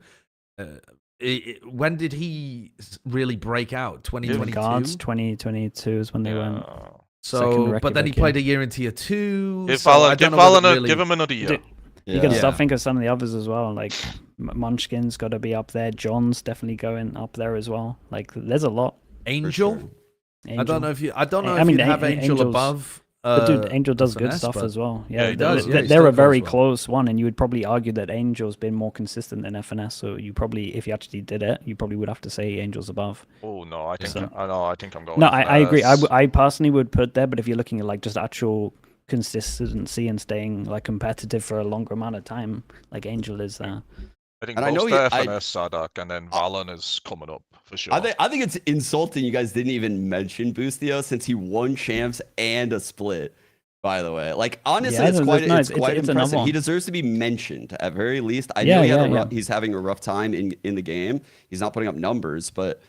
When did he really break out? 2022? Guards 2022 is when they went. So, Second but then he Reykjavik, played a year in tier 2. Give so I Valen, don't know whether really- give him another year. Dude, You can Yeah. start thinking of some of the others as well. Like Munchkin's got to be up there. John's definitely going up there as well. Like there's a lot. Angel. sure. I don't know if you. I don't know I if mean, you have Angel Angel's- above. But dude, Angel does good Finesse, stuff but- as well. Yeah, Yeah, he does. Yeah, he they're still a very goes well. close one, and you would probably argue that Angel's been more consistent than FNS. So you probably, if you actually did it, you probably would have to say Angel's above. Oh no, I think So- I think I'm going. No, I agree. Finesse. I personally would put there, but if you're looking at like just actual consistency and staying like competitive for a longer amount of time, like Angel is there. I think And I know Boaster, I- FNS, Sadak, and then Valen is coming up for sure. I think it's insulting you guys didn't even mention Boostio since he won champs and a split. By the way, like honestly, Yeah, it's no, quite no, it's it's quite another impressive. He one. deserves to be mentioned at very least. I Yeah, know he had yeah. he's having a rough time in the game. He's not putting up numbers, but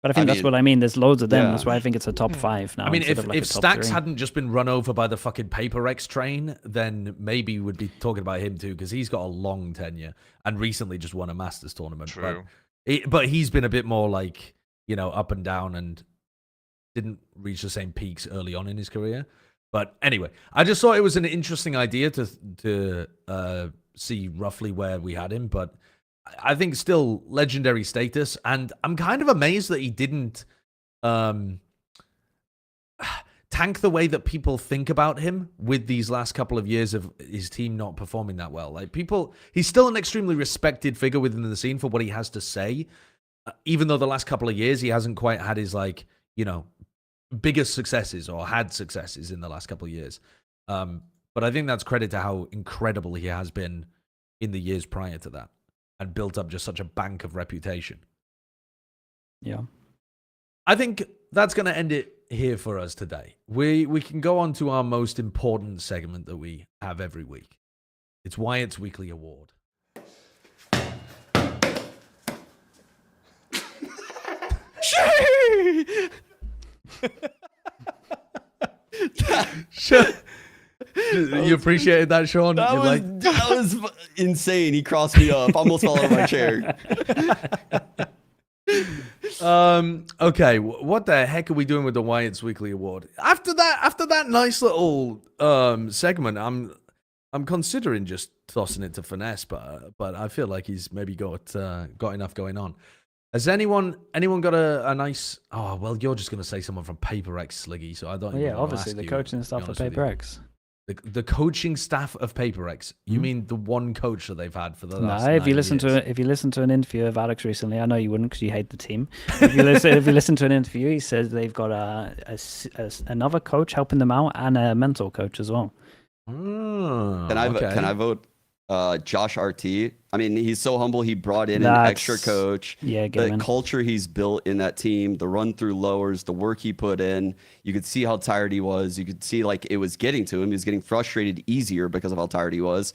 But I think I that's mean, what I mean. There's loads of them. yeah. That's why I think it's a top 5 now. I mean, instead if of like if a top Stacks 3. hadn't just been run over by the fucking Paper X train, then maybe we'd be talking about him too, because he's got a long tenure and recently just won a Masters tournament. True. But he's been a bit more like, you know, up and down and didn't reach the same peaks early on in his career. But anyway, I just thought it was an interesting idea to see roughly where we had him. But I think still legendary status, and I'm kind of amazed that he didn't tank the way that people think about him with these last couple of years of his team not performing that well. Like he's still an extremely respected figure within the scene for what he has to say, even though the last couple of years he hasn't quite had his, like, you know, biggest successes or had successes in the last couple of years. But I think that's credit to how incredible he has been in the years prior to that and built up just such a bank of reputation. Yeah. I think that's going to end it here for us today. We can go on to our most important segment that we have every week. It's Wyatt's Weekly Award. You appreciated that, Sean? that You was like- that was insane. He crossed me up, almost fell out of my chair. Okay, what the heck are we doing with the Wyatt's Weekly Award? After that nice little segment, I'm considering just tossing it to Finesse, but I feel like he's maybe got enough going on. Has anyone got a nice? Oh well, you're just gonna say someone from Paper X, Sliggy, so I don't. Well, even yeah, wanna obviously ask the you, coaching to be staff of honest with Paper you. X. The coaching staff of Paper X. You Hmm? mean the one coach that they've had for the No, last? if you 9 listen years? to an interview of Alex recently, I know you wouldn't because you hate the team. If you listen to an interview, he says they've got another coach helping them out and a mentor coach as well. Oh, Can I vote Josh RT? I mean, he's so humble. He brought in an extra That's- coach. Yeah, The Gaiman. culture he's built in that team, the run through lowers, the work he put in. You could see how tired he was. You could see like it was getting to him. He was getting frustrated easier because of how tired he was.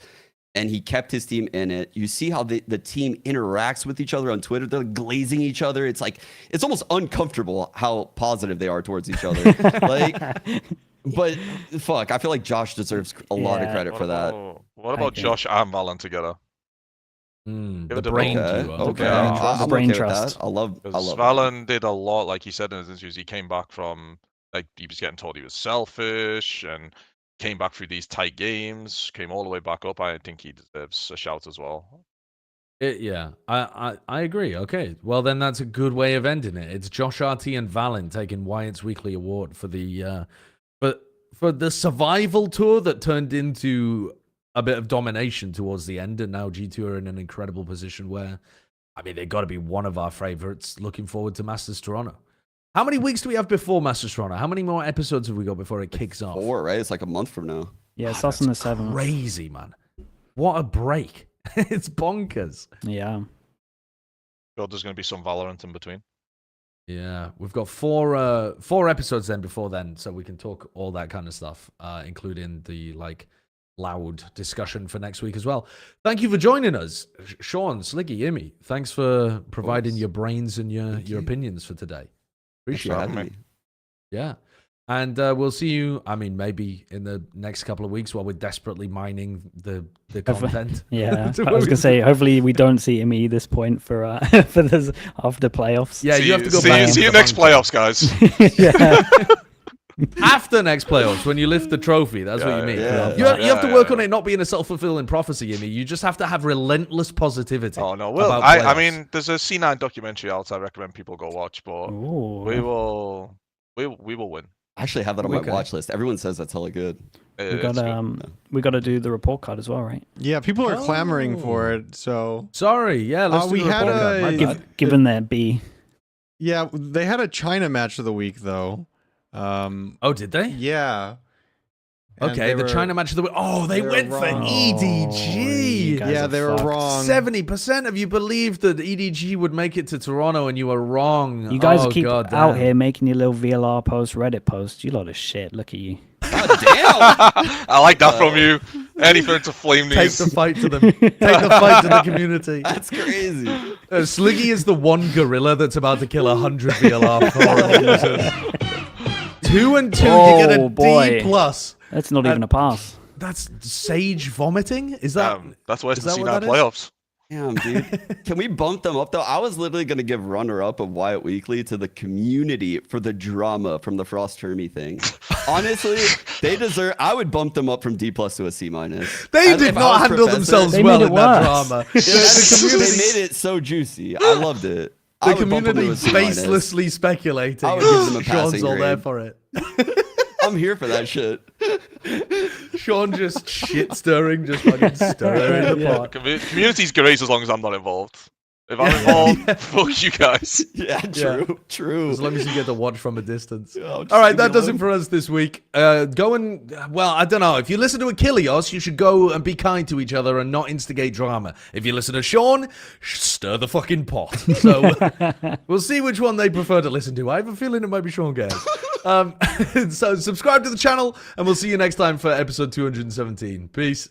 and he kept his team in it. You see how the team interacts with each other on Twitter. They're glazing each other. It's like, it's almost uncomfortable how positive they are towards each other. Like, but fuck, I feel like Josh deserves a lot of credit for that. What about Josh and Valen together? The brain duo. Okay. The brain trust. I love Valen did a lot, like he said in his interviews. He came back from, like, he was getting told he was selfish and came back through these tight games, came all the way back up. I think he deserves a shout as well. Yeah, I agree. Okay, well then that's a good way of ending it. It's Josh RT and Valen taking Wyatt's weekly award for the for the survival tour that turned into a bit of domination towards the end, and now G2 are in an incredible position where, I mean, they've got to be one of our favorites. Looking forward to Masters Toronto. How many weeks do we have before Masters Toronto? How many more episodes have we got before it kicks off? 4, right? It's like a month from now. Yeah, it starts on the 7th. Crazy, man. What a break. It's bonkers. Yeah. Sure, there's going to be some Valorant in between. Yeah, we've got four episodes then before then, so we can talk all that kind of stuff, including the loud discussion for next week as well. Thank you for joining us, Sean, Sliggy, Immi. Thanks for providing your brains and your opinions for today. Appreciate it. Yeah. And we'll see you, I mean, maybe in the next couple of weeks while we're desperately mining the content. Yeah, I was going to say, hopefully we don't see Immi this point for this after playoffs. Yeah, you have to go back. See you next playoffs, guys. Yeah. After next playoffs, when you lift the trophy, that's what you mean. Yeah. You have to work on it not being a self-fulfilling prophecy, Immi. You just have to have relentless positivity. Oh, no. Well, I mean, there's a C9 documentary out I recommend people go watch, but we will win. I actually have that on my watch list. Everyone says that's hella good. We got to do the report card as well, right? Yeah, people are clamoring for it. So sorry, yeah. Let's we had given their B. Yeah, they had a China match of the week though. Oh, did they? Yeah. Okay, the China match of the week. Oh, they went for EDG. Yeah, they were wrong. 70% of you believed that EDG would make it to Toronto, and you were wrong. You guys keep out here making your little VLR post, Reddit post. You lot of shit. Look at you. God damn! I like that from you. Anything to flame these. Take the fight to them. Take the fight to the community. That's crazy. Sliggy is the one gorilla that's about to kill 100 VLR forum users. 2 and 2, you get a D+. That's not even a pass. That's Sage vomiting? Is that? That's why it's the C9 playoffs. Damn, dude. Can we bump them up, though? I was literally going to give runner-up of Wyatt Weekly to the community for the drama from the Frost Termy thing. Honestly, they deserve... I would bump them up from D+ to a C-. They did not handle themselves well in that drama. They made it so juicy. I loved it. The community baselessly speculating. I would give them a passing Sean's all there grade. for it. I'm here for that shit. Sean just shit stirring, just fucking stirring the pot. Community's great as long as I'm not involved. If I'm involved, fuck you guys. Yeah, true. As long as you get to watch from a distance. All right, that does it for us this week. Well, I don't know. If you listen to Achilles, you should go and be kind to each other and not instigate drama. If you listen to Sean, stir the fucking pot. So we'll see which one they prefer to listen to. I have a feeling it might be Seangares. So subscribe to the channel, and we'll see you next time for episode 217. Peace.